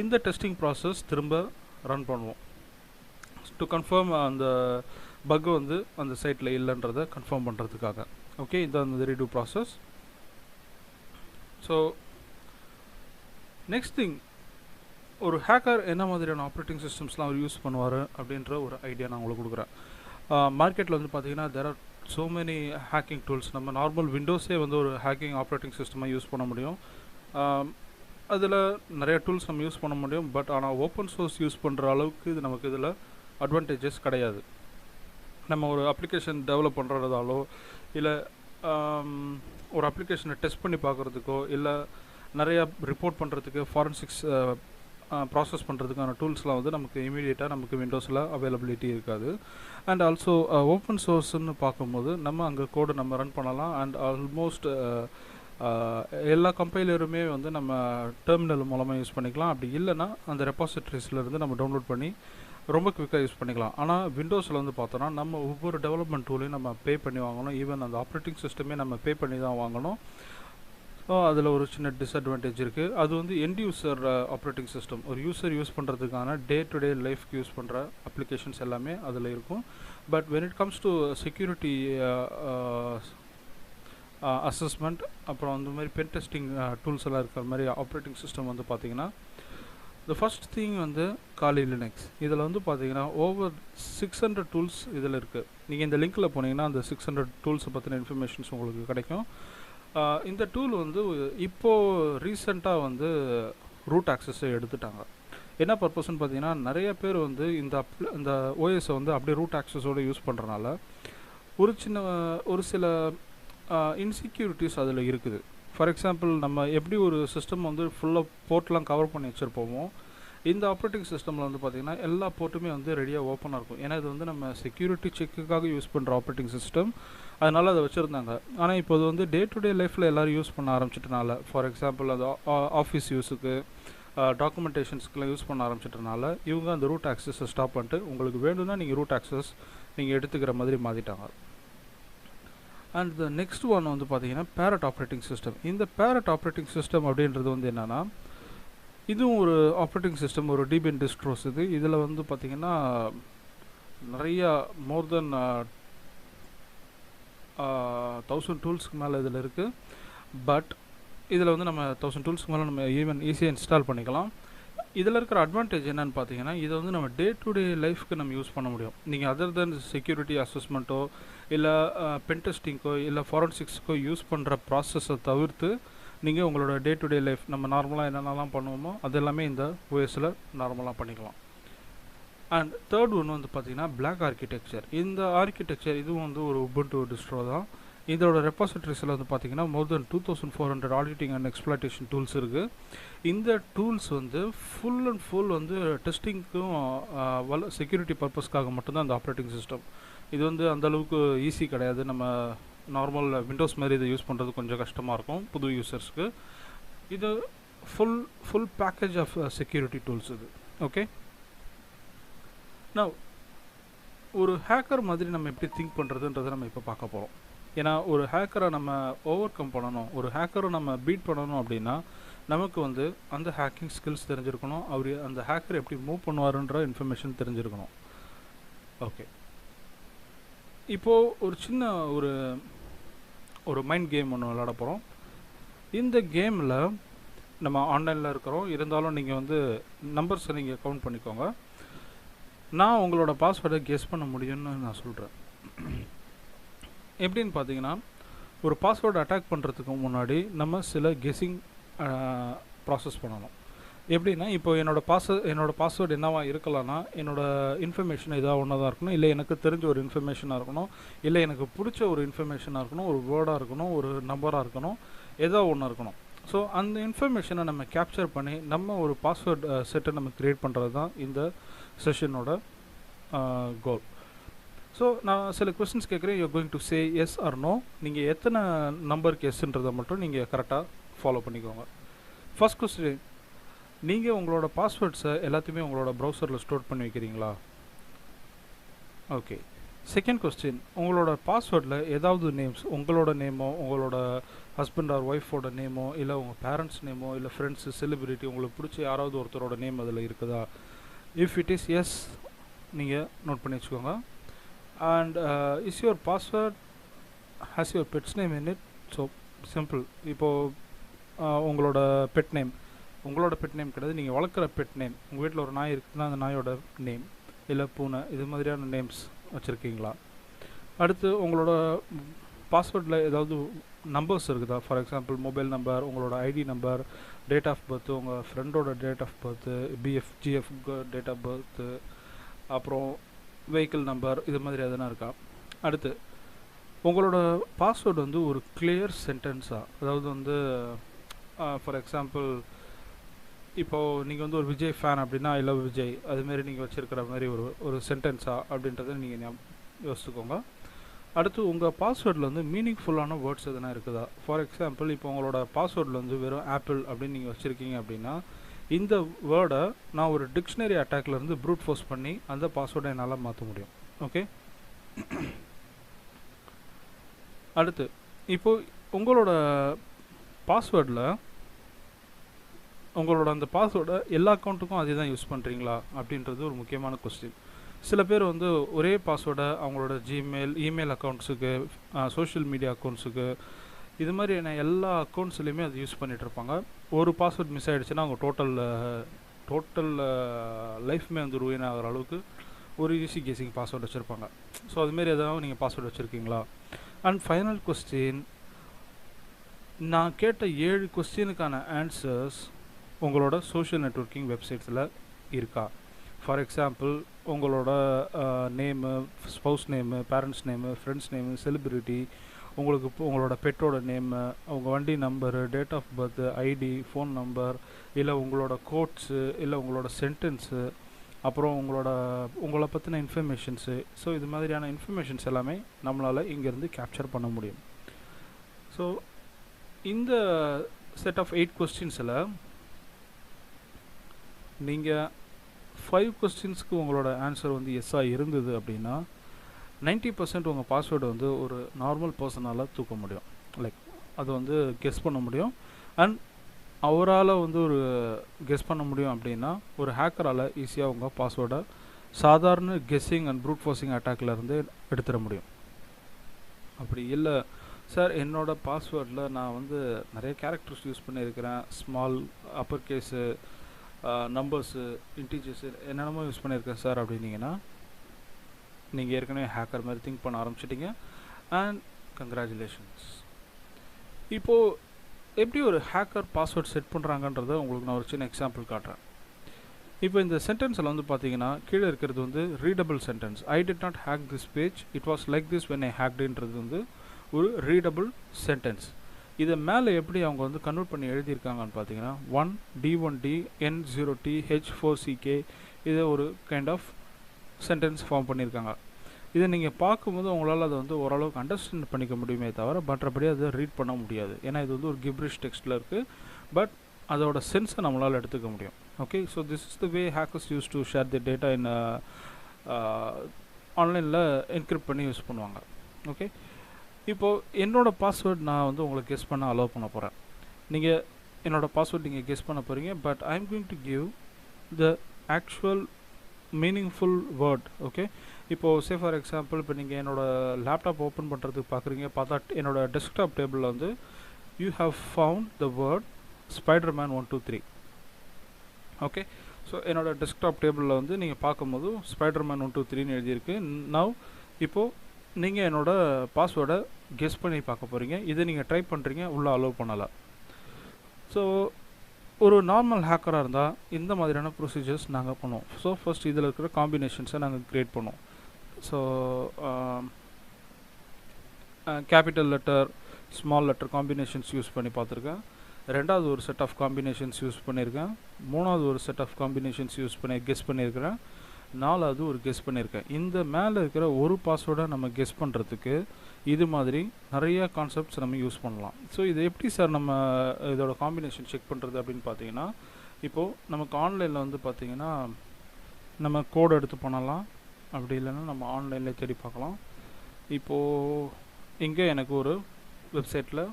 இந்த டெஸ்டிங் ப்ராசஸ் திரும்ப ரன் பண்ணுவோம் டு கன்ஃபார்ம் அந்த பக்கு வந்து அந்த சைட்டில் இல்லைன்றதை கன்ஃபார்ம் பண்ணுறதுக்காக. ஓகே, இதுதான் அந்த redo process. So next thing, ஒரு ஹேக்கர் என்ன மாதிரியான ஆப்ரேட்டிங் சிஸ்டம்ஸ்லாம் அவர் யூஸ் பண்ணுவார் அப்படின்ற ஒரு ஐடியா நான் உங்களுக்கு கொடுக்குறேன். மார்க்கெட்டில் வந்து பார்த்திங்கன்னா there are so many hacking tools. நம்ம நார்மல் விண்டோஸே வந்து ஒரு ஹேக்கிங் ஆப்ரேட்டிங் சிஸ்டமாக யூஸ் பண்ண முடியும். அதில் நிறைய டூல்ஸ் நம்ம யூஸ் பண்ண முடியும். பட் ஆனால் ஓப்பன் சோர்ஸ் யூஸ் பண்ணுற அளவுக்கு இது நமக்கு இதில் அட்வான்டேஜஸ் கிடையாது. நம்ம ஒரு அப்ளிகேஷன் டெவலப் பண்ணுறதாலோ இல்லை ஒரு அப்ளிகேஷனை டெஸ்ட் பண்ணி பார்க்குறதுக்கோ இல்லை நிறையா ரிப்போர்ட் பண்ணுறதுக்கு ஃபாரன்சிக்ஸ் ப்ராசஸ் பண்ணுறதுக்கான டூல்ஸ்லாம் வந்து நமக்கு இமீடியட்டாக நமக்கு விண்டோஸில் அவைலபிலிட்டி இருக்காது. அண்ட் ஆல்சோ ஓப்பன் சோர்ஸ்ன்னு பார்க்கும்போது நம்ம அங்கே கோடு நம்ம ரன் பண்ணலாம். அண்ட் ஆல்மோஸ்ட் எல்லா கம்பைலருமே வந்து நம்ம டெர்மினல் மூலமாக யூஸ் பண்ணிக்கலாம். அப்படி இல்லைன்னா அந்த ரெபாசிட்டரிஸ்லேருந்து நம்ம டவுன்லோட் பண்ணி ரொம்ப குவிக்காக யூஸ் பண்ணிக்கலாம். ஆனால் விண்டோஸில் வந்து பார்த்தோன்னா நம்ம ஒவ்வொரு டெவலப்மெண்ட் டூலையும் நம்ம பே பண்ணி வாங்கணும். ஈவன் அந்த ஆப்ரேட்டிங் சிஸ்டமே நம்ம பே பண்ணி தான் வாங்கணும். ஸோ அதில் ஒரு சின்ன டிஸ்அட்வான்டேஜ் இருக்குது. அது வந்து எண்ட் யூசர் ஆப்ரேட்டிங் சிஸ்டம், ஒரு யூசர் யூஸ் பண்ணுறதுக்கான டே டு டே லைஃப்க்கு யூஸ் பண்ணுற அப்ளிகேஷன்ஸ் எல்லாமே அதில் இருக்கும். But when it comes to security assessment அப்புறம் அந்த மாதிரி பென் டெஸ்டிங் டூல்ஸ் எல்லாம் இருக்கிற மாதிரி ஆப்ரேட்டிங் சிஸ்டம் வந்து பார்த்திங்கன்னா த ஃபஸ்ட் திங் வந்து காலி லினக்ஸ். இதில் வந்து பார்த்தீங்கன்னா ஓவர் 600 டூல்ஸ் இதில் இருக்குது. நீங்கள் இந்த லிங்க்கில் போனீங்கன்னா அந்த 600 டூல்ஸை பற்றின இன்ஃபர்மேஷன்ஸ் உங்களுக்கு கிடைக்கும். இந்த டூல் வந்து இப்போது ரீசெண்டாக வந்து ரூட் ஆக்சஸை எடுத்துட்டாங்க. என்ன பர்பஸ்ன்னு பார்த்தீங்கன்னா நிறைய பேர் வந்து இந்த ஓஎஸை வந்து அப்படியே ரூட் ஆக்சஸோடு யூஸ் பண்ணுறனால ஒரு சில இன்செக்யூரிட்டிஸ் அதில் இருக்குது. ஃபார் எக்ஸாம்பிள், நம்ம எப்படி ஒரு சிஸ்டம் வந்து ஃபுல்லாக போர்ட்லாம் கவர் பண்ணி வச்சுருப்போமோ, இந்த ஆப்ரேட்டிங் சிஸ்டமில் வந்து பார்த்திங்கன்னா எல்லா போர்ட்டுமே வந்து ரெடியாக ஓப்பனாக இருக்கும். ஏன்னா இது வந்து நம்ம செக்யூரிட்டி செக்குக்காக யூஸ் பண்ணுற ஆப்ரேட்டிங் சிஸ்டம், அதனால் அதை வச்சுருந்தாங்க. ஆனால் இப்போ அது வந்து டே டு டே லைஃப்பில் எல்லோரும் யூஸ் பண்ண ஆரம்பிச்சிட்டனால, ஃபார் எக்ஸாம்பிள் அது ஆஃபீஸ் யூஸுக்கு டாக்குமெண்டேஷன்ஸ்க்குலாம் யூஸ் பண்ண ஆரம்பிச்சிட்டனால இவங்க அந்த ரூட் ஆக்சஸை ஸ்டாப் பண்ணிட்டு உங்களுக்கு வேணும்னா நீங்கள் ரூட் ஆக்சஸ் நீங்கள் எடுத்துக்கிற மாதிரி மாற்றிட்டாங்க. அண்ட் த நெக்ஸ்ட் ஒன் வந்து பார்த்தீங்கன்னா பேரட் ஆப்ரேட்டிங் சிஸ்டம். இந்த பேரட் ஆப்ரேட்டிங் சிஸ்டம் அப்படின்றது வந்து என்னென்னா, இதுவும் ஒரு ஆப்ரேட்டிங் சிஸ்டம், ஒரு டிபிஎன் டிஸ்ட்ரோஸ். இதில் வந்து பார்த்திங்கன்னா நிறையா மோர் தென் 1000 டூல்ஸ்க்கு மேலே இதில் இருக்குது. பட் இதில் வந்து நம்ம 1000 டூல்ஸ்க்கு மேலே நம்ம ஈவன் ஈஸியாக இன்ஸ்டால் பண்ணிக்கலாம். இதில் இருக்கிற அட்வான்டேஜ் என்னென்னு பார்த்தீங்கன்னா, இதை வந்து நம்ம டே டு டே லைஃப்க்கு நம்ம யூஸ் பண்ண முடியும். நீங்கள் அதர் தென் செக்யூரிட்டி அசஸ்மெண்ட்டோ இல்லை பென்டெஸ்டிங்கோ இல்லை ஃபாரன்சிக்ஸுக்கோ யூஸ் பண்ணுற ப்ராசஸை தவிர்த்து நீங்கள் உங்களோட டே டு டே லைஃப் நம்ம நார்மலாக என்னென்னலாம் பண்ணுவோமோ அது எல்லாமே இந்த ஓஎஸில் நார்மலாக பண்ணிக்கலாம். அண்ட் தேர்ட் ஒன்று வந்து பார்த்திங்கன்னா பிளாக் ஆர்கிடெக்சர். இந்த ஆர்கிடெக்சர் இதுவும் வந்து ஒரு உபுண்டு டிஸ்ட்ரோ தான். இதோட ரெப்பாசிட்டரிஸில் வந்து பார்த்தீங்கன்னா மோர் தென் 2400 ஆடிட்டிங் அண்ட் எக்ஸ்ப்ளாய்டேஷன் டூல்ஸ் இருக்குது. இந்த டூல்ஸ் வந்து ஃபுல் அண்ட் ஃபுல் வந்து டெஸ்டிங்க்கும் செக்யூரிட்டி பர்பஸ்க்காக மட்டும்தான் இந்த ஆப்ரேட்டிங் சிஸ்டம். இது வந்து அந்தளவுக்கு ஈஸி கிடையாது. நம்ம நார்மல் விண்டோஸ் மாதிரி இதை யூஸ் பண்ணுறது கொஞ்சம் கஷ்டமாக இருக்கும் புது யூசர்ஸ்க்கு. இது full package of security tools இது. ஓகே, நான் ஒரு ஹேக்கர் மாதிரி நம்ம எப்படி திங்க் பண்ணுறதுன்றதை நம்ம இப்போ பார்க்க போகிறோம். ஏன்னா ஒரு ஹேக்கரை நம்ம ஓவர் கம் பண்ணணும், ஒரு ஹேக்கரை நம்ம பீட் பண்ணணும் அப்படின்னா நமக்கு வந்து அந்த ஹேக்கிங் ஸ்கில்ஸ் தெரிஞ்சிருக்கணும், அவர் அந்த ஹேக்கர் எப்படி மூவ் பண்ணுவாருன்ற இன்ஃபர்மேஷன் தெரிஞ்சிருக்கணும். ஓகே, இப்போது ஒரு சின்ன ஒரு மைண்ட் கேம் ஒன்று விளாட போகிறோம். இந்த கேமில் நம்ம ஆன்லைனில் இருக்கிறோம், இருந்தாலும் நீங்கள் வந்து நம்பர்ஸை நீங்கள் கவுண்ட் பண்ணிக்கோங்க. நான் உங்களோட பாஸ்வேர்டை கெஸ் பண்ண முடியும்னு நான் சொல்கிறேன். எப்படின்னு பார்த்தீங்கன்னா, ஒரு பாஸ்வேர்டு அட்டாக் பண்ணுறதுக்கு முன்னாடி நம்ம சில கெஸ்ஸிங் ப்ராசஸ் பண்ணணும். எப்படின்னா, இப்போ என்னோடய பாஸ்வேர்டு என்னவா இருக்கலாம்னா, என்னோடய இன்ஃபர்மேஷன் ஏதாவது ஒன்றா தான் இருக்கணும், இல்லை எனக்கு தெரிஞ்ச ஒரு இன்ஃபர்மேஷனாக இருக்கணும், இல்லை எனக்கு பிடிச்ச ஒரு இன்ஃபர்மேஷனாக இருக்கணும், ஒரு வேர்டாக இருக்கணும், ஒரு நம்பராக இருக்கணும், ஏதோ ஒன்று இருக்கணும். ஸோ அந்த இன்ஃபர்மேஷனை நம்ம கேப்சர் பண்ணி நம்ம ஒரு பாஸ்வேர்டு செட்டை நம்ம க்ரியேட் பண்ணுறது தான் இந்த செஷனோட கோல். ஸோ நான் சில கொஸ்டின்ஸ் கேட்குறேன், you going to say yes or no. நீங்கள் எத்தனை நம்பருக்கு எஸ்ன்றதை மட்டும் நீங்கள் கரெக்டாக ஃபாலோ பண்ணிக்கோங்க. ஃபர்ஸ்ட் கொஸ்டின், நீங்கள் உங்களோட பாஸ்வேர்ட்ஸை எல்லாத்தையுமே உங்களோட ப்ரௌசரில் ஸ்டோர் பண்ணி வைக்கிறீங்களா? ஓகே. செகண்ட் கொஸ்டின், உங்களோட பாஸ்வேர்டில் ஏதாவது நேம்ஸ், உங்களோட நேமோ, உங்களோட ஹஸ்பண்ட் ஆர் ஒய்ஃபோட நேமோ, இல்லை உங்கள் பேரண்ட்ஸ் நேமோ, இல்லை ஃப்ரெண்ட்ஸு, செலிபிரிட்டி, உங்களுக்கு பிடிச்ச யாராவது ஒருத்தரோட நேம் அதில் இருக்குதா? இஃப் இட் இஸ் எஸ், நீங்கள் நோட் பண்ணி வச்சுக்கோங்க. And is your password has your pets name in it? So simple. இப்போது உங்களோட பெட் நேம் கிடையாது, நீங்கள் வளர்க்குற பெட் நேம், உங்கள் வீட்டில் ஒரு நாய் இருக்குதுன்னா அந்த நாயோட நேம், இல்லை பூனை, இது மாதிரியான நேம்ஸ் வச்சுருக்கீங்களா? அடுத்து உங்களோட பாஸ்வேர்டில் ஏதாவது நம்பர்ஸ் இருக்குதா? ஃபார் எக்ஸாம்பிள் மொபைல் நம்பர், உங்களோட ID number, date of birth, உங்கள் ஃப்ரெண்டோட date of birth, GF date of birth, அப்புறம் வெஹிக்கிள் நம்பர், இது மாதிரி எதனா இருக்கா? அடுத்து உங்களோட பாஸ்வேர்டு வந்து ஒரு கிளியர் சென்டென்ஸாக, அதாவது வந்து ஃபார் எக்ஸாம்பிள் இப்போது நீங்கள் வந்து ஒரு விஜய் ஃபேன் அப்படின்னா ஐ லவ் விஜய், அதுமாரி நீங்கள் வச்சுருக்கிற மாதிரி ஒரு சென்டென்ஸா அப்படின்றத நீங்கள் யோசிச்சுக்கோங்க. அடுத்து உங்கள் பாஸ்வேர்டில் வந்து மீனிங்ஃபுல்லான வேர்ட்ஸ் எதனா இருக்குதா? ஃபார் எக்ஸாம்பிள் இப்போ உங்களோட பாஸ்வேர்டில் வந்து வெறும் ஆப்பிள் அப்படின்னு நீங்கள் வச்சுருக்கீங்க அப்படின்னா இந்த வேர்டை நான் ஒரு டிக்ஷனரி அட்டாக்லேருந்து ப்ரூட் ஃபோர்ஸ் பண்ணி அந்த பாஸ்வேர்டை என்னால் மாற்ற முடியும். ஓகே, அடுத்து இப்போது உங்களோட பாஸ்வேர்டில் உங்களோட அந்த பாஸ்வேர்டை எல்லா அக்கௌண்ட்டுக்கும் அதே தான் யூஸ் பண்ணுறீங்களா அப்படின்றது ஒரு முக்கியமான கொஸ்டின். சில பேர் வந்து ஒரே பாஸ்வேர்டை அவங்களோட ஜிமெயில், இமெயில் அக்கௌண்ட்ஸுக்கு, சோஷியல் மீடியா அக்கௌண்ட்ஸுக்கு, இது மாதிரியான எல்லா அக்கௌண்ட்ஸ்லையுமே அது யூஸ் பண்ணிகிட்ருப்பாங்க. ஒரு பாஸ்வேர்ட் மிஸ் ஆகிடுச்சுன்னா அவங்க டோட்டல் லைஃப்மே வந்து ரூயின் ஆகிற அளவுக்கு ஒரு ஈஸி கெஸிங் பாஸ்வேர்டு வச்சுருப்பாங்க. ஸோ அதுமாரி எதாவது நீங்கள் பாஸ்வேர்டு வச்சுருக்கீங்களா? அண்ட் ஃபைனல் கொஸ்டின், நான் கேட்ட 7 கொஸ்டினுக்கான ஆன்சர்ஸ் உங்களோட சோஷியல் நெட்வொர்க்கிங் வெப்சைட்ஸில் இருக்கா? ஃபார் எக்ஸாம்பிள் உங்களோட name, spouse name, parents name, friends name, celebrity, உங்களோட பெட்டோட நேமு, உங்கள் வண்டி number, date of birth, ID, phone number, இல்லை உங்களோட கோட்ஸு, இல்லை உங்களோட சென்டென்ஸு, அப்புறம் உங்களை பற்றின இன்ஃபர்மேஷன்ஸு. ஸோ இது மாதிரியான இன்ஃபர்மேஷன்ஸ் எல்லாமே நம்மளால் இங்கேருந்து கேப்சர் பண்ண முடியும். ஸோ இந்த செட் ஆஃப் 8 கொஸ்டின்ஸில் நீங்கள் 5 கொஸ்டின்ஸ்க்கு உங்களோட ஆன்சர் வந்து எஸ்ஸாக இருந்தது அப்படின்னா 90% உங்கள் பாஸ்வேர்டு வந்து ஒரு நார்மல் பர்சனால் தூக்க முடியும். லைக் அது வந்து கெஸ் பண்ண முடியும். அண்ட் அவரால் வந்து ஒரு கெஸ் பண்ண முடியும் அப்படின்னா ஒரு ஹேக்கரால் ஈஸியாக உங்கள் பாஸ்வேர்டை சாதாரண கெஸ்ஸிங் அண்ட் ப்ரூட் ஃபோர்ஸிங் அட்டாக்லேருந்து எடுத்துட முடியும். அப்படி இல்லை சார், என்னோடய பாஸ்வேர்டில் நான் வந்து நிறைய கேரக்டர்ஸ் யூஸ் பண்ணியிருக்கிறேன், ஸ்மால், அப்பர் கேஸு, நம்பர்ஸு, இன்டீஜர்ஸு, என்னென்னமோ யூஸ் பண்ணியிருக்கேன் சார் அப்படின்னீங்கன்னா நீங்கள் ஏற்கனவே ஹேக்கர் மாதிரி திங்க் பண்ண ஆரம்பிச்சிட்டிங்க. And congratulations. இப்போது எப்படி ஒரு ஹேக்கர் பாஸ்வேர்ட் செட் பண்ணுறாங்கன்றதை உங்களுக்கு நான் ஒரு சின்ன எக்ஸாம்பிள் காட்டுறேன். இப்போ இந்த சென்டென்ஸில் வந்து பார்த்தீங்கன்னா கீழே இருக்கிறது வந்து readable sentence. I did not hack this page, it was like this when I ஹேக்டுன்றது வந்து ஒரு ரீடபிள் சென்டென்ஸ். இதை மேலே எப்படி அவங்க வந்து கன்வெர்ட் பண்ணி எழுதியிருக்காங்கன்னு பார்த்தீங்கன்னா 1D1D N0T H4CK இதை ஒரு கைண்ட் ஆஃப் சென்டென்ஸ் ஃபார்ம் பண்ணியிருக்காங்க. இதை நீங்கள் பார்க்கும்போது உங்களால் அதை வந்து ஓரளவுக்கு அண்டர்ஸ்டாண்ட் பண்ணிக்க முடியுமே தவிர மற்றபடி அதை ரீட் பண்ண முடியாது. ஏன்னா இது வந்து ஒரு கிப்ரிஷ் டெக்ஸ்ட்டில் இருக்குது. பட் அதோட சென்ஸை நம்மளால் எடுத்துக்க முடியும். Okay, so this is the way hackers use to share the data இன் ஆன்லைனில் என்கிரிப்ட் பண்ணி யூஸ் பண்ணுவாங்க. ஓகே, இப்போது என்னோடய பாஸ்வேர்ட் நான் வந்து உங்களுக்கு கெஸ் பண்ண அலோவ் பண்ண போகிறேன். நீங்கள் என்னோடய பாஸ்வேர்ட் நீங்கள் கெஸ் பண்ண போகிறீங்க. But I am going to give the actual meaningful word. Okay, இப்போது சே ஃபார் எக்ஸாம்பிள் இப்போ நீங்கள் என்னோடய லேப்டாப் ஓப்பன் பண்ணுறதுக்கு பார்க்குறீங்க. பார்த்தா என்னோடய டெஸ்க்டாப் டேபிளில் வந்து you have found the word Spiderman 123. Okay, so என்னோடய டெஸ்க்டாப் டேபிளில் வந்து நீங்கள் பார்க்கும்போது ஸ்பைடர்மேன் 123ன்னு எழுதியிருக்கு. நவ் இப்போது நீங்கள் என்னோடய பாஸ்வேர்டை கெஸ் பண்ணி பார்க்க போகிறீங்க. இதை நீங்கள் ட்ரை பண்ணுறீங்க, உள்ளே அலோவ் பண்ணலாம். ஸோ ஒரு நார்மல் ஹேக்கராக இருந்தால் இந்த மாதிரியான ப்ரொசீஜர்ஸ் நாங்கள் பண்ணுவோம். ஸோ ஃபர்ஸ்ட் இதில் இருக்கிற காம்பினேஷன்ஸை நாங்கள் க்ரியேட் பண்ணுவோம். So capital letter small letter combinations use பண்ணி பார்த்துருக்கேன். ரெண்டாவது ஒரு செட் ஆஃப் காம்பினேஷன்ஸ் யூஸ் பண்ணியிருக்கேன். மூணாவது ஒரு செட் ஆஃப் காம்பினேஷன்ஸ் யூஸ் பண்ணி கெஸ் பண்ணியிருக்கிறேன். நாலாவது ஒரு கெஸ் பண்ணியிருக்கேன். இந்த மேலே இருக்கிற ஒரு பாஸ்வேர்டை நம்ம கெஸ் பண்ணுறதுக்கு இது மாதிரி நிறைய கான்செப்ட்ஸ் நம்ம யூஸ் பண்ணலாம். ஸோ இது எப்படி சார் நம்ம இதோட காம்பினேஷன் செக் பண்ணுறது அப்படின்னு பார்த்தீங்கன்னா, இப்போது நமக்கு ஆன்லைனில் வந்து பார்த்திங்கன்னா நம்ம கோடு எடுத்து பண்ணலாம். அப்படி இல்லைன்னா நம்ம ஆன்லைனில் தேடி பார்க்கலாம். இப்போது இங்கே எனக்கு ஒரு வெப்சைட்டில்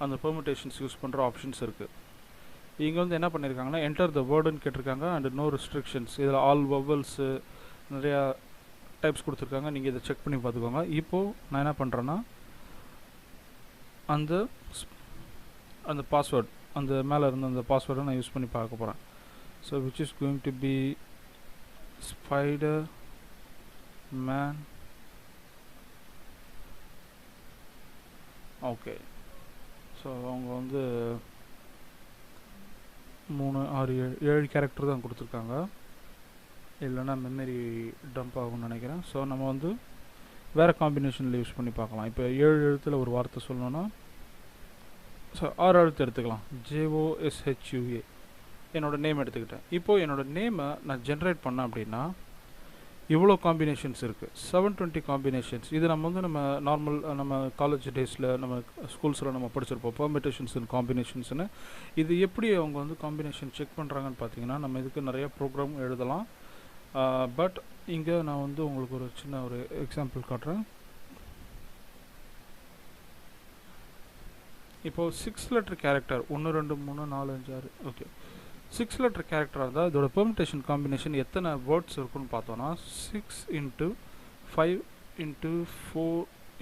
அந்த பெர்முடேஷன்ஸ் யூஸ் பண்ணுற ஆப்ஷன்ஸ் இருக்குது. இங்கே வந்து என்ன பண்ணியிருக்காங்கன்னா என்டர் த வேர்டுன்னு கேட்டிருக்காங்க அண்ட் நோ ரெஸ்ட்ரிக்ஷன்ஸ். இதில் ஆல் வவல்ஸு நிறையா டைப்ஸ் கொடுத்துருக்காங்க. நீங்கள் இதை செக் பண்ணி பார்த்துக்கோங்க. இப்போது நான் என்ன பண்ணுறேன்னா அந்த பாஸ்வேர்ட் அந்த மேலே இருந்த அந்த பாஸ்வேர்டை நான் யூஸ் பண்ணி பார்க்க போகிறேன். So which is going to be Spiderman. Okay, so அவங்க வந்து 3, 6, 7 கேரக்டர் தான் கொடுத்துருக்காங்க. இல்லைன்னா மெமரி டம்ப் ஆகும்னு நினைக்கிறேன். ஸோ நம்ம வந்து வேறு காம்பினேஷனில் யூஸ் பண்ணி பார்க்கலாம். இப்போ 7 எழுத்தில் ஒரு வார்த்தை சொல்லணுன்னா ஸோ 6 எழுத்து எடுத்துக்கலாம். JOSHUA என்னோடய நேம் எடுத்துக்கிட்டேன். இப்போது என்னோடய நேமை நான் ஜென்ரேட் பண்ணேன் அப்படின்னா இவ்வளோ காம்பினேஷன்ஸ் இருக்குது. 720 காம்பினேஷன்ஸ். இது நம்ம வந்து நம்ம நார்மல் நம்ம காலேஜ் டேஸில் நம்ம ஸ்கூல்ஸில் நம்ம படிச்சிருப்போம் பெர்மிட்டேஷன்ஸ் அண்ட் காம்பினேஷன்ஸ்னு. இது எப்படி அவங்க வந்து காம்பினேஷன் செக் பண்ணுறாங்கன்னு பார்த்தீங்கன்னா நம்ம இதுக்கு நிறைய ப்ரோக்ராம் எழுதலாம். பட் இங்கே நான் வந்து உங்களுக்கு ஒரு சின்ன ஒரு எக்ஸாம்பிள் காட்டுறேன். இப்போது 6 லெட்டர் கேரக்டர் 1 2 3 4 5 6. ஓகே, 6 லெட்டர் கேரக்டராக இருந்தால் இதோட பெர்முடேஷன் காம்பினேஷன் எத்தனை வேர்ட்ஸ் இருக்குன்னு பார்த்தோன்னா 6 × 5 × 4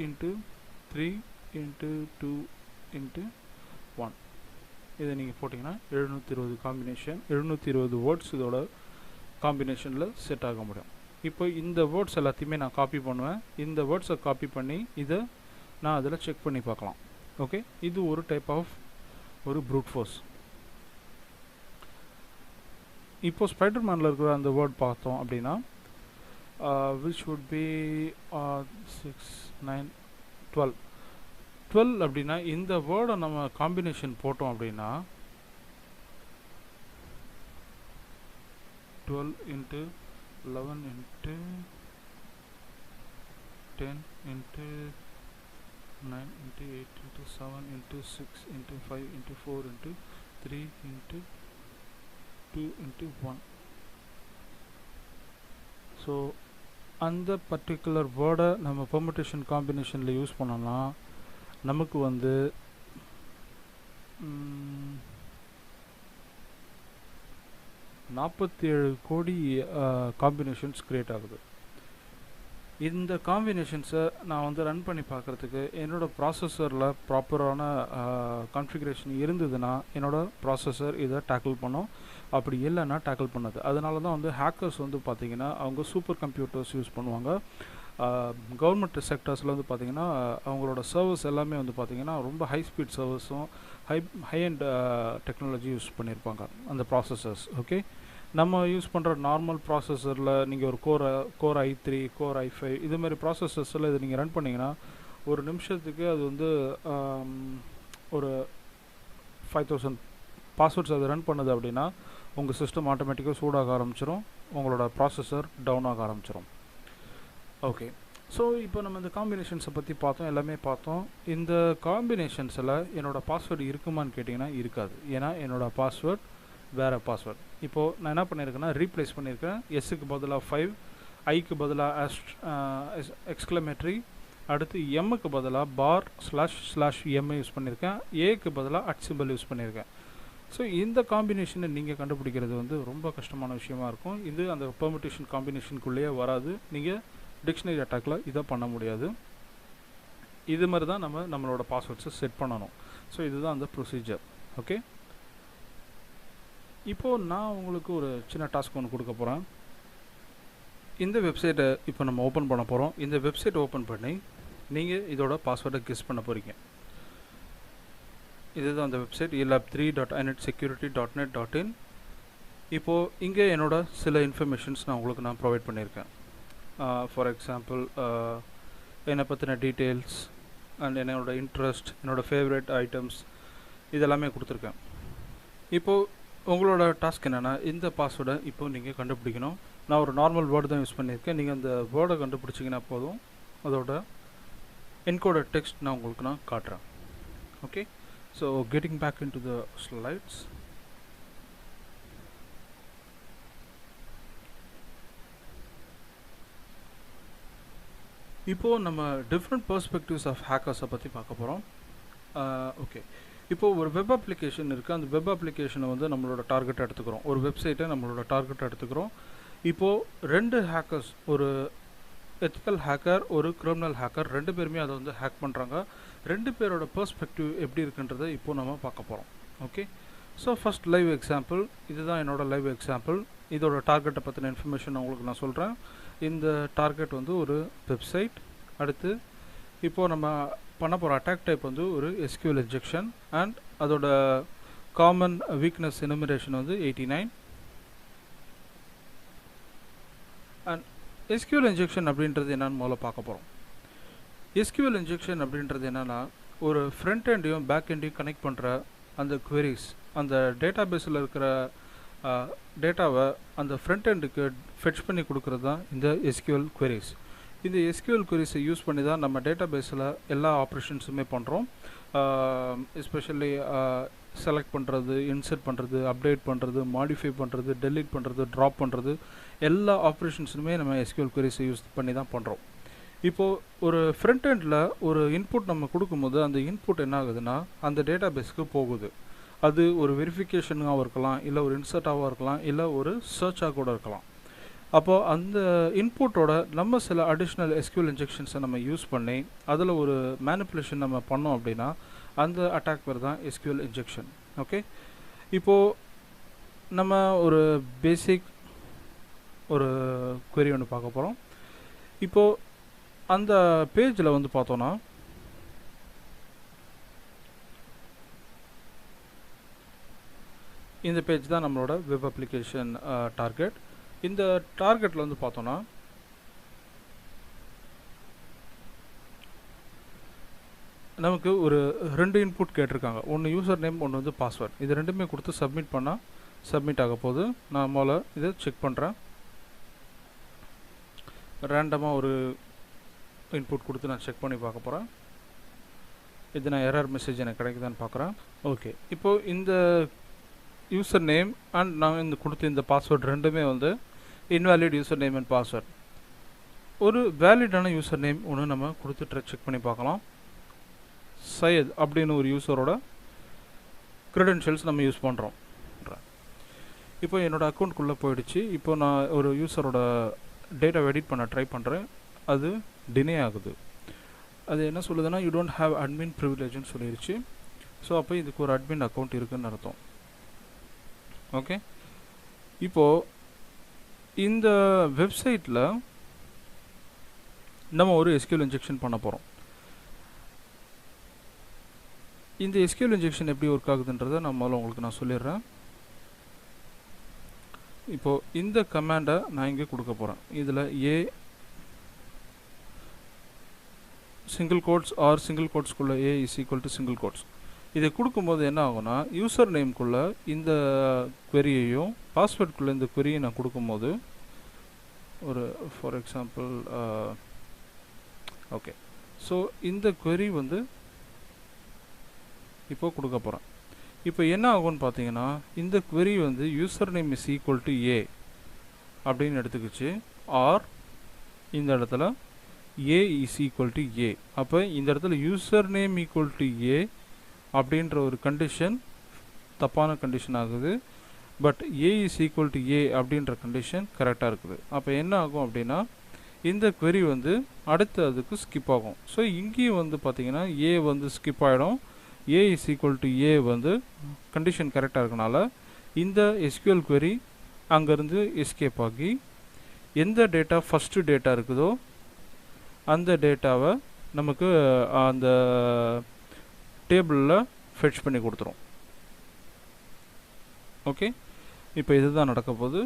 × 3 × 2 × 1. இதை நீங்கள் போட்டிங்கன்னா 720 காம்பினேஷன் 720 வேர்ட்ஸ் இதோட காம்பினேஷனில் செட் ஆக முடியும். இப்போ இந்த வேர்ட்ஸ் எல்லாத்தையுமே நான் காப்பி பண்ணுவேன். இந்த வேர்ட்ஸை காப்பி பண்ணி இதை நான் அதில் செக் பண்ணி பார்க்கலாம். ஓகே, இது ஒரு டைப் ஆஃப் ஒரு ப்ரூட் ஃபோர்ஸ். இப்போ ஸ்பைடர்மேனில் இருக்கிற அந்த வேர்ட் பார்த்தோம் அப்படின்னா which would be 6 9 12 அப்படின்னா இந்த வேர்டை நம்ம காம்பினேஷன் போட்டோம் அப்படின்னா 12 × 11 × 10 × 9 × 8 × 7 × 6 × 5 × 4 × 3 × 2 × 1. ஸோ அந்த பர்டிகுலர் வேர்டை நம்ம பெர்முடேஷன் காம்பினேஷனில் யூஸ் பண்ணோம்னா நமக்கு வந்து 47 கோடி காம்பினேஷன்ஸ் க்ரியேட் ஆகுது. இந்த காம்பினேஷன்ஸை நான் வந்து ரன் பண்ணி பார்க்குறதுக்கு என்னோடய ப்ராசஸரில் ப்ராப்பரான கான்ஃபிகரேஷன் இருந்ததுன்னா என்னோடய ப்ராசஸர் இதை டேக்கிள் பண்ணும். அப்படி இல்லைன்னா டேக்கிள் பண்ணது. அதனால தான் வந்து ஹேக்கர்ஸ் வந்து பார்த்திங்கன்னா அவங்க சூப்பர் கம்ப்யூட்டர்ஸ் யூஸ் பண்ணுவாங்க. கவர்மெண்ட் செக்டர்ஸில் வந்து பார்த்திங்கன்னா அவங்களோட சர்வர்ஸ் எல்லாமே வந்து பார்த்திங்கன்னா ரொம்ப ஹை ஸ்பீட் சர்வர்ஸும் ஹை அண்ட் டெக்னாலஜி யூஸ் பண்ணியிருப்பாங்க அந்த ப்ராசஸர்ஸ். ஓகே, நம்ம யூஸ் பண்ணுற நார்மல் ப்ராசஸரில் நீங்கள் ஒரு கோர் i3 கோர் i5 இது மாதிரி ப்ராசஸர்ஸில் இதை நீங்கள் ரன் பண்ணிங்கன்னா ஒரு நிமிஷத்துக்கு அது வந்து ஒரு 5000 பாஸ்வேர்ட்ஸ் அது ரன் பண்ணுது அப்படின்னா உங்கள் சிஸ்டம் ஆட்டோமேட்டிக்காக சூடாக ஆரம்பிச்சிடும், உங்களோட ப்ராசஸர் டவுன் ஆக ஆரம்பிச்சிடும். ஓகே, ஸோ இப்போ நம்ம இந்த காம்பினேஷன்ஸை பற்றி பார்த்தோம், எல்லாமே பார்த்தோம். இந்த காம்பினேஷன்ஸில் என்னோடய பாஸ்வேர்டு இருக்குமான்னு கேட்டிங்கன்னா இருக்காது. ஏன்னா என்னோடய பாஸ்வேர்ட் வேறு பாஸ்வேர்ட். இப்போது நான் என்ன பண்ணியிருக்கேன்னா ரீப்ளேஸ் பண்ணியிருக்கேன். எஸ்ஸுக்கு பதிலாக 5, ஐக்கு பதிலாக எக்ஸ்க்ளமேட்ரி, அடுத்து எம்முக்கு பதிலாக //m யூஸ் பண்ணியிருக்கேன், ஏக்கு பதிலாக @ யூஸ் பண்ணியிருக்கேன். ஸோ இந்த காம்பினேஷனை நீங்கள் கண்டுபிடிக்கிறது வந்து ரொம்ப கஷ்டமான விஷயமா இருக்கும். இது அந்த பெர்முட்டேஷன் காம்பினேஷனுக்குள்ளேயே வராது. நீங்கள் டிக்ஷனரி அட்டாக்கில் இதை பண்ண முடியாது. இது மாதிரி தான் நம்மளோட பாஸ்வேர்ட்ஸை செட் பண்ணணும். ஸோ இதுதான் அந்த ப்ரொசீஜர். ஓகே, இப்போது நான் உங்களுக்கு ஒரு சின்ன டாஸ்க் ஒன்று கொடுக்க போகிறேன். இந்த வெப்சைட்டை இப்போ நம்ம ஓப்பன் பண்ண போகிறோம். இந்த வெப்சைட் ஓப்பன் பண்ணி நீங்கள் இதோட பாஸ்வேர்டை கெஸ் பண்ண போகிறீங்க. இதுதான் அந்த வெப்சைட் elab3.inetsecurity.net.in. இப்போது இங்கே என்னோட சில இன்ஃபர்மேஷன்ஸ் நான் ப்ரொவைட் பண்ணியிருக்கேன். ஃபார் எக்ஸாம்பிள் என்னை பற்றின டீட்டெயில்ஸ் அண்ட் என்னோட இன்ட்ரெஸ்ட், என்னோடய ஃபேவரட் ஐட்டம்ஸ் இதெல்லாமே கொடுத்துருக்கேன். இப்போது உங்களோட டாஸ்க் என்னென்னா இந்த பாஸ்வேர்டை இப்போ நீங்கள் கண்டுபிடிக்கணும். நான் ஒரு நார்மல் வேர்டு தான் யூஸ் பண்ணியிருக்கேன். நீங்கள் அந்த வேர்டை கண்டுபிடிச்சிங்கன்னா போதும், அதோட என்கோடட் டெக்ஸ்ட் நான் உங்களுக்கு காட்டுறேன். Okay, so getting back in to the slides. இப்போது நம்ம டிஃப்ரெண்ட் பெர்ஸ்பெக்டிவ்ஸ் ஆஃப் ஹேக்கர்ஸை பற்றி பார்க்க போகிறோம். ஓகே, இப்போது ஒரு வெப் அப்ளிகேஷன் இருக்குது. அந்த வெப் அப்ளிகேஷனை வந்து நம்மளோட டார்கெட் எடுத்துக்கிறோம். ஒரு வெப்சைட்டை நம்மளோட டார்கெட் எடுத்துக்கிறோம். இப்போது 2 ஹேக்கர்ஸ், ஒரு எத்திக்கல் ஹேக்கர், ஒரு கிரிமினல் ஹேக்கர், 2 பேருமே அதை வந்து ஹேக் பண்ணுறாங்க. 2 பேரோட பெர்ஸ்பெக்டிவ் எப்படி இருக்குன்றதை இப்போது நம்ம பார்க்க போகிறோம். Okay, so first live example. இதுதான் என்னோடய லைவ் எக்ஸாம்பிள். இதோட டார்கெட்டை பற்றின இன்ஃபர்மேஷன் உங்களுக்கு நான் சொல்கிறேன். இந்த டார்கெட் வந்து ஒரு வெப்சைட். அடுத்து இப்போது நம்ம பண்ண போகிற அட்டாக் டைப் வந்து ஒரு SQL இன்ஜெக்ஷன் அண்ட் அதோட காமன் வீக்னஸ் எனுமரேஷன் வந்து 89. அண்ட் SQL இன்ஜெக்ஷன் அப்படின்றது என்னன்னு முதல்ல பார்க்க போகிறோம். SQL இன்ஜெக்ஷன் அப்படின்றது என்னென்னா ஒரு ஃப்ரண்ட் எண்டையும் பேக் எண்டையும் கனெக்ட் பண்ணுற அந்த queries, அந்த டேட்டாபேஸில் இருக்கிற டேட்டாவை அந்த ஃப்ரண்ட் எண்டுக்கு ஃபெட்ச் பண்ணி கொடுக்குறது தான் இந்த SQL queries. இந்த SQL queries யூஸ் பண்ணி தான் நம்ம டேட்டாபேஸில் எல்லா ஆப்ரேஷன்ஸுமே பண்ணுறோம். எஸ்பெஷலி செலக்ட் பண்ணுறது, இன்சர்ட் பண்ணுறது, அப்டேட் பண்ணுறது, மாடிஃபை பண்ணுறது, டெலீட் பண்ணுறது, ட்ராப் பண்ணுறது, எல்லா ஆப்ரேஷன்ஸுமே நம்ம SQL queries யூஸ் பண்ணி தான் பண்ணுறோம். இப்போது ஒரு ஃப்ரண்ட் எண்டில் ஒரு இன்புட் நம்ம கொடுக்கும்போது அந்த இன்புட் என்ன ஆகுதுன்னா அந்த டேட்டாபேஸ்க்கு போகுது. அது ஒரு வெரிஃபிகேஷனாகவும் இருக்கலாம், இல்லை ஒரு இன்சர்ட்டாகவும் இருக்கலாம், இல்லை ஒரு சர்ச்சாக கூட இருக்கலாம். அப்போது அந்த இன்புட்டோட நம்ம சில அடிஷ்னல் SQL இன்ஜெக்ஷன்ஸை நம்ம யூஸ் பண்ணி அதில் ஒரு மேனிப்புலேஷன் நம்ம பண்ணோம் அப்படின்னா அந்த அட்டாக் பேர் தான் SQL இன்ஜெக்ஷன். ஓகே, இப்போது நம்ம ஒரு பேசிக் ஒரு query ஒன்று பார்க்க போகிறோம். இப்போது அந்த பேஜில் வந்து பார்த்தோன்னா இந்த பேஜ் தான் நம்மளோட வெப் அப்ளிகேஷன் டார்கெட். இந்த டார்கெட்டில் வந்து பார்த்தோன்னா நமக்கு ஒரு 2 இன்புட் கேட்டிருக்காங்க. ஒன்று யூசர் நேம், ஒன்று வந்து பாஸ்வேர்ட். இது ரெண்டுமே கொடுத்து சப்மிட் பண்ணால் சப்மிட் ஆக போகுது. நான் முதல்ல இதை செக் பண்ணுறேன். ரேண்டமாக ஒரு இன்புட் கொடுத்து நான் செக் பண்ணி பார்க்க போகிறேன். இது நான் எரர் மெசேஜ் எனக்கு கிடைக்குதான்னு பார்க்குறேன். ஓகே, இப்போது இந்த யூசர் நேம் அண்ட் நான் இந்த கொடுத்த இந்த பாஸ்வேர்ட் ரெண்டுமே வந்து invalid user name and password. ஒரு வேலிடான யூசர் நேம் ஒன்று நம்ம கொடுத்துட்டு செக் பண்ணி பார்க்கலாம். சையத் அப்படின்னு ஒரு யூசரோட க்ரெடென்ஷியல்ஸ் நம்ம யூஸ் பண்ணுறோம். இப்போ என்னோடய அக்கௌண்ட்குள்ளே போயிடுச்சு. இப்போ நான் ஒரு யூசரோட டேட்டா எடிட் பண்ண ட்ரை பண்ணுறேன். அது டினே ஆகுது. அது என்ன சொல்லுதுன்னா யூ டோன்ட் ஹேவ் அட்மின் ப்ரிவிலேஜ்னு சொல்லிடுச்சு. ஸோ அப்போ இதுக்கு ஒரு அட்மின் அக்கௌண்ட் இருக்குதுன்னு அர்த்தம். ஓகே, இப்போது இந்த வெப்சைட்டில் நம்ம ஒரு SQL இன்ஜெக்ஷன் பண்ண போகிறோம். இந்த SQL இன்ஜெக்ஷன் எப்படி ஒர்க் ஆகுதுன்றதை நான் முதல்ல உங்களுக்கு நான் சொல்லிடுறேன். இப்போது இந்த கமாண்டை நான் இங்கே கொடுக்க போகிறேன். இதில் சிங்கிள் கோட்ஸ் ஆர் சிங்கிள் கோட்ஸ்குள்ளே A is equal to single quotes. இதை கொடுக்கும்போது என்ன ஆகும்னா யூசர் நேம்குள்ளே இந்த queryயையும் பாஸ்வேர்டுக்குள்ளே இந்த queryயை நான் கொடுக்கும்போது ஒரு ஃபார் எக்ஸாம்பிள் ஓகே, ஸோ இந்த query வந்து இப்போ கொடுக்க போகிறேன். இப்போ என்ன ஆகும்னு பார்த்தீங்கன்னா இந்த query வந்து user name is equal to A அப்படின்னு எடுத்துக்கிச்சு, ஆர் இந்த இடத்துல A is equal to A. அப்போ இந்த இடத்துல user name equal to A அப்படின்ற ஒரு கண்டிஷன் தப்பான கண்டிஷன் ஆகுது. But A is equal to A அப்படின்ற கண்டிஷன் கரெக்டாக இருக்குது. அப்போ என்ன ஆகும் அப்படின்னா இந்த query வந்து அடுத்து அதுக்கு ஸ்கிப் ஆகும். ஸோ இங்கேயும் வந்து பார்த்தீங்கன்னா ஏ வந்து ஸ்கிப் ஆகிடும். ஏ இஸ் ஈக்குவல் டு ஏ வந்து கண்டிஷன் கரெக்டாக இருக்கனால இந்த SQL query அங்கேருந்து எஸ்கேப் ஆகி எந்த டேட்டா ஃபஸ்ட்டு டேட்டா இருக்குதோ அந்த டேட்டாவை நமக்கு அந்த டேபிளில் ஃபெட்ச் பண்ணி கொடுத்துரும். ஓகே, இப்போ இதுதான் நடக்க போகுது.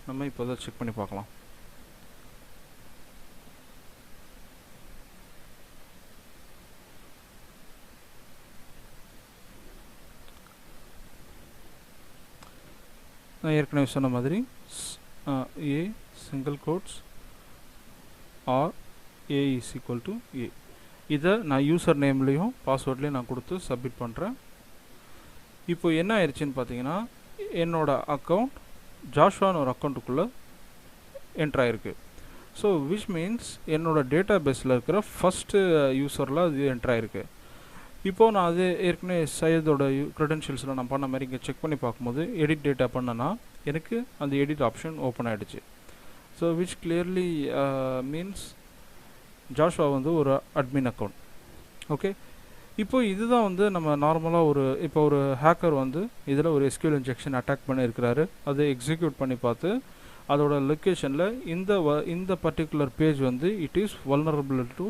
நம்ம இப்போ அதை செக் பண்ணி பார்க்கலாம். நான் ஏற்கனவே சொன்ன மாதிரி A single quotes or A is equal to A. இதை நான் யூசர் நேம்லேயும் பாஸ்வேர்ட்லேயும் நான் கொடுத்து சப்மிட் பண்ணுறேன். இப்போ என்ன ஆயிடுச்சுன்னு பார்த்தீங்கன்னா என்னோட அக்கௌண்ட் ஜாஷ்வான்னு ஒரு அக்கௌண்ட்டுக்குள்ளே என்ட்ரு ஆகிருக்கு. ஸோ விச் மீன்ஸ் என்னோடய டேட்டா பேஸில் இருக்கிற ஃபஸ்ட்டு யூசரில் அது என்ட்ரு ஆகிருக்கு. இப்போது நான் அது ஏற்கனவே சையதோட க்ரெடென்ஷியல்ஸில் நான் பண்ண மாதிரி இங்கே செக் பண்ணி பார்க்கும்போது எடிட் டேட்டா பண்ணனா எனக்கு அந்த எடிட் ஆப்ஷன் ஓப்பன் ஆகிடுச்சு. So which clearly means Joshua வந்து ஒரு அட்மின் அக்கௌண்ட். ஓகே, இப்போது இதுதான் வந்து நம்ம நார்மலாக இப்போ ஒரு ஹேக்கர் வந்து இதில் ஒரு SQL இன்ஜெக்ஷன் அட்டாக் பண்ணியிருக்கிறாரு. அதை எக்ஸிக்யூட் பண்ணி பார்த்து அதோட லொக்கேஷனில் இந்த பர்டிகுலர் பேஜ் வந்து it is vulnerable to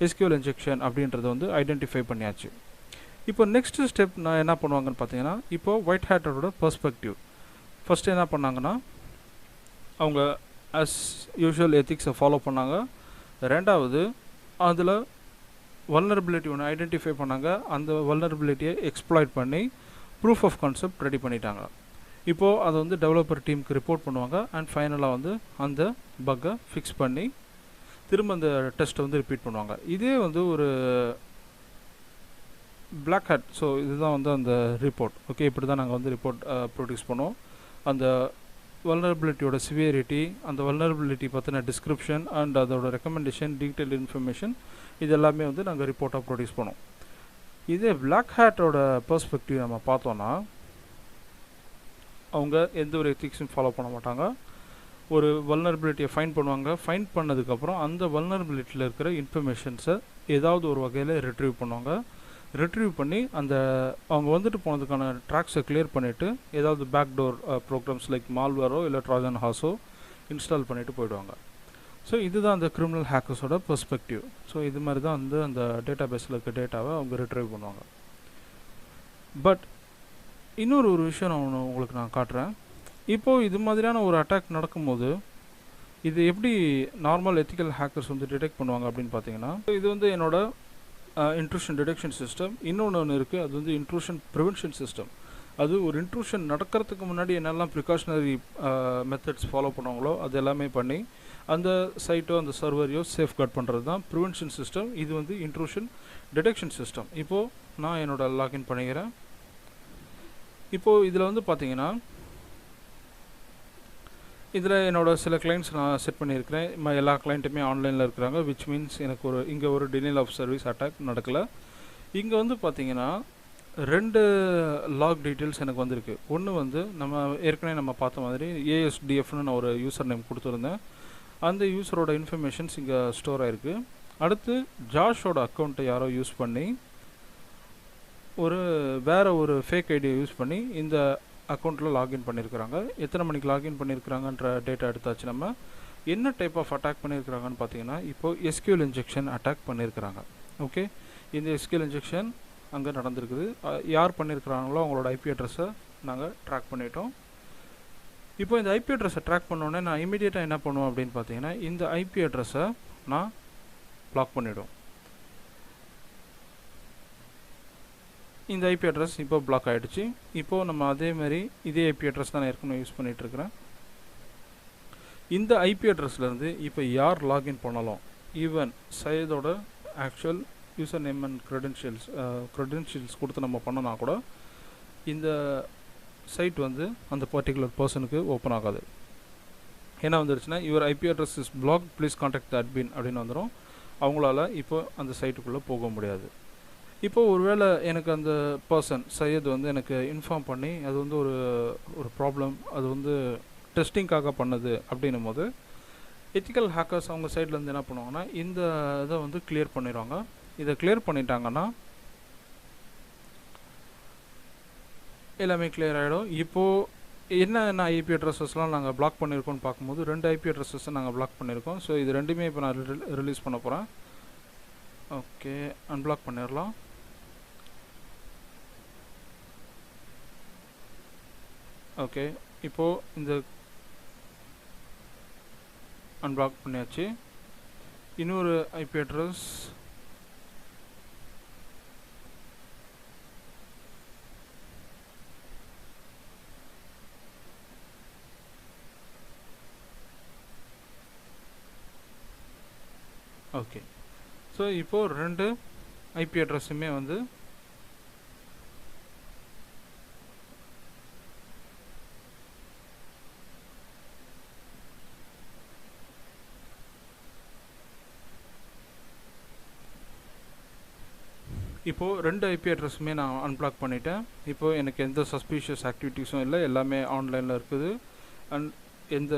SQL injection அப்படின்றத வந்து ஐடென்டிஃபை பண்ணியாச்சு. இப்போ நெக்ஸ்ட் ஸ்டெப் நான் என்ன பண்ணுவாங்கன்னு பார்த்தீங்கன்னா இப்போ ஒயிட் ஹேட்டரோட பெர்ஸ்பெக்டிவ் ஃபஸ்ட்டு என்ன பண்ணாங்கன்னா அவங்க அஸ் யூஷுவல் எத்திக்ஸை ஃபாலோ பண்ணாங்க. ரெண்டாவது அதில் வல்னரபிலிட்டி ஒன்று ஐடென்டிஃபை பண்ணாங்க. அந்த வல்னரபிலிட்டியை எக்ஸ்ப்ளாய்ட் பண்ணி ப்ரூஃப் ஆஃப் கான்செப்ட் ரெடி பண்ணிட்டாங்க. இப்போது அதை வந்து டெவலப்பர் டீமுக்கு ரிப்போர்ட் பண்ணுவாங்க. அண்ட் ஃபைனலாக வந்து அந்த பக்கை ஃபிக்ஸ் பண்ணி திரும்ப அந்த டெஸ்ட்டை வந்து ரிப்பீட் பண்ணுவாங்க. இதே வந்து ஒரு பிளாக் ஹேட். ஸோ இதுதான் வந்து அந்த ரிப்போர்ட். ஓகே, இப்படி தான் நாங்கள் வந்து ரிப்போர்ட் ப்ரொடியூஸ் பண்ணுவோம். அந்த வல்னரபிலிட்டியோட சிவியரிட்டி, அந்த வல்னரபிலிட்டி பற்றின டிஸ்கிரிப்ஷன் அண்ட் அதோட ரெக்கமெண்டேஷன், டீட்டெயில் இன்ஃபர்மேஷன் இது எல்லாமே வந்து நாங்கள் ரிப்போர்ட்டாக ப்ரொடியூஸ் பண்ணுவோம். இதே பிளாக் ஹேட்டோட பெர்ஸ்பெக்டிவ் நம்ம பார்த்தோன்னா அவங்க எந்த ஒரு எத்திக்ஸும் ஃபாலோ பண்ண மாட்டாங்க. ஒரு வல்னரபிலிட்டியை ஃபைண்ட் பண்ணுவாங்க. ஃபைண்ட் பண்ணதுக்கப்புறம் அந்த வல்னரபிலிட்டியில் இருக்கிற இன்ஃபர்மேஷன்ஸை ஏதாவது ஒரு வகையில் ரிட்ரீவ் பண்ணுவாங்க. ரிட்ரீவ் பண்ணி அந்த அவங்க வந்துட்டு போனதுக்கான ட்ராக்ஸை கிளியர் பண்ணிவிட்டு ஏதாவது பேக்டோர் ப்ரோக்ராம்ஸ் லைக் மால்வேரோ இல்லை ட்ராஜன் ஹார்ஸோ இன்ஸ்டால் பண்ணிவிட்டு போயிடுவாங்க. ஸோ இதுதான் அந்த கிரிமினல் ஹேக்கர்ஸோட பெர்ஸ்பெக்டிவ். ஸோ இது மாதிரி தான் வந்து அந்த டேட்டா பேஸில் இருக்க டேட்டாவை அவங்க ரிட்ரைவ் பண்ணுவாங்க. பட் இன்னொரு விஷயம் நான் உங்களுக்கு நான் காட்டுறேன். இப்போது இது மாதிரியான ஒரு அட்டாக் நடக்கும்போது இது எப்படி நார்மல் எத்திக்கல் ஹேக்கர்ஸ் வந்து டிடெக்ட் பண்ணுவாங்க அப்படின்னு பார்த்தீங்கன்னா இது வந்து என்னோட இன்ட்ரூஷன் டிடெக்ஷன் சிஸ்டம். இன்னொன்று இருக்குது, அது வந்து இன்ட்ரூஷன் ப்ரிவென்ஷன் சிஸ்டம். அது ஒரு இன்ட்ரூஷன் நடக்கிறதுக்கு முன்னாடி என்னெல்லாம் ப்ரிகாஷனரி மெத்தட்ஸ் ஃபாலோ பண்ணுவாங்களோ அது எல்லாமே பண்ணி அந்த சைட்டோ அந்த சர்வரையோ சேஃப்கார்ட் பண்ணுறது தான் ப்ரிவென்ஷன் சிஸ்டம். இது வந்து இன்ட்ரூஷன் டிடெக்ஷன் சிஸ்டம். இப்போது நான் என்னோட லாகின் பண்ணிக்கிறேன். இப்போது இதில் வந்து பார்த்தீங்கன்னா இதில் என்னோடய சில கிளைண்ட்ஸ் நான் செட் பண்ணியிருக்கிறேன். எல்லா கிளைண்ட்டுமே ஆன்லைனில் இருக்கிறாங்க. விச் மீன்ஸ் எனக்கு இங்கே ஒரு டினைல் ஆஃப் சர்வீஸ் அட்டாக் நடக்கலை. இங்கே வந்து பார்த்தீங்கன்னா 2 லாக் டீட்டெயில்ஸ் எனக்கு வந்திருக்கு. ஒன்று வந்து ஏற்கனவே நம்ம பார்த்த மாதிரி ASDFன்னு நான் ஒரு யூசர் நேம் கொடுத்துருந்தேன். அந்த யூசரோட இன்ஃபர்மேஷன்ஸ் இங்கே ஸ்டோர் ஆகிருக்கு. அடுத்து ஜாஷோட அக்கௌண்ட்டை யாரோ யூஸ் பண்ணி வேறு ஒரு ஃபேக் ஐடியை யூஸ் பண்ணி இந்த அக்கௌண்ட்டில் லாகின் பண்ணியிருக்கிறாங்க. எத்தனை மணிக்கு லாகின் பண்ணியிருக்கிறாங்கன்ற டேட்டா எடுத்தாச்சு. நம்ம என்ன டைப் ஆஃப் அட்டாக் பண்ணியிருக்கிறாங்கன்னு பார்த்தீங்கன்னா இப்போது SQL இன்ஜெக்ஷன் அட்டாக் பண்ணியிருக்கிறாங்க. ஓகே, இந்த SQL இன்ஜெக்ஷன் அங்கே நடந்திருக்குது. யார் பண்ணியிருக்கிறாங்களோ அவங்களோட IP அட்ரஸை நாங்கள் ட்ராக் பண்ணிட்டோம். இப்போ இந்த IP அட்ரஸை ட்ராக் பண்ணோன்னே நான் இமீடியட்டாக என்ன பண்ணுவேன் அப்படின்னு பார்த்தீங்கன்னா இந்த IP அட்ரஸை நான் பிளாக் பண்ணிவிடும். இந்த ஐபி அட்ரஸ் இப்போ பிளாக் ஆகிடுச்சு. இப்போது நம்ம அதேமாதிரி இதே ஐபி அட்ரஸ் தான் நான் ஏற்கனவே யூஸ் பண்ணிகிட்ருக்கிறேன். இந்த ஐபி அட்ரஸ்லேருந்து இப்போ யார் லாகின் பண்ணலாம், ஈவன் சையதோட actual user name and credentials கொடுத்து நம்ம பண்ணனா கூட இந்த சைட் வந்து அந்த பர்டிகுலர் பர்சனுக்கு ஓப்பன் ஆகாது. என்ன வந்துருச்சுன்னா, your IP address is block, please contact admin அப்படின்னு வந்துடும். அவங்களால இப்போ அந்த சைட்டுக்குள்ளே போக முடியாது. இப்போது ஒருவேளை எனக்கு அந்த பர்சன் சையத் வந்து எனக்கு இன்ஃபார்ம் பண்ணி அது வந்து ஒரு ப்ராப்ளம், அது வந்து டெஸ்டிங்காக பண்ணது அப்படின்னும் போது எத்திக்கல் ஹேக்கர்ஸ் அவங்க சைட்லேருந்து என்ன பண்ணுவாங்கன்னா, இந்த இதை வந்து கிளியர் பண்ணிடுவாங்க. இதை கிளியர் பண்ணிட்டாங்கன்னா எல்லாமே கிளியர் ஆகிடும். இப்போது என்ன ஐபி அட்ரஸஸ்லாம் நாங்கள் பிளாக் பண்ணியிருக்கோம்னு பார்க்கும்போது 2 ஐபி அட்ரஸஸை நாங்கள் பிளாக் பண்ணியிருக்கோம். ஸோ இது ரெண்டுமே இப்போ நான் ரிலீஸ் பண்ண போகிறேன். ஓகே, அன்பிளாக் பண்ணிடலாம். ஓகே, இப்போது இந்த அன்பிளாக் பண்ணியாச்சு. இன்னொரு ஐபி அட்ரஸ் ஓகே. ஸோ இப்போது 2 ஐபி அட்ரஸுமே வந்து இப்போது 2 ஐபி அட்ரஸுமே நான் அன்பிளாக் பண்ணிட்டேன். இப்போது எனக்கு எந்த சஸ்பீஷியஸ் ஆக்டிவிட்டீஸும் இல்லை, எல்லாமே ஆன்லைனில் இருக்குது. அண்ட் எந்த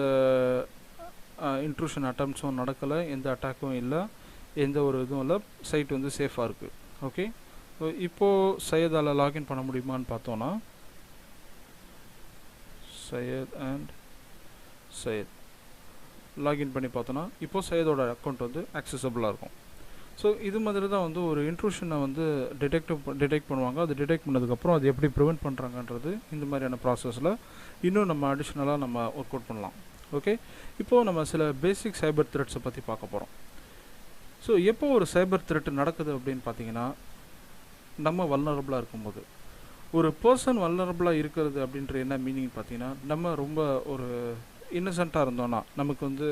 இன்ட்ரூஷன் அட்டம்ப்ட்ஸும் நடக்கலை, எந்த அட்டாக்கும் இல்லை, எந்த ஒரு இதுவும் இல்லை. சைட் வந்து சேஃபாக இருக்குது. ஓகே, ஸோ இப்போது சையதால் லாகின் பண்ண முடியுமான்னு பார்த்தோன்னா, சையத் அண்ட் சையத் லாகின் பண்ணி பார்த்தோன்னா இப்போது சையதோட அக்கௌண்ட் வந்து ஆக்சசபிளாக இருக்கும். ஸோ இது மாதிரி தான் வந்து ஒரு இன்ட்ரூஷனை வந்து டிடெக்ட் பண்ணுவாங்க. அது டிடெக்ட் பண்ணதுக்கப்புறம் அது எப்படி ப்ரிவெண்ட் பண்ணுறாங்கன்றது இந்த மாதிரியான ப்ராசஸில் இன்னும் நம்ம அடிஷ்னலாக நம்ம ஒர்க் அவுட் பண்ணலாம். ஓகே, இப்போது நம்ம சில பேசிக் சைபர் த்ரெட்ஸை பற்றி பார்க்க போகிறோம். ஸோ எப்போ ஒரு சைபர் த்ரெட் நடக்குது அப்படின்னு பார்த்தீங்கன்னா, நம்ம வல்னரபுளாக இருக்கும்போது. ஒரு பர்சன் வல்னரபுளாக இருக்கிறது அப்படின்ற என்ன மீனிங் பார்த்தீங்கன்னா, நம்ம ரொம்ப ஒரு இன்னசென்ட்டாக இருந்தோன்னா, நமக்கு வந்து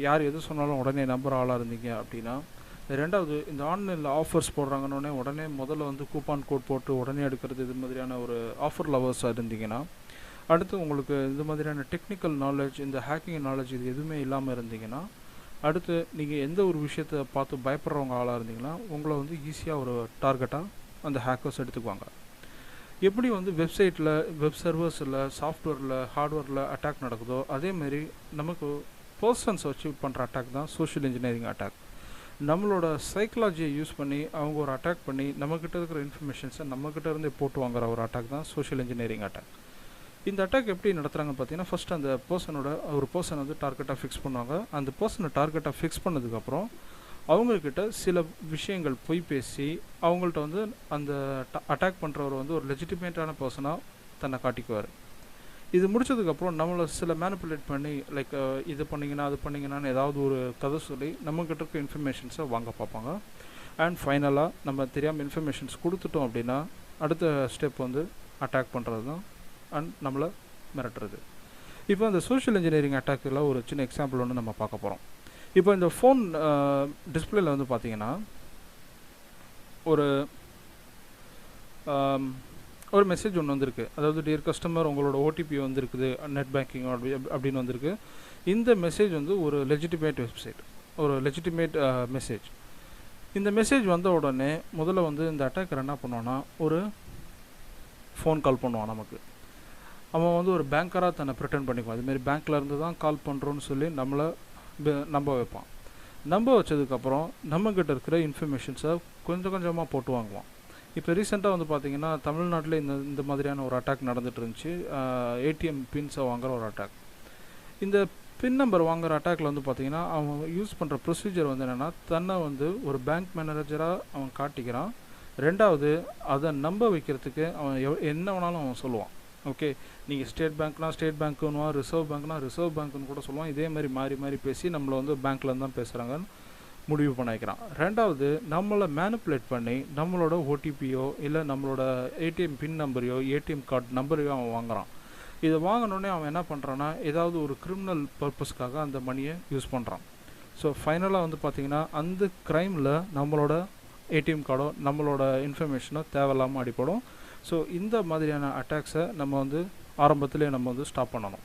யார் எது சொன்னாலும் உடனே நம்புகிற ஆளாக இருந்தீங்க அப்படின்னா, ரெண்டாவது இந்த ஆன்லைனில் ஆஃபர்ஸ் போடுறாங்கன்னொடனே உடனே முதல்ல வந்து கூப்பான் கோட் போட்டு உடனே எடுக்கிறது, இது மாதிரியான ஒரு ஆஃபர் லவர்ஸாக இருந்தீங்கன்னா, அடுத்து உங்களுக்கு இந்த மாதிரியான டெக்னிக்கல் நாலேஜ், இந்த ஹேக்கிங் நாலேஜ் இது எதுவுமே இல்லாமல் இருந்தீங்கன்னா, அடுத்து நீங்கள் எந்த ஒரு விஷயத்தை பார்த்து பயப்படுறவங்க ஆளாக இருந்தீங்கன்னா, உங்களை வந்து ஈஸியாக ஒரு டார்கெட்டாக அந்த ஹேக்கர்ஸ் எடுத்துக்குவாங்க. எப்படி வந்து வெப்சைட்டில், வெப் சர்வர்ஸில், சாஃப்ட்வேரில், ஹார்ட்வேரில் அட்டாக் நடக்குதோ அதேமாரி நமக்கு பர்சன்ஸ் வச்சு பண்ணுற அட்டாக் தான் சோஷியல் இன்ஜினியரிங் அட்டாக். நம்மளோட சைக்காலஜியை யூஸ் பண்ணி அவங்க ஒரு அட்டாக் பண்ணி நம்மக்கிட்ட இருக்கிற இன்ஃபர்மேஷன்ஸை நம்மக்கிட்ட இருந்து போட்டு வாங்குற ஒரு அட்டாக் தான் சோஷியல் இன்ஜினியரிங் அட்டாக். இந்த அட்டாக் எப்படி நடத்துகிறாங்கன்னு பார்த்தீங்கன்னா, ஃபஸ்ட்டு அந்த ஒரு பர்சன் வந்து டார்கெட்டாக ஃபிக்ஸ் பண்ணுவாங்க. அந்த பர்சனை டார்கெட்டாக ஃபிக்ஸ் பண்ணதுக்கப்புறம் அவங்கக்கிட்ட சில விஷயங்கள் பொய் பேசி அவங்கள்ட்ட வந்து அந்த அட்டாக் பண்ணுறவர் வந்து ஒரு லெஜிட்டிமேட்டான பர்சனாக தன்னை காட்டிக்குவார். இது முடிச்சதுக்கப்புறம் நம்மளை சில மேனிப்புலேட் பண்ணி லைக் இது பண்ணிங்கன்னா அது பண்ணிங்கன்னான்னு ஏதாவது ஒரு கதை சொல்லி நம்மக்கிட்ட இருக்க இன்ஃபர்மேஷன்ஸை வாங்க பார்ப்பாங்க. அண்ட் ஃபைனலாக நம்ம தெரியாமல் இன்ஃபர்மேஷன்ஸ் கொடுத்துட்டோம் அப்படின்னா அடுத்த ஸ்டெப் வந்து அட்டாக் பண்ணுறது தான் அண்ட் நம்மளை மிரட்டுறது. இப்போ அந்த சோஷியல் இன்ஜினியரிங் அட்டாக்கில் ஒரு சின்ன எக்ஸாம்பிள் ஒன்று நம்ம பார்க்க போகிறோம். இப்போ இந்த ஃபோன் டிஸ்பிளேல வந்து பார்த்தீங்கன்னா ஒரு மெசேஜ் ஒன்று வந்திருக்கு. அதாவது டியர் கஸ்டமர், உங்களோட ஓடிபி வந்திருக்குது நெட் பேங்கிங் அப்படின்னு வந்திருக்கு. இந்த மெசேஜ் வந்து ஒரு லெஜிட்டிமேட் வெப்சைட், ஒரு லெஜிட்டிமேட் மெசேஜ். இந்த மெசேஜ் வந்த உடனே முதல்ல வந்து இந்த அட்டாக்கர் என்ன பண்ணுவான்னா, ஒரு ஃபோன் கால் பண்ணுவான் நமக்கு. அவன் வந்து ஒரு பேங்கராக தன்னை ப்ரிட்டன் பண்ணிக்குவான். இதுமாரி பேங்க்கில் இருந்து தான் கால் பண்ணுறோன்னு சொல்லி நம்மளை நம்ப வைப்பான். நம்ப வச்சதுக்கப்புறம் நம்மக்கிட்ட இருக்கிற இன்ஃபர்மேஷன்ஸை கொஞ்சம் கொஞ்சமாக போட்டு வாங்குவான். இப்போ ரீசெண்டாக வந்து பார்த்திங்கன்னா தமிழ்நாட்டில் இந்த மாதிரியான ஒரு அட்டாக் நடந்துகிட்டு இருந்துச்சு. ஏடிஎம் பின்ஸை வாங்குகிற ஒரு அட்டாக். இந்த பின் நம்பர் வாங்குகிற அட்டாக்கில் வந்து பார்த்திங்கன்னா அவன் யூஸ் பண்ணுற ப்ரொசீஜர் வந்து என்னென்னா, தன்னை வந்து ஒரு பேங்க் மேனேஜராக அவன் காட்டிக்கிறான். ரெண்டாவது அதை நம்ப வைக்கிறதுக்கு அவன் என்ன வேணாலும் அவன் சொல்லுவான். ஓகே, நீங்கள் ஸ்டேட் பேங்க்னா ஸ்டேட் பேங்க்குன்னுவான், ரிசர்வ் பேங்க்னா ரிசர்வ் பேங்க்குன்னு கூட சொல்லுவான். இதே மாதிரி மாறி மாறி பேசி நம்மளை வந்து பேங்க்லேருந்து தான் பேசுகிறாங்கன்னு முடிவு பண்ண வைக்கிறான். ரெண்டாவது, நம்மளை மேனிப்புலேட் பண்ணி நம்மளோட ஓடிபியோ இல்லை நம்மளோட ஏடிஎம் பின் நம்பரையோ ஏடிஎம் கார்டு நம்பரையோ அவன் வாங்குறான். இதை வாங்கினோடனே அவன் என்ன பண்ணுறான்னா ஏதாவது ஒரு கிரிமினல் பர்பஸ்க்காக அந்த மணியை யூஸ் பண்ணுறான். ஸோ ஃபைனலாக வந்து பார்த்திங்கன்னா அந்த க்ரைமில் நம்மளோட ஏடிஎம் கார்டோ நம்மளோட இன்ஃபர்மேஷனோ தேவையில்லாமல் அடிப்படும். ஸோ இந்த மாதிரியான அட்டாக்ஸை நம்ம வந்து ஆரம்பத்திலே நம்ம வந்து ஸ்டாப் பண்ணணும்.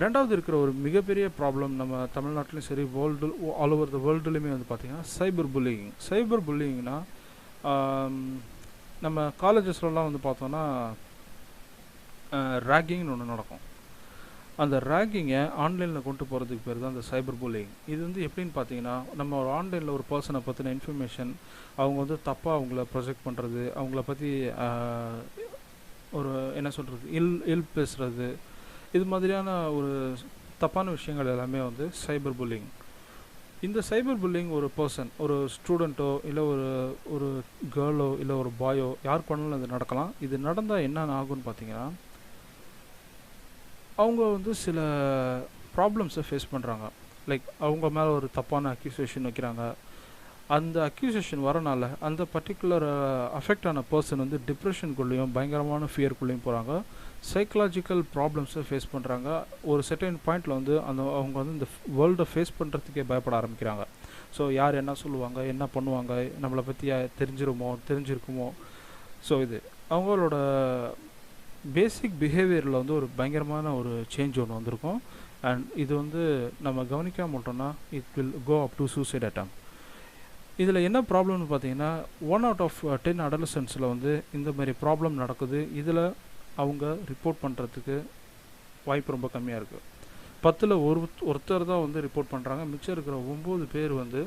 ரெண்டாவது இருக்கிற ஒரு மிகப்பெரிய ப்ராப்ளம் நம்ம தமிழ்நாட்டிலையும் சரி வேர்ல்டு ஆல் ஓவர் த வேர்ல்டுலேயுமே வந்து பார்த்திங்கன்னா சைபர் புல்லிங். சைபர் புல்லிங்னா நம்ம காலேஜஸ்லாம் வந்து பார்த்தோன்னா ரேக்கிங்னு ஒன்று நடக்கும். அந்த ரேக்கிங்கை ஆன்லைனில் கொண்டு போகிறதுக்கு பேர் தான் அந்த சைபர் புல்லிங். இது வந்து எப்படின்னு பார்த்தீங்கன்னா நம்ம ஒரு ஆன்லைனில் ஒரு பர்சனை பற்றின இன்ஃபர்மேஷன் அவங்க வந்து தப்பாக அவங்கள ப்ரொஜெக்ட் பண்ணுறது, அவங்கள பற்றி ஒரு என்ன சொல்கிறது இல் பேசுகிறது, இது மாதிரியான ஒரு தப்பான விஷயங்கள் எல்லாமே வந்து சைபர் புல்லிங். இந்த சைபர் புல்லிங் ஒரு பர்சன், ஒரு ஸ்டூடெண்ட்டோ இல்லை ஒரு கேர்ளோ இல்லை ஒரு பாயோ யார் பண்ணாலும் அது நடக்கலாம். இது நடந்தால் என்ன ஆகும்னு பார்த்தீங்கன்னா அவங்க வந்து சில ப்ராப்ளம்ஸை ஃபேஸ் பண்ணுறாங்க. லைக் அவங்க மேலே ஒரு தப்பான அக்யூசேஷன் வைக்கிறாங்க. அந்த அக்யூசேஷன் வரனால அந்த பர்டிகுலர் அஃபெக்ட் ஆன பர்சன் வந்து டிப்ரெஷனுக்குள்ளேயும் பயங்கரமான ஃபியருக்குள்ளேயும் போகிறாங்க. சைக்கலாஜிக்கல் ப்ராப்ளம்ஸை ஃபேஸ் பண்ணுறாங்க. ஒரு செர்டைன் பாயிண்டில் வந்து அவங்க வந்து இந்த வேர்ல்டை ஃபேஸ் பண்ணுறதுக்கே பயப்பட ஆரம்பிக்கிறாங்க. ஸோ யார் என்ன சொல்லுவாங்க, என்ன பண்ணுவாங்க, நம்மளை பற்றி தெரிஞ்சிருக்குமோ. ஸோ இது அவங்களோட பேசிக் பிஹேவியரில் வந்து ஒரு பயங்கரமான ஒரு சேஞ்ச் ஒன்று வந்திருக்கும். அண்ட் இது வந்து நம்ம கவனிக்காம விட்டோம்னா it will go up to suicide attempt. இதில் என்ன ப்ராப்ளம்னு பார்த்தீங்கன்னா 1 out of 10 அடலசன்ஸில் வந்து இந்த மாதிரி ப்ராப்ளம் நடக்குது. இதில் அவங்க ரிப்போர்ட் பண்ணுறதுக்கு வாய்ப்பு ரொம்ப கம்மியாக இருக்குது. 10ல் ஒருத்தர் தான் வந்து ரிப்போர்ட் பண்ணுறாங்க. மிச்சம் இருக்கிற 9 பேர் வந்து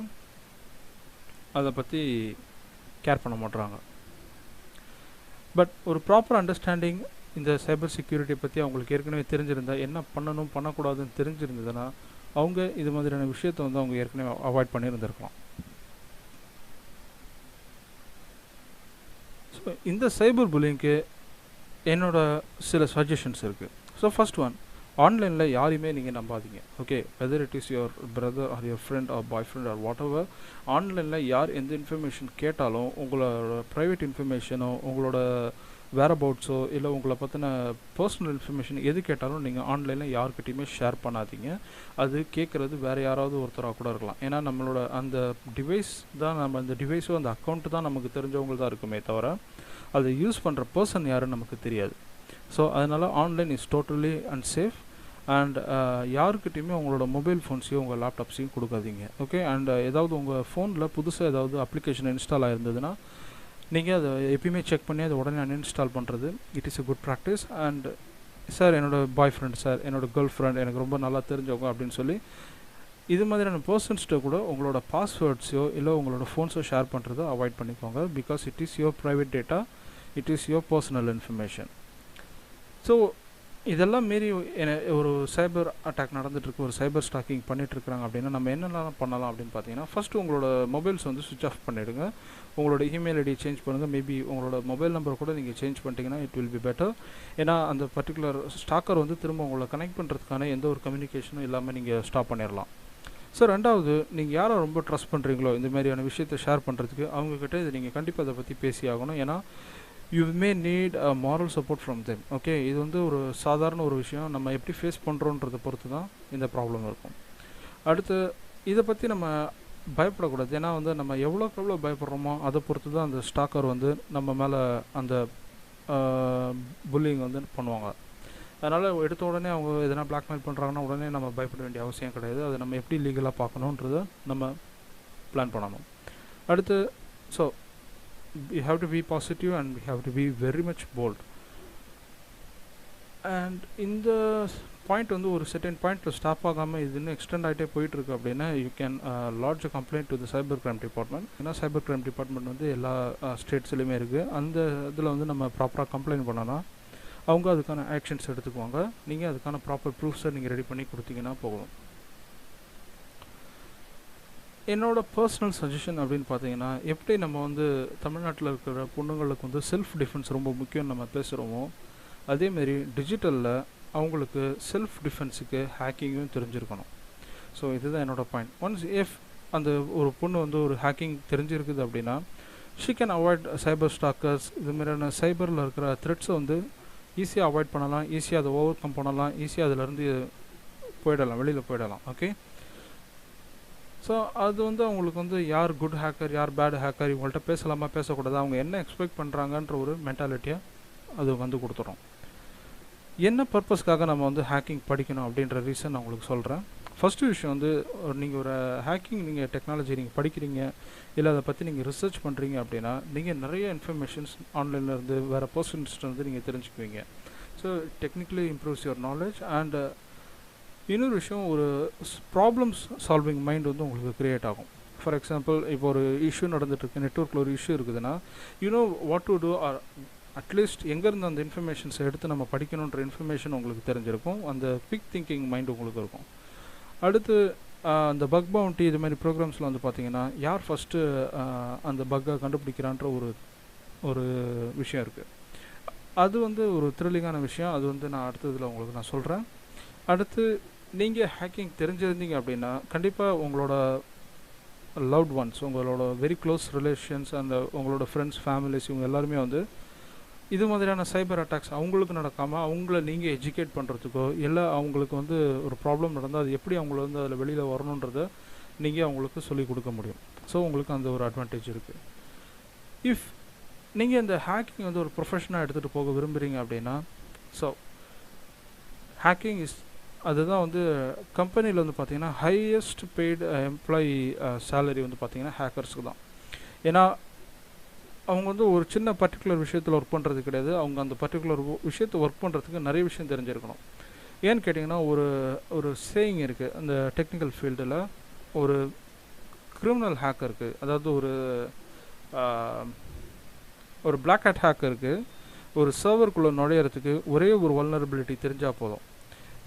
அதை பற்றி கேர் பண்ண மாட்றாங்க. பட் ஒரு ப்ராப்பர் அண்டர்ஸ்டாண்டிங் இந்த சைபர் செக்யூரிட்டி பற்றி அவங்களுக்கு ஏற்கனவே தெரிஞ்சிருந்தால், என்ன பண்ணணும் பண்ணக்கூடாதுன்னு தெரிஞ்சிருந்ததுன்னா அவங்க இது மாதிரியான விஷயத்தை வந்து அவங்க ஏற்கனவே அவாய்ட் பண்ணியிருந்திருக்கலாம். ஸோ இந்த சைபர் புல்லிங்க்கு என்னோட சில சஜஷன்ஸ் இருக்குது. ஸோ ஃபர்ஸ்ட் ஒன், ஆன்லைனில் யாரையுமே நீங்கள் நம்பாதீங்க. Okay, whether it is your brother or your friend or boyfriend or whatever, ஆன்லைனில் யார் எந்த இன்ஃபர்மேஷன் கேட்டாலும் உங்களோட ப்ரைவேட் இன்ஃபர்மேஷனோ உங்களோட வேரபவுட்ஸோ இல்லை உங்களை பற்றின பர்சனல் இன்ஃபர்மேஷன் எது கேட்டாலும் நீங்கள் ஆன்லைனில் யார்கிட்டையுமே ஷேர் பண்ணாதீங்க. அது கேட்குறது வேறு யாராவது ஒருத்தராக கூட இருக்கலாம். ஏன்னா நம்மளோட அந்த டிவைஸ் தான், நம்ம அந்த டிவைஸோ அந்த அக்கௌண்ட்டு தான் நமக்கு தெரிஞ்சவங்க தான் இருக்குமே தவிர அதை யூஸ் பண்ணுற பர்சன் யாருன்னு நமக்கு தெரியாது. ஸோ அதனால் online is totally unsafe. And யாருக்கிட்டையுமே உங்களோட மொபைல் ஃபோன்ஸையும் உங்கள் லேப்டாப்ஸையும் கொடுக்காதீங்க. ஓகே, அண்ட் ஏதாவது உங்கள் ஃபோனில் புதுசாக ஏதாவது அப்ளிகேஷன் இன்ஸ்டால் ஆகிருந்ததுன்னா நீங்கள் அதை எப்பயுமே செக் பண்ணி அதை உடனே அன்இன்ஸ்டால் பண்ணுறது it is a good practice. And sir என்னோடய பாய் ஃப்ரெண்ட், சார் என்னோடய கேர்ள் ஃப்ரெண்ட், எனக்கு ரொம்ப நல்லா தெரிஞ்சவங்க அப்படின்னு சொல்லி இது மாதிரியான பர்சன்ஸ்கிட்ட கூட உங்களோட பாஸ்வேர்ட்ஸோ இல்லை உங்களோட ஃபோன்ஸோ ஷேர் பண்ணுறதை அவாய்ட் பண்ணிக்கோங்க. Because it is your private data, it is your personal information. So இதெல்லாம் மீறி ஒரு சைபர் அட்டாக் நடந்துகிட்ருக்கு, ஒரு சைபர் ஸ்டாக்கிங் பண்ணிகிட்ருக்குறாங்க அப்படின்னா நம்ம என்னெல்லாம் பண்ணலாம் அப்படின்னு பார்த்தீங்கன்னா, ஃபஸ்ட்டு உங்களோட மொபைல்ஸ் வந்து சுவிட்ச் ஆஃப் பண்ணிவிடுங்க. உங்களோட இமெயில் ஐடி சேஞ்ச் பண்ணுங்கள். மேபி உங்களோட மொபைல் நம்பர் கூட நீங்கள் சேஞ்ச் பண்ணிட்டீங்கன்னா இட் வில் பி பெட்டர். ஏன்னா அந்த பர்டிகுலர் ஸ்டாக்கர் வந்து திரும்ப உங்களை கனெக்ட் பண்ணுறதுக்கான எந்த ஒரு கம்யூனிகேஷனும் இல்லாமல் நீங்கள் ஸ்டாப் பண்ணிடலாம். ஸோ ரெண்டாவது, நீங்கள் யாரை ரொம்ப ட்ரஸ்ட் பண்ணுறீங்களோ இந்த மாதிரியான விஷயத்தை ஷேர் பண்ணுறதுக்கு அவங்கக்கிட்ட இதை நீங்கள் கண்டிப்பாக அதை பற்றி பேசி ஆகணும். ஏன்னா you may need a moral support from them. Okay, இது வந்து ஒரு சாதாரண ஒரு விஷயம், நம்ம எப்படி ஃபேஸ் பண்ணுறோன்றதை பொறுத்து தான் இந்த ப்ராப்ளம் இருக்கும். அடுத்து இதை பற்றி நம்ம பயப்படக்கூடாது. ஏன்னா வந்து நம்ம எவ்வளோக்கு எவ்வளோ பயப்படுறோமோ அதை பொறுத்து தான் அந்த ஸ்டாக்கர் வந்து நம்ம மேலே அந்த புல்லிங் வந்து பண்ணுவாங்க. அதனால் எடுத்த உடனே அவங்க எதனா பிளாக்மெயில் பண்ணுறாங்கன்னா உடனே நம்ம பயப்பட வேண்டிய அவசியம் கிடையாது. அதை நம்ம எப்படி லீகலாக பார்க்கணுன்றதை நம்ம பிளான் பண்ணணும். அடுத்து, so we have to be positive and we have to be very much bold. And இந்த பாயிண்ட் வந்து ஒரு செர்டைன் பாயிண்ட்டில் ஸ்டாப் ஆகாமல் இது இன்னும் எக்ஸ்டெண்ட் ஆகிட்டே போயிட்டுருக்கு அப்படின்னா you can lodge a complaint to the cyber crime department. ஏன்னா சைபர் கிரைம் டிபார்ட்மெண்ட் வந்து எல்லா ஸ்டேட்ஸ்லையுமே இருக்குது. அந்த இதில் வந்து நம்ம ப்ராப்பராக கம்ப்ளைண்ட் பண்ணோன்னா அவங்க அதுக்கான ஆக்ஷன்ஸ் எடுத்துக்குவாங்க. நீங்கள் அதுக்கான ப்ராப்பர் ப்ரூஃப்ஸை நீங்கள் ரெடி பண்ணி கொடுத்தீங்கன்னா போகும். என்னோட பர்சனல் சஜஷன் அப்படின்னு பார்த்தீங்கன்னா, எப்படி நம்ம வந்து தமிழ்நாட்டில் இருக்கிற பொண்ணுங்களுக்கு வந்து செல்ஃப் டிஃபென்ஸ் ரொம்ப முக்கியம் நம்ம பேசுகிறோமோ, அதேமாரி டிஜிட்டலில் அவங்களுக்கு செல்ஃப் டிஃபென்ஸுக்கு ஹேக்கிங்கும் தெரிஞ்சிருக்கணும். ஸோ இதுதான் என்னோடய பாயிண்ட். ஒன்ஸ் அந்த ஒரு பொண்ணு வந்து ஒரு ஹேக்கிங் தெரிஞ்சிருக்குது அப்படின்னா she can avoid cyber stalkers. இது மாதிரியான சைபரில் இருக்கிற த்ரெட்ஸை வந்து ஈஸியாக அவாய்ட் பண்ணலாம், ஈஸியாக அதை ஓவர் கம் பண்ணலாம், ஈஸியாக அதிலேருந்து போயிடலாம், வெளியில் போயிடலாம். ஓகே, ஸோ அது வந்து அவங்களுக்கு வந்து யார் குட் ஹேக்கர் யார் பேட் ஹேக்கர் இவங்கள்ட்ட பேசலாமா பேசக்கூடாது, அவங்க என்ன எக்ஸ்பெக்ட் பண்ணுறாங்கன்ற ஒரு மென்டாலிட்டியாக அது வந்து கொடுத்துரும். என்ன பர்பஸ்க்காக நம்ம வந்து ஹேக்கிங் படிக்கணும் அப்படின்ற ரீசன் நான் உங்களுக்கு சொல்கிறேன். ஃபஸ்ட்டு விஷயம் வந்து நீங்கள் ஒரு ஹேக்கிங் நீங்கள் டெக்னாலஜி நீங்கள் படிக்கிறீங்க இல்லை அதை பற்றி நீங்கள் ரிசர்ச் பண்ணுறீங்க அப்படின்னா நீங்கள் நிறைய இன்ஃபர்மேஷன்ஸ் ஆன்லைனில் இருந்து வேறு பர்சன்ஸ்ட்டு வந்து நீங்கள் தெரிஞ்சுக்குவீங்க. So technically improves your knowledge. And இன்னொரு விஷயம், ஒரு ப்ராப்ளம்ஸ் சால்விங் மைண்ட் வந்து உங்களுக்கு க்ரியேட் ஆகும். ஃபார் எக்ஸாம்பிள், இப்போ ஒரு இஷ்யூ நடந்துகிட்ருக்கு, நெட்ஒர்க்கில் ஒரு இஷ்யூ இருக்குதுன்னா you know what to do, or at least எங்கேருந்து அந்த இன்ஃபர்மேஷன்ஸை எடுத்து நம்ம படிக்கணுன்ற இன்ஃபர்மேஷன் உங்களுக்கு தெரிஞ்சிருக்கும். அந்த குவிக் திங்கிங் மைண்ட் உங்களுக்கு இருக்கும். அடுத்து அந்த பக் பவுண்டி இது மாதிரி ப்ரோக்ராம்ஸில் வந்து பார்த்தீங்கன்னா யார் ஃபஸ்ட்டு அந்த பக்கை கண்டுபிடிக்கிறான்ற ஒரு விஷயம் இருக்குது. அது வந்து ஒரு த்ரில்லிங்கான விஷயம். அது வந்து நான் அடுத்ததில் உங்களுக்கு நான் சொல்கிறேன். அடுத்து நீங்கள் ஹேக்கிங் தெரிஞ்சிருந்தீங்க அப்படின்னா கண்டிப்பாக உங்களோட லவ்ட் ஒன்ஸ், உங்களோட வெரி க்ளோஸ் ரிலேஷன்ஸ், அந்த உங்களோட ஃப்ரெண்ட்ஸ் ஃபேமிலிஸ் இவங்க எல்லாருமே வந்து இது மாதிரியான சைபர் அட்டாக்ஸ் அவங்களுக்கு நடக்காமல் அவங்கள நீங்கள் எஜுகேட் பண்ணுறதுக்கோ இல்லை அவங்களுக்கு வந்து ஒரு ப்ராப்ளம் நடந்தால் அது எப்படி அவங்கள வந்து அதில் வெளியில் வரணுன்றதை நீங்கள் அவங்களுக்கு சொல்லிக் கொடுக்க முடியும். ஸோ உங்களுக்கு அந்த ஒரு அட்வான்டேஜ் இருக்குது. இஃப் நீங்கள் இந்த ஹேக்கிங் வந்து ஒரு ப்ரொஃபஷனாக எடுத்துகிட்டு போக விரும்புகிறீங்க அப்படின்னா, ஸோ ஹேக்கிங் அதுதான் வந்து கம்பெனியில் வந்து பார்த்திங்கன்னா ஹையஸ்ட் பெய்டு எம்ப்ளாயி சேலரி வந்து பார்த்திங்கன்னா ஹேக்கர்ஸுக்கு தான். ஏன்னா அவங்க வந்து ஒரு சின்ன பர்டிகுலர் விஷயத்தில் ஒர்க் பண்ணுறது கிடையாது, அவங்க அந்த பர்டிகுலர் விஷயத்தை ஒர்க் பண்ணுறதுக்கு நிறைய விஷயம் தெரிஞ்சிருக்கணும். ஏன்னு கேட்டிங்கன்னா ஒரு சேயிங் இருக்குது அந்த டெக்னிக்கல் ஃபீல்டில், ஒரு கிரிமினல் ஹேக்கருக்கு, அதாவது ஒரு பிளாக் ஹேட் ஹேக்கருக்கு ஒரு சர்வருக்குள்ளே நுழையிறதுக்கு ஒரே ஒரு வல்னரபிலிட்டி தெரிஞ்சால் போதும்.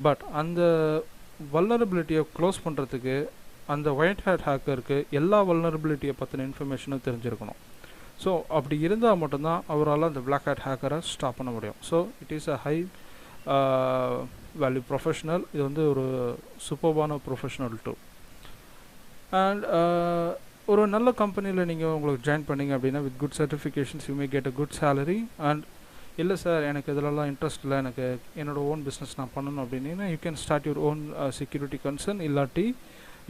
பட் அந்த வல்னரபிலிட்டியை க்ளோஸ் பண்ணுறதுக்கு அந்த ஒயிட் ஹேட் ஹேக்கருக்கு எல்லா வல்னரபிலிட்டியை பற்றின இன்ஃபர்மேஷனும் தெரிஞ்சிருக்கணும். ஸோ அப்படி இருந்தால் மட்டும்தான் அவரால் அந்த பிளாக் ஹேட் ஹேக்கரை ஸ்டாப் பண்ண முடியும். So it is a high value professional. இது வந்து ஒரு சூப்பர்பான ப்ரொஃபஷனல் டூ. அண்ட் ஒரு நல்ல கம்பெனியில் நீங்கள் உங்களுக்கு ஜாயின் பண்ணிங்க அப்படின்னா with good certifications you may get a good salary. And இல்லை சார் எனக்கு இதிலலாம் இன்ட்ரெஸ்ட் இல்லை, எனக்கு என்னோடய ஓன் பிஸ்னஸ் நான் பண்ணணும் அப்படின்னா you can start your own security concern, இல்லாட்டி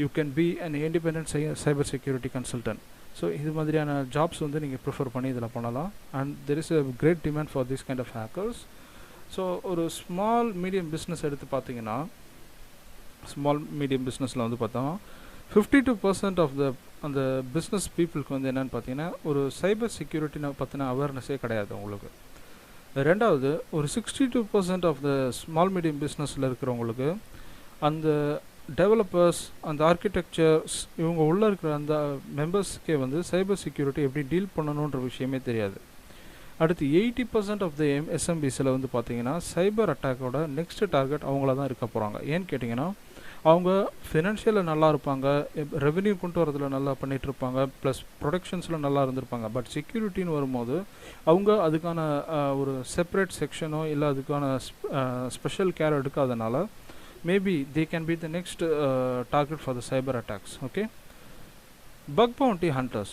you can be an independent cyber security consultant. So இது மாதிரியான ஜாப்ஸ் வந்து நீங்கள் ப்ரிஃபர் பண்ணி இதில் பண்ணலாம். And there is a great demand for this kind of hackers. So ஒரு ஸ்மால் மீடியம் பிஸ்னஸ் எடுத்து பார்த்தீங்கன்னா, ஸ்மால் மீடியம் பிஸ்னஸில் வந்து பார்த்தோம்னா 52% ஆஃப் அந்த பிஸ்னஸ் பீப்புளுக்கு வந்து என்னென்னு பார்த்தீங்கன்னா ஒரு சைபர் செக்யூரிட்டி பற்றின அவேர்னஸே கிடையாது உங்களுக்கு. ரெண்டாவது, ஒரு 62% ஆஃப் த ஸ்மால் மீடியம் பிஸ்னஸில் இருக்கிறவங்களுக்கு அந்த டெவலப்பர்ஸ், அந்த ஆர்கிடெக்சர்ஸ், இவங்க உள்ளே இருக்கிற அந்த மெம்பர்ஸ்க்கே வந்து சைபர் செக்யூரிட்டி எப்படி டீல் பண்ணணுன்ற விஷயமே தெரியாது. அடுத்து 80% ஆஃப் த எஸ்எம்பிஸில் வந்து பார்த்திங்கன்னா சைபர் அட்டாக்கோட நெக்ஸ்ட் டார்கெட் அவங்கள தான் இருக்க போகிறாங்க. ஏன்னு கேட்டிங்கன்னா அவங்க ஃபினான்ஷியலில் நல்லா இருப்பாங்க, ரெவென்யூ கொண்டு வரதுல நல்லா பண்ணிகிட்ருப்பாங்க, ப்ளஸ் ப்ரொடக்ஷன்ஸில் நல்லா இருந்திருப்பாங்க. பட் செக்யூரிட்டின்னு வரும்போது அவங்க அதுக்கான ஒரு செப்பரேட் செக்ஷனோ இல்லை அதுக்கான ஸ்பெஷல் கேர் எடுக்காதனால maybe they can be the next target for the cyber attacks. Okay, bug bounty hunters.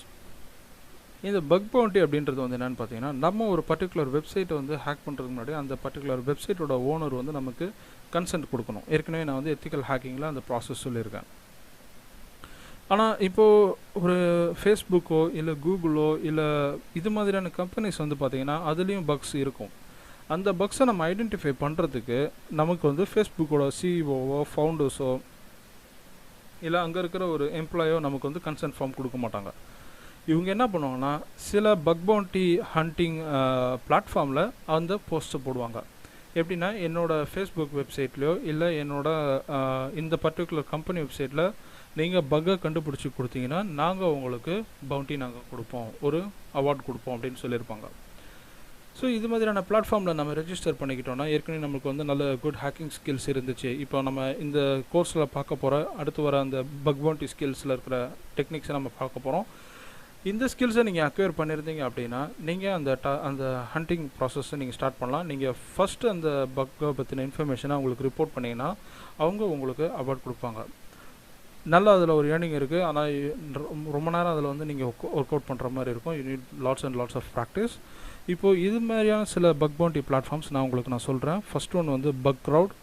இந்த பக் பவுண்டி அப்படின்றது வந்து என்னென்னு பார்த்தீங்கன்னா, நம்ம ஒரு பர்டிகுலர் வெப்சைட்டை வந்து ஹேக் பண்ணுறதுக்கு முன்னாடி அந்த பர்டிகுலர் வெப்சைட்டோட ஓனர் வந்து நமக்கு கன்சென்ட் கொடுக்கணும். ஏற்கனவே நான் வந்து எத்திக்கல் ஹேக்கிங்கில் அந்த ப்ராசஸ் சொல்லியிருக்கேன். ஆனால் இப்போது ஒரு ஃபேஸ்புக்கோ இல்லை கூகுளோ இல்லை இது மாதிரியான கம்பெனிஸ் வந்து பார்த்திங்கன்னா அதுலேயும் பக்ஸ் இருக்கும். அந்த பக்ஸை நம்ம ஐடென்டிஃபை பண்ணுறதுக்கு நமக்கு வந்து ஃபேஸ்புக்கோட சிஇஓவோ ஃபவுண்டர்ஸோ இல்லை அங்கே இருக்கிற ஒரு எம்ப்ளாயோ நமக்கு வந்து கன்சென்ட் ஃபார்ம் கொடுக்க மாட்டாங்க. இவங்க என்ன பண்ணுவாங்கன்னா சில பக் பவுண்டி ஹண்டிங் பிளாட்ஃபார்மில் அந்த போஸ்ட்டை போடுவாங்க. எப்படின்னா என்னோடய ஃபேஸ்புக் வெப்சைட்லேயோ இல்லை இந்த பர்டிகுலர் கம்பெனி வெப்சைட்டில் நீங்கள் பக்கை கண்டுபிடிச்சி கொடுத்தீங்கன்னா நாங்கள் உங்களுக்கு பவுண்டி நாங்கள் கொடுப்போம், ஒரு அவார்ட் கொடுப்போம் அப்படின்னு சொல்லியிருப்பாங்க. ஸோ இது மாதிரியான பிளாட்ஃபார்மில் நம்ம ரெஜிஸ்டர் பண்ணிக்கிட்டோன்னா ஏற்கனவே நம்மளுக்கு வந்து நல்ல குட் ஹேக்கிங் ஸ்கில்ஸ் இருந்துச்சு. இப்போ நம்ம இந்த கோர்ஸில் பார்க்க போகிற அடுத்து வர அந்த பக் பவுண்டி ஸ்கில்ஸில் இருக்கிற டெக்னிக்ஸை நம்ம பார்க்க போகிறோம். இந்த ஸ்கில்ஸை நீங்கள் அக்வயர் பண்ணியிருந்தீங்க அப்படின்னா நீங்கள் அந்த ஹண்டிங் ப்ராசஸை நீங்கள் ஸ்டார்ட் பண்ணலாம். நீங்கள் ஃபஸ்ட்டு அந்த பக்கை பற்றின இன்ஃபர்மேஷனை அவங்களுக்கு ரிப்போர்ட் பண்ணிங்கன்னா அவங்க உங்களுக்கு அவார்ட் கொடுப்பாங்க. நல்லா அதில் ஒரு ஏர்னிங் இருக்குது. ஆனால் ரொம்ப நேரம் அதில் வந்து நீங்கள் ஒர்க் அவுட் பண்ணுற மாதிரி இருக்கும். You need lots and lots of practice. இப்போது இது மாதிரியான சில பக் பவுண்டி பிளாட்ஃபார்ம்ஸ் நான் சொல்கிறேன். ஃபர்ஸ்ட் ஒன் வந்து பக் க்ரௌட்,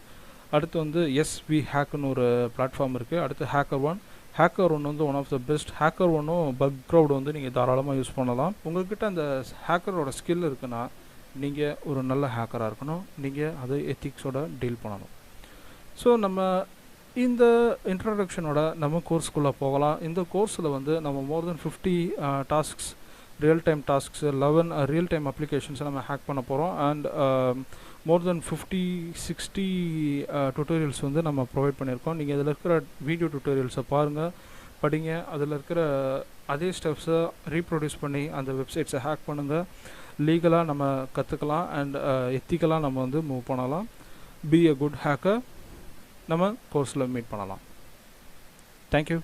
அடுத்து வந்து எஸ்வி ஹேக்குன்னு ஒரு பிளாட்ஃபார்ம் இருக்குது. அடுத்து ஹேக்கர் ஒன் வந்து one of the best. Hacker ஒன்னும் பக் க்ரௌட் வந்து நீங்கள் தாராளமாக யூஸ் பண்ணலாம். உங்கள்கிட்ட அந்த ஹேக்கரோட ஸ்கில் இருக்குன்னா நீங்கள் ஒரு நல்ல ஹேக்கராக இருக்கணும். நீங்கள் அதை எத்திக்ஸோட டீல் பண்ணணும். ஸோ நம்ம இந்த இன்ட்ரடக்ஷனோட நம்ம கோர்ஸ்குள்ளே போகலாம். இந்த கோர்ஸில் வந்து நம்ம more than 50 tasks, real time tasks, 11 real time அப்ளிகேஷன்ஸை நம்ம ஹேக் பண்ண போகிறோம். அண்ட் மோர் தென் 50-60 டுட்டோரியல்ஸ் வந்து நம்ம ப்ரொவைட் பண்ணியிருக்கோம். நீங்கள் இதில் இருக்கிற வீடியோ டுட்டோரியல்ஸை பாருங்கள், படிங்க. அதில் இருக்கிற அதே ஸ்டெப்ஸை ரீப்ரொடியூஸ் பண்ணி அந்த வெப்சைட்ஸை ஹேக் பண்ணுங்கள். லீகலாக நம்ம கற்றுக்கலாம் அண்ட் எத்திக்கலாக நம்ம வந்து மூவ் பண்ணலாம். B a good hacker. நம்ம கோர்ஸில் மீட் பண்ணலாம். தேங்க்யூ.